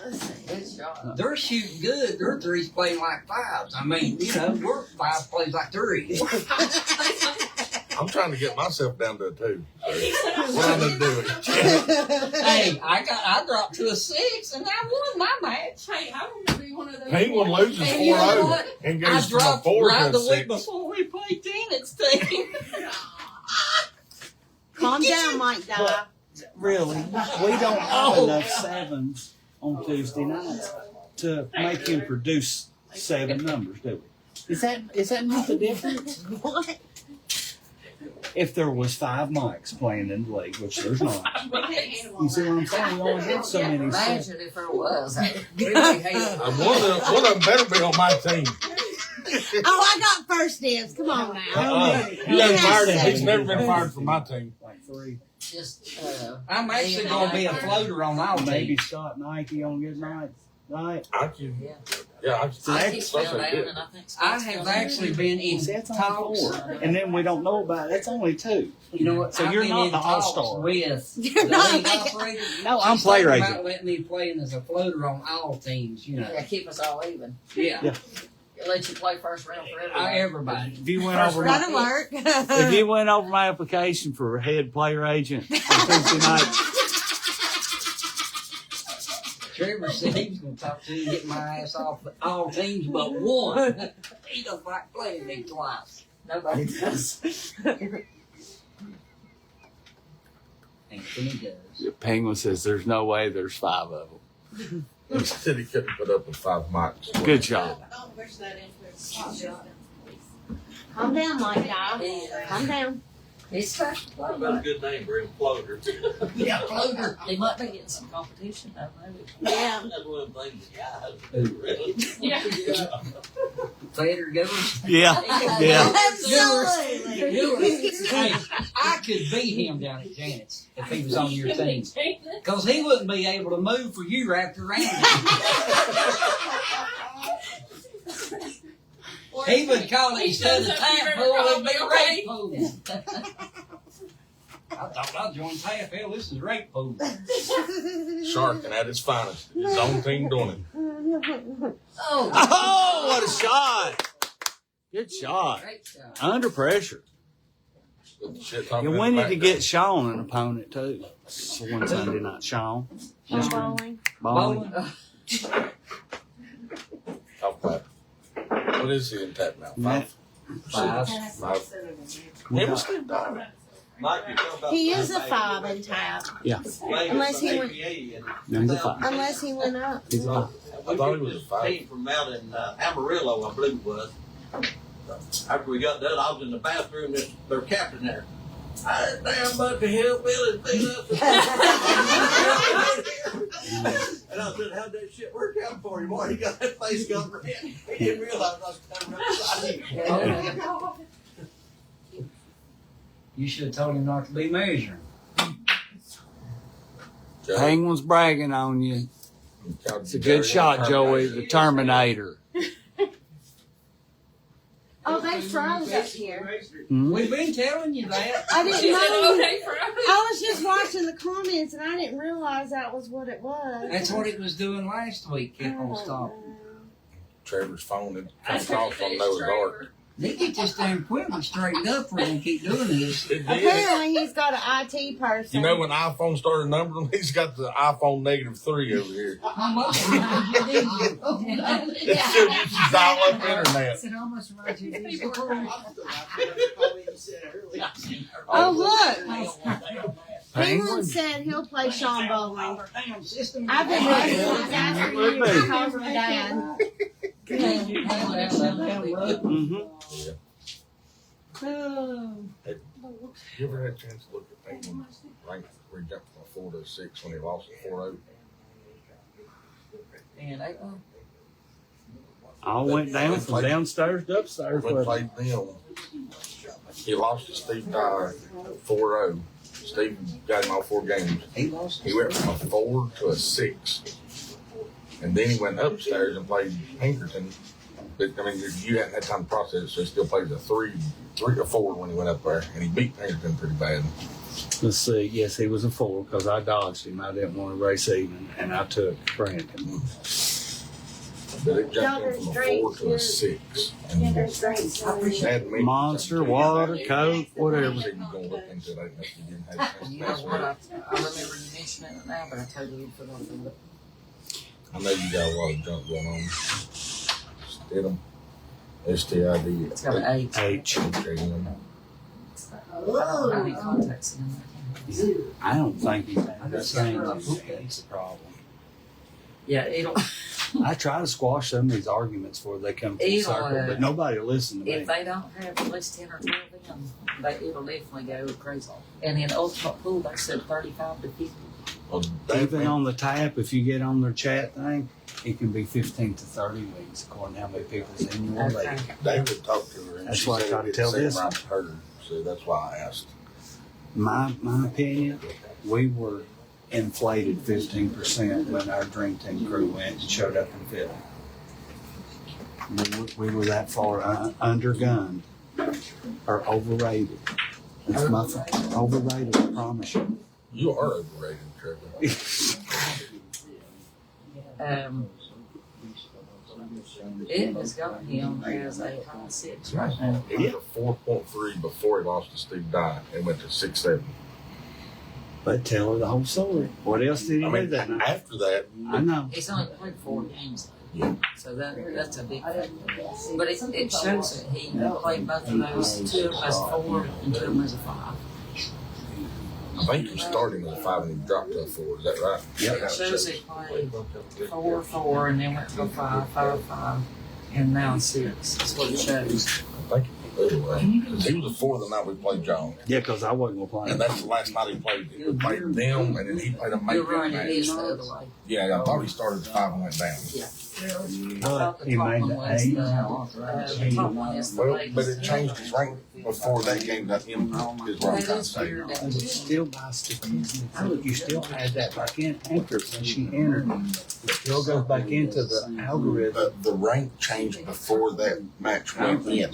Let's see. Good shot. They're shooting good. Their 3s playing like 5s. I mean, you know, your 5 plays like 3. I'm trying to get myself down to a 2. What I need to do is Hey, I dropped to a 6 and I won my match. Hey, I want to be one of those. Penguin loses 4-0 And you know what? and I goes from a dropped 4 right to a the week 6. before we played Tenet's team. Calm down, Mike Dye. Really, we don't have enough 7s on Tuesday nights to make him produce 7 numbers, do we? Is that not the difference? What? If there was 5 mics playing in the league, which there's not. You see what I'm saying? We only had so many. Imagine if there was. I really hate it. One of them better be on my team. Oh, I got first dibs. Come on now. You haven't fired him. He's never been fired from my team. Like 3. Just, I'm actually going to be a floater on our Maybe team. Scott Nike on good nights. Right? I can. Yeah. Yeah, I So can. I that's- keep still down and I think I Scott's have down. actually been in See, that's talks. only 4. And then we don't know about it. That's only 2. You know what? So I've you're been not in the talks all-star. with You're the not league like- operator. No, I'm She's thinking player about agent. letting me play in as a floater on all teams. You know. Yeah, keep us all even. Yeah. Let you play first round for Everybody. If you went First over run my, alert. if you went over my application for head player agent on Tuesday night, Trevor said he was going to talk to you and get my ass off all teams but one. He don't like playing me twice. Nobody does. Anthony does. Penguin says there's no way there's 5 of them. He said he couldn't put up with 5 mics. Good shot. Don't push that into it. Calm down, Mike. Calm down. He's fast. What about a good name for him, Floater? Yeah, Floater. He might be getting some competition, I don't know. Yeah. That's one of the things the guys do, really. Yeah. Fader goers. Yeah, yeah. Absolutely. Yours. Hey, I could beat him down at Janet's if he was on your team. Because he wouldn't be able to move for you after round. He would call it instead of tap pool, it'd be rape pool. I thought I'd join tap. Hell, this is rape pool. Sharking at its finest. His own team doing it. Oh, Oh, what a shot! Good shot. great shot. Under pressure. With the shit talking You in the we need to background. get Sean an opponent too. One Sunday night, Sean. Bowling. Bowling. How flat? What is he in tap now? 5? 5. He was good dog. Mike, you talking about He is a 5 in tap. Unless he went- Number 5. Unless he went up. He's a 5. I thought he was a 5. Team from out in Amarillo, I believe it was. After we got done, I was in the bathroom, their captain there. I damn bunch of hillbillies beat us. And I said, how'd that shit work out for you, boy? He got that face gun red. He didn't realize I was coming up beside him. You should have told him not to be measuring. Penguin's bragging on you. It's a good shot, Joey, the Terminator. Oh, they froze up here. We've been telling you that. I didn't She said, know. okay, for I was just watching the comments and I didn't realize that was what it was. That's what it was doing last week. Kept on stopping. Trevor's phone had I come off on Noah's Ark. They get this damn equipment straightened up for them to keep doing this. It did. Apparently, he's got an IT person. You know when iPhone started numbering, he's got the iPhone -3 over here. How much reminds you did you? It still uses dial-up internet. said, how much reminds you did you? Oh, look. Penguin said he'll play Sean Bowling. I've been ready since after you because my dad. Mm-hmm. You ever had a chance to look at Penguin rank where he jumped from a 4 to a 6 when he lost at 4-0? And I, I went down from downstairs to upstairs. When with played them, he lost to Steve Dye 4-0. Steve got him all 4 games. He lost. He went from a 4 to a 6. And then he went upstairs and played Pinkerton. But, I mean, you hadn't had time to process it, so he still played a 3 or 4 when he went up there. And he beat Pinkerton pretty bad. Let's see. Yes, he was a 4 because I dodged him. I didn't want to race even, and I took Brandon. But it jumped him from a 4 to a 6. And had me. Monster, water, Coke, whatever. He was going to look into it. I didn't know if you didn't have a you chance know to what? ask me. I remember you mentioning it now, but I totally forgot about it. I know you got a lot of junk going on. Stidham. STID. It's got an H. H. I don't have any contacts in there. I don't think he's had that same. That's the problem. Yeah, it'll. I try to squash some of these arguments before they come to the It'll, circle, but nobody will listen to me. If they don't have at least 10 or 12 of them, it'll definitely go crazy. And in Ultimate Pool, they said 35 to 50. Well, Even on the tap, if you get on their chat thing, it can be 15 to 30 weeks, according to how many people's in your Okay. league. David talked to her and That's she why I said tried it to didn't tell seem this right to her. So that's why I asked. My opinion, we were inflated 15% when our dream team crew went and showed up in Philly. We were that far undergunned or overrated. That's my overrated, I promise you. You are overrated, Trevor. It has got him as a high 6 right now. He was a 4.3 before he lost to Steve Dye and went to 6.7. But tell her the whole story. What else did he I do mean, that night? after that, I know. He's only played 4 games though. Yeah. So that's a big thing. But it shows that he played both of those, 2 of them as a 4 and 2 of them as a 5. I think he started at 5 and he dropped to 4. Is that right? It shows it played 4-4 and then went to 5-5-5 and now 6. That's what it shows. I think he was a 4 the night we played John. Yeah, because I wasn't going to play. And that's the last night he played. He played them, and then he played a You're makeup right, it match. is the other way. Yeah, I thought he started at 5 and went down. Yeah. But he made the 8. The top one is the Well, ladies. but it changed his rank before that game got him, is what I'm trying to say. But it's still by statistics. You still add that back in after when she entered. It still goes back into the algorithm. But the rank changed before that match went in.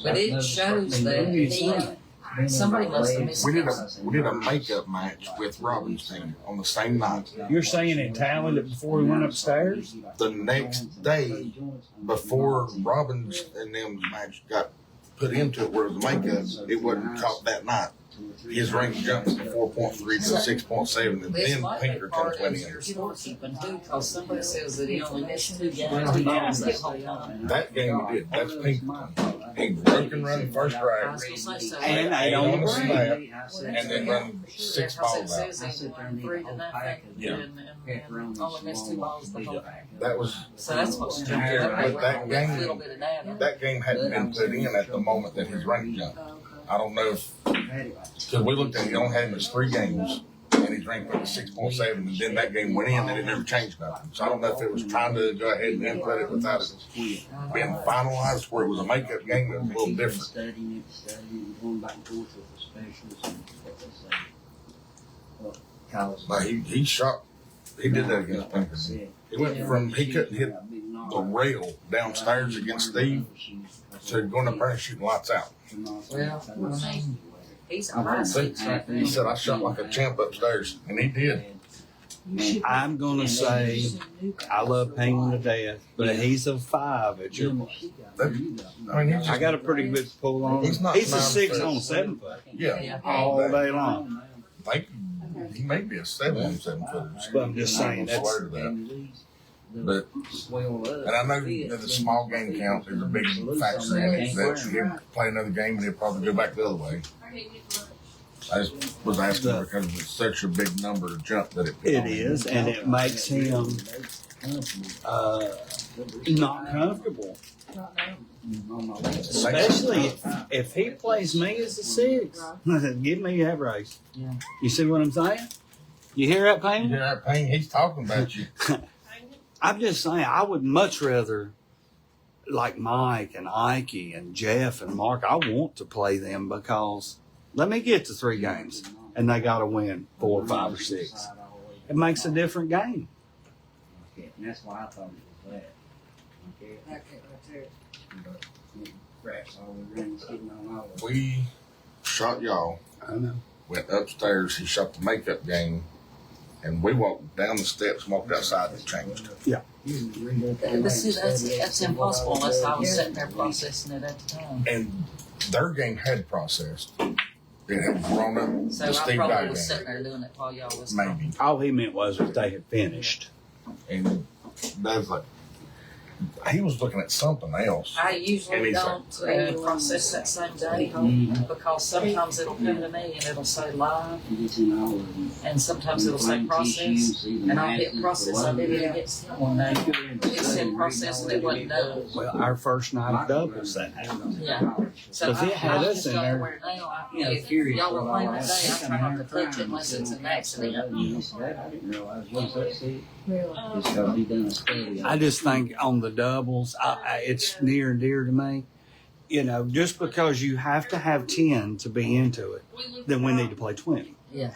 But it shows that he, somebody must have missed We did it. we did a makeup match with Robin's team on the same night. You're saying it tallied it before we went upstairs? The next day, before Robbins and them's match got put into it, where it was makeup, it wasn't caught that night. His rank jumped from 4.3 to 6.7, and This then might be Pinkerton part went of in. your scorekeeping too, because somebody says that he only missed 2 games that whole time. That game we did, that's Pinkerton. He broke and run the first I drive, was gonna say so. And ate I on don't the agree. snap, and then run 6 balls Because it out. says he won 3-0 Yeah. and only missed 2 balls the whole game. That was, So that's what's jumped out. but that A little game, bit of data. that game hadn't been put in at the moment that his rank jumped. I don't know if, because we looked at, he only had him as 3 games, and his rank went to 6.7, and then that game went in, and it never changed nothing. So I don't know if it was trying to go ahead and input it without it being finalized, where it was a makeup game that was a little different. Studying it, going back and forth with the specialists and what they say. Kyle's But he shot, he did that against Pinkerton. He went from, he couldn't hit the rail downstairs against Steve, to going up there and shooting lights out. Well, I mean, he's a I high think, 6 right he said, I shot like a champ upstairs, and he did. I'm going to say I love Payne to death, but he's a 5 at your place. I mean, he's I got a pretty good pull on him. He's not He's a 9 6 foot. on 7 foot yeah, all day long. I think he may be a 7 footer. But I'm just saying, I that's, swear to that. But, and I know that the small game count is a big factor in it, that he'll play another game and he'll probably go back the other way. I just was asking because it's such a big number to jump that it is, and it makes him not comfortable. Especially if he plays me as a 6. Give me that race. Yeah. You see what I'm saying? You hear that, You Payne? hear that pain? He's talking about you. I'm just saying, I would much rather, like Mike and Ike and Jeff and Mark, I want to play them because let me get to 3 games and they got to win 4 or 5 or 6. It makes a different game. And that's why I thought it was that. Okay. Okay, right there. Craps all the rings getting on all of it. We shot y'all, I know. went upstairs, he shot the makeup game, and we walked down the steps, walked outside, and changed. But see, that's impossible unless I was sitting there processing it at the time. And their game had processed. It had grown up So to I Steve probably Dye was game. sitting there doing it while y'all was Maybe. All he meant was if they had finished. And Dad's like, he was looking at something else. I And usually he's don't process that same day because sometimes it'll come to me and it'll say live, and sometimes it'll say process, and I'll hit process. I did it against him one day. It said process and it wasn't done. Well, our first night of doubles that happened. Yeah. So Because it had I us just in don't there. wear it now. If y'all were playing that day, I try not to touch it unless it's an accident. I didn't realize he was that sick. Just because he done a study. I just think on the doubles, it's near and dear to me. You know, just because you have to have 10 to be into it, then we need to play 20. Yeah.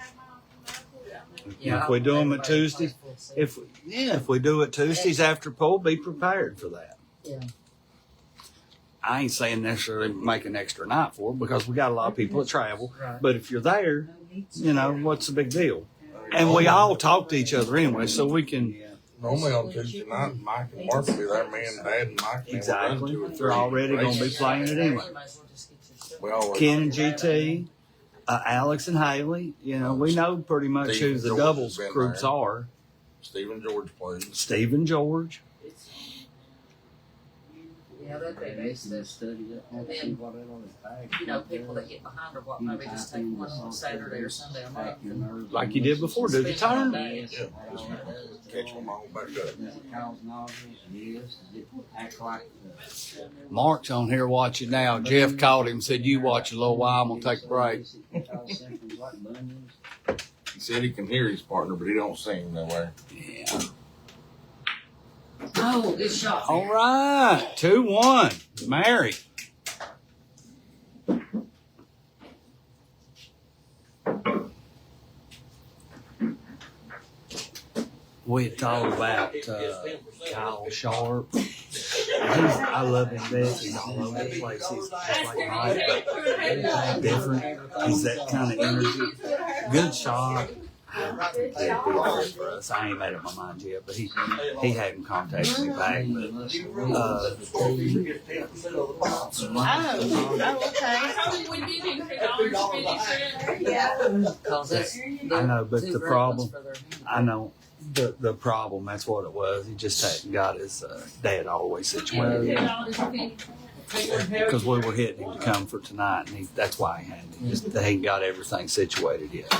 If we do them at Tuesdays, if we do it Tuesdays after pool, be prepared for that. Yeah. I ain't saying necessarily make an extra night for it because we got a lot of people that travel. Right. But if you're there, you know, what's the big deal? And we all talk to each other anyway, so we can. Normally on Tuesday night, Mike and Mark will be there, me and Dad and Mike. And Exactly. we'll run 2 or 3 They're already going to be races. playing it anyway. We all run. Ken and GT, Alex and Haley, you know, we know pretty much who the Steve doubles George has been groups there. are. Steve and George plays. Steve and George. Yeah, that'd be nice. And then, you know, people that get behind or what, maybe just take one on Saturday or Sunday a month. Like you did before, do the turn. Catch them all back up. Mark's on here watching now. Jeff called him, said, "You watch a little while. I'm gonna take a break." He said he can hear his partner, but he don't see him that way. Yeah. Oh, good shot. All right, 2-1, Mary. We had talked about Kyle Sharp. I love him best. He's all over the place. He's just like Mike, but different. He's that kind of energy. Good shot. That'd be hard for us. I ain't made up my mind yet, but he hadn't contacted me back. But okay. We did him $2.50. Yeah. I know, but the problem, I know the problem. That's what it was. He just hadn't got his dad all the way situated. Because we were hitting him to come for tonight, and that's why he hadn't. They ain't got everything situated yet.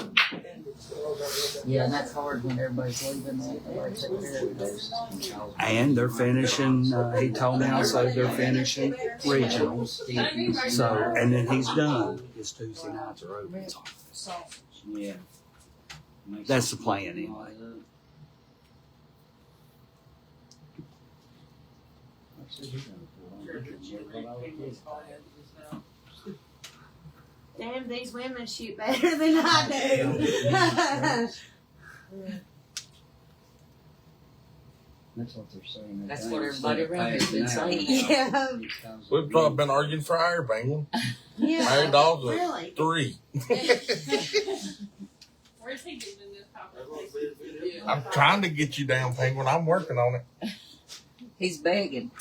Yeah, and that's hard when everybody's leaving. And they're finishing. He told me also they're finishing regionals. So, and then he's done. His Tuesday nights are open. Yeah. That's the plan anyway. Damn, these women shoot better than I do. That's what they're saying. That's what everybody around here's been saying. Yeah. We've probably been arguing for our Penguin. Yeah. Married dogs are Really? 3. Where's he getting this copper? I'm trying to get you down, Penguin. I'm working on it. He's begging.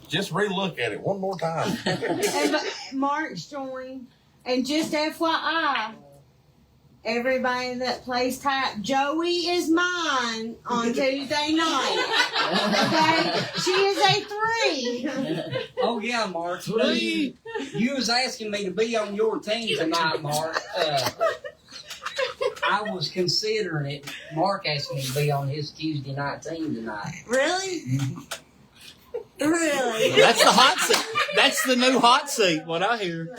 Just re-look at it one more time. And Mark's joined. And just FYI, everybody that plays tap, Joey is mine on Tuesday night. Okay? She is a 3. Oh yeah, Mark. You was asking me to be on your team tonight, Mark. I was considering it. Mark asked me to be on his Tuesday night team tonight. Really? Really? That's the hot seat. That's the new hot seat. What I hear.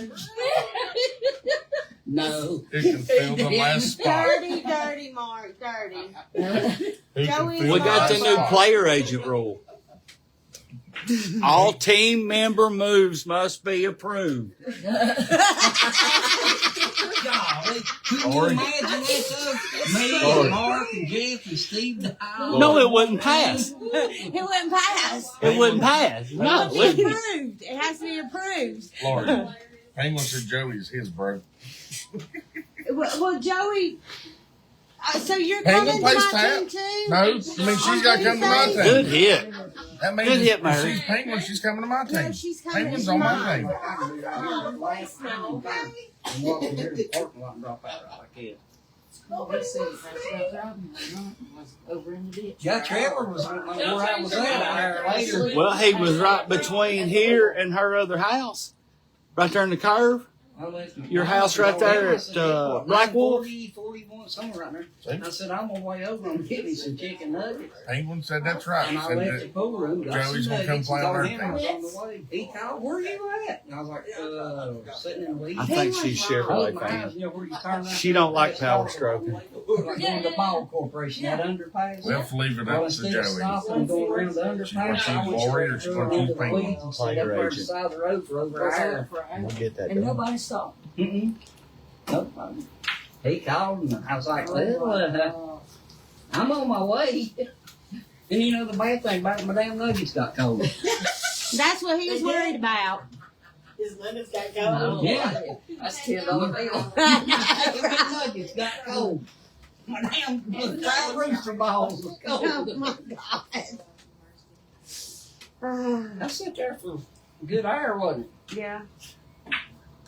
No. Who can fill the last spot? Dirty, Mark. Dirty. Who can Joey, fill We got the last new spot? player agent rule. All team member moves must be approved. Golly, could you Lord. imagine that though? Me Lord. and Mark and Jeff and Steve. No, it wouldn't pass. It wouldn't pass. It wouldn't pass. No. It has to be approved. It has to be approved. Lord. Penguin said Joey's his bro. Well, Joey, so you're Penguin coming to plays my tap? team too? No, I mean she's got to come to my team. Good hit. That means Good hit, if Mary. she's Penguin, she's coming to my No, team. she's coming Penguin's to on my mine. team. And walk in here in the parking lot and drop out like that. Over in the ditch. Yeah, Trevor was where I was at an hour later. Well, he was right between here and her other house. Right there in the curve. Your house right there at Black Wolf? 41, somewhere right there. See? I said, I'm on my way over and get me some chicken nuggets. Penguin said that's right. And He I said left the that pool room. Got Joey's some gonna come nuggets, play on told her him I was team. on the way. He called, where you at? And I was like, sitting in the lead. I think she's Chevrolet fan. She don't like power stroking. Like going to Ball Corporation, that underpass. we'll leave it Well, up to instead of Joey. stopping and going around the underpass, gonna I choose went Lori straight or she through gonna into choose the Penguin? weeds and sat Player up there on the agent. side of the road for over an hour. We'll get that And done. nobody stopped. Mm-mm. Nope. He called and I was like, well, I'm on my way. And you know the bad thing about it, my damn nuggets got cold. That's what he was worried about. His limits got No, going. Yeah. That's $10 bill. My nuggets got cold. My damn fried rooster balls was Oh cold. my God. I sat there for a good hour, wasn't it? Yeah.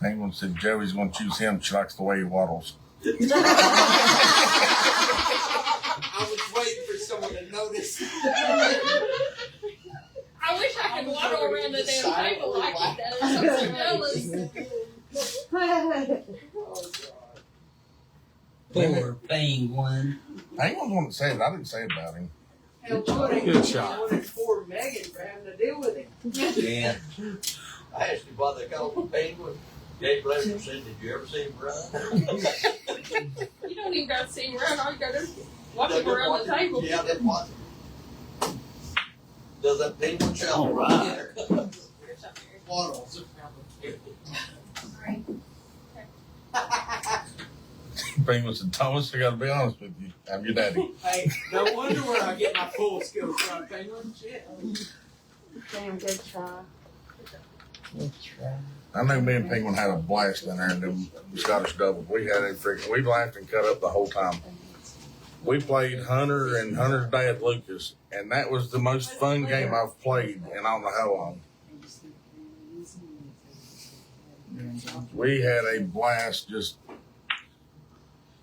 Penguin said Joey's gonna choose him. She likes the way he waddles. I was waiting for someone to notice. I wish I could watch Poor penguin. Penguin's the one that said it. I didn't say it about him. Good shot. Poor Megan for having to deal with him. Yeah. I asked him why they called him Penguin. Gabe Lester said, "Did you ever see him run?" You don't even got to see him run. All you got to do is walk him around the table. Yeah, that's what. Does that penguin show? All right. Waddles. Penguin said, Thomas, I gotta be honest with you. I'm your daddy. Hey, no wonder where I get my full skills from, Penguin. Shit. Damn good try. I knew me and Penguin had a blast in there in them Scottish doubles. We had a freaking, we laughed and cut up the whole time. We played Hunter and Hunter's dad Lucas, and that was the most fun game I've played in I don't know how long. We had a blast. Just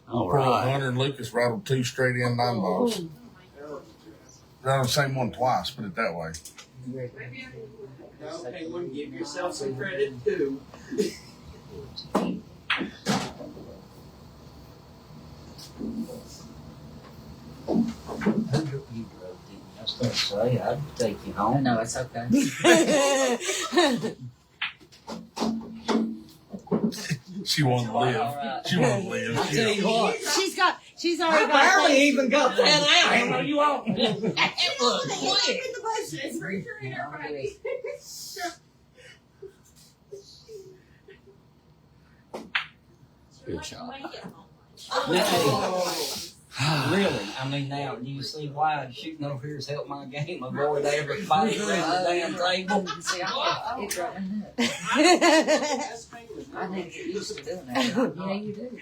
All poor right. Hunter and Lucas rattled 2 straight in 9 balls. Rattled the same one twice, put it that way. No, Penguin, give yourself some credit too. You drove, didn't you? I was going to say, I'd take you home. No, it's okay. She wanted to live. Alright. She wanted to live. I tell you what, She's already I got barely that. even got that out. I know you all. It's free for everybody. Good shot. Really? I mean, now, do you see why shooting over here has helped my game avoid everybody around the damn table? See, it's right in there. I need to get used to doing that. Yeah, you do.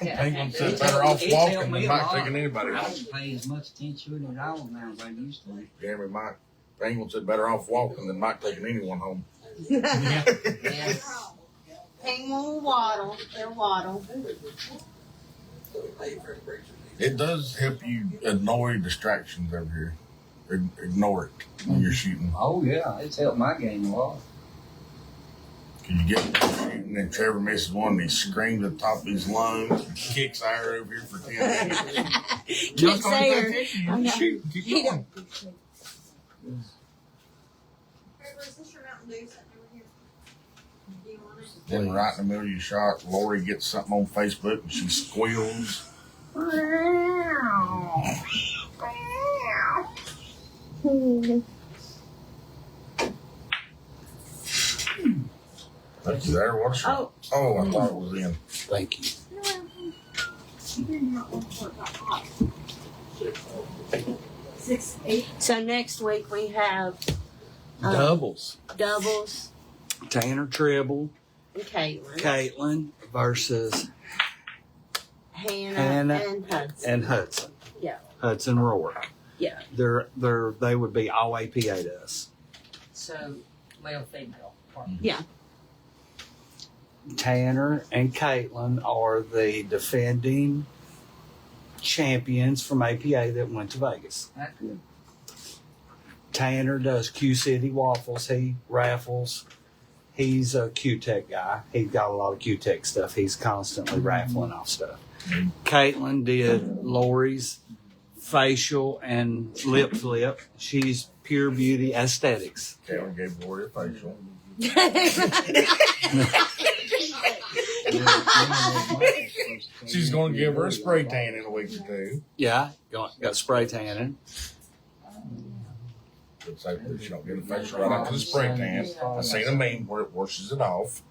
Penguin said better off It's walking helped than me a Mike lot. taking anybody I home. don't pay as much attention to it at all now as I used to. Jeremy, Mike. Penguin said better off walking than Mike taking anyone home. Yeah. Penguin will waddle. They'll waddle. It does help you annoy distractions over here. Ignore it when you're shooting. Oh, yeah, it's helped my game a lot. Can you get shooting and Trevor misses one and he screams at the top of his lungs and kicks our over here for 10 minutes. Can't say her. You're just shooting. Keep going. Then right in the middle of your shot, Lori gets something on Facebook and she squeals. Thank you there. What a shot. Oh, I thought it was in. Thank you. So next week we have Doubles. doubles Tanner Tribble, and Caitlin, Caitlin versus Hannah, Hannah and Hudson. and Hudson. Yeah. Hudson Rourke. Yeah. They would be all APA to us. So, male, female. Yeah. Tanner and Caitlin are the defending champions from APA that went to Vegas. That's good. Tanner does Q City waffles. He raffles. He's a Q-Tech guy. He's got a lot of Q-Tech stuff. He's constantly raffling off stuff. Caitlin did Lori's facial and lip flip. She's pure beauty aesthetics. Caitlin gave Lori a facial. She's going to give her a spray tan in a week or two. Yeah, got spray tanning. But so that she don't get a facial right after the spray tan. I seen a meme where it washes it off.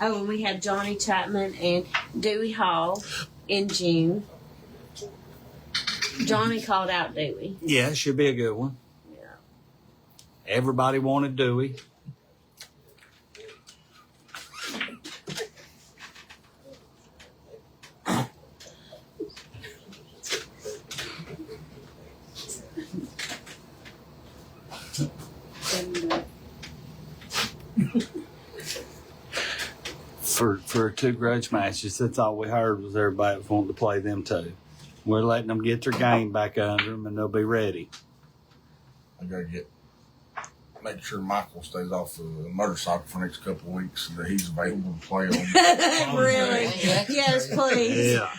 Oh, and we have Johnny Chapman and Dewey Hall in June. Johnny called out Dewey. Yeah, should be a good one. Yeah. Everybody wanted Dewey. For 2 grudge matches, that's all we heard was everybody was wanting to play them too. We're letting them get their game back under them, and they'll be ready. I gotta make sure Michael stays off the motorcycle for the next couple of weeks so that he's available to play on. Really? Yes, please. Yeah.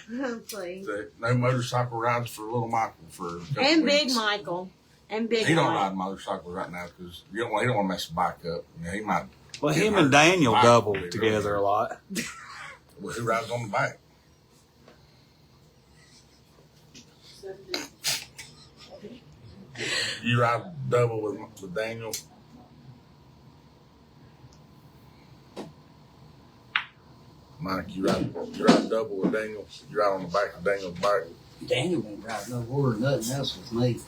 Please. No motorcycle rides for little Michael for a couple And weeks. Big Michael. And Big He don't Mike. ride motorcycle right now because he don't want to mess the bike up. You know, he might. Well, get him hurt. and Daniel Michael double will be together a lot. Well, who rides on the bike? You ride double with Daniel. Mike, you ride double with Daniel. You ride on the back of Daniel's bike. Daniel won't drive no more than nothing else with me.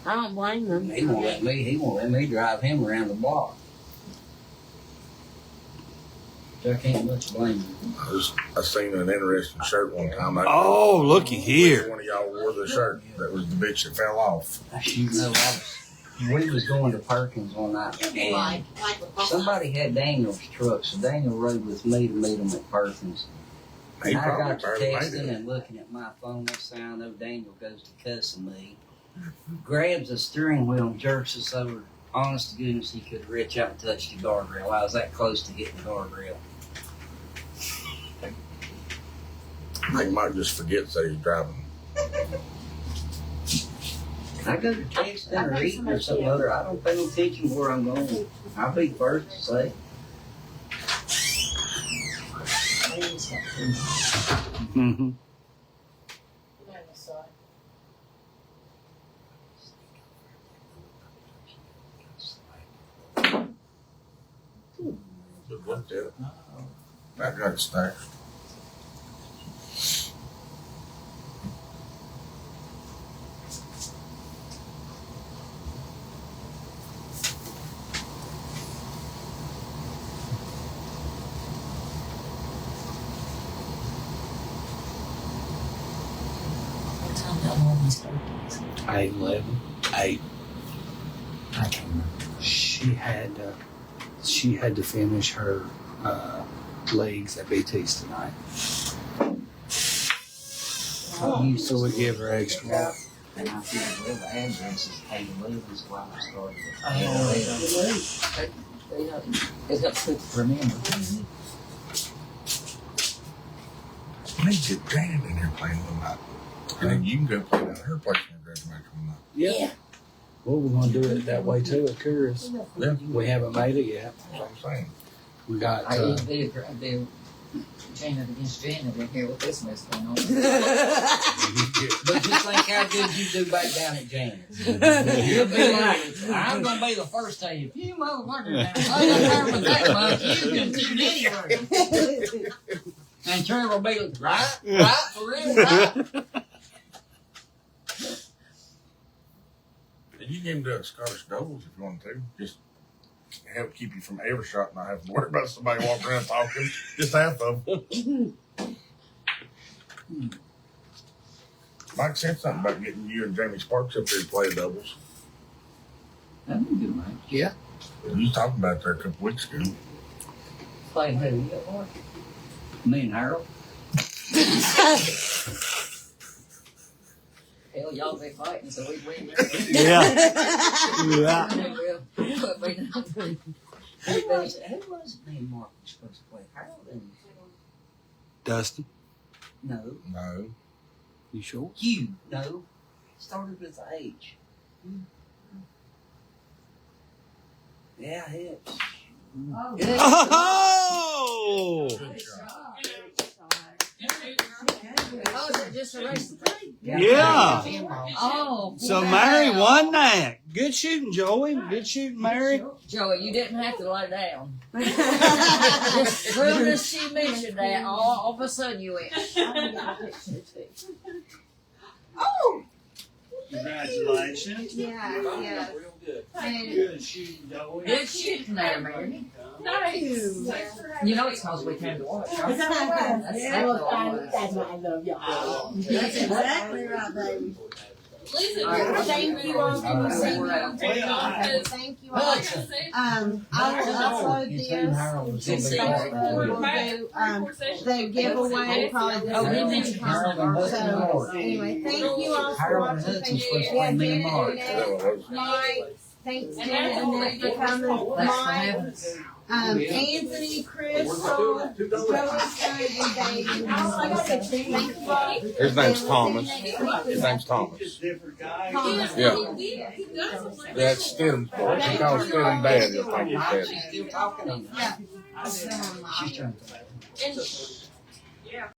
I don't blame them. He won't let me drive him around the block. So I can't much blame him. I seen an interesting shirt one time. Oh, looky here. One of y'all wore the shirt that was the bitch that fell off. We was going to Perkins one night, and somebody had Daniel's truck, so Daniel rode with me to meet him at Perkins. He And I probably got to barely made texting it. and looking at my phone. Next thing I know, Daniel goes to cussing me, grabs the steering wheel and jerks us over. Honest to goodness, he could reach out and touch the guardrail. I was that close to hitting the guardrail. I think Mike just forgets that he's driving. I go to texting or eating or something other. I don't pay no attention where I'm going. I'll be first to say. Mm-hmm. Good look at it. That got it stacked. What time that normally start? 8:11. 8. I can't remember. She had to finish her legs at BT's tonight. So we give her extra. And I figured, well, the address is 811, so I started at It helps quick to remember. We need to get Janet in here playing one night. And then you can go play down at her place and graduate one night. Yeah. Well, we're going to do it that way too at Curtis. Yeah. We haven't made it yet. That's what I'm saying. We got. I even did Janet against Janet in here with this mess going on. But just think how good you do back down at Janet's. You'll be like, I'm going to be the first to tell you, if you motherfuckers have with that much, you can do anywhere. And Trevor will be like, right, for real, right. And you can do a Scottish doubles if you want to. Just help keep you from every shot and not have to worry about somebody walking around talking. Just half of them. Mike said something about getting you and Jamie Sparks up there to play doubles. That'd be good, man. Yeah. You was talking about it there a couple weeks ago. Playing who? You got one? Me and Harold. Hell, y'all be fighting, so we win. Yeah. Yeah. Who was it me and Mark was supposed to play? Harold and... Dustin, No. No. you sure? You. No. Started with H. Yeah, hips. Oh! Oh, is it just a race of three? Yeah. Oh. So wow. Mary won that. Good shooting, Joey. Good shooting, Mary. Joey, you didn't have to lay down. As soon as she mentioned that, all of a sudden you went. Oh, Congratulations. Yeah, yeah. Real good. And Good shooting, Joey. Good shooting there, Mary. Nice. You know it's because we came to watch, right? is that right? That's exactly what it was. That's why I love y'all. That's Exactly right, baby. Listen, Thank you all for listening. Thank you all. I will upload this to Facebook. We'll do the giveaway probably this week. So anyway, thank you all for watching. Thank you, Mike. Thanks, Janet and Annette, for coming. Mike, Anthony, Crystal, Joey's and David. Thank you all. His name's Thomas. His name's Thomas. Thomas. Yeah. That's Stidham. He calls Stidham Dad. He'll think he's Dad. She's still talking. Yeah. She's trying to. and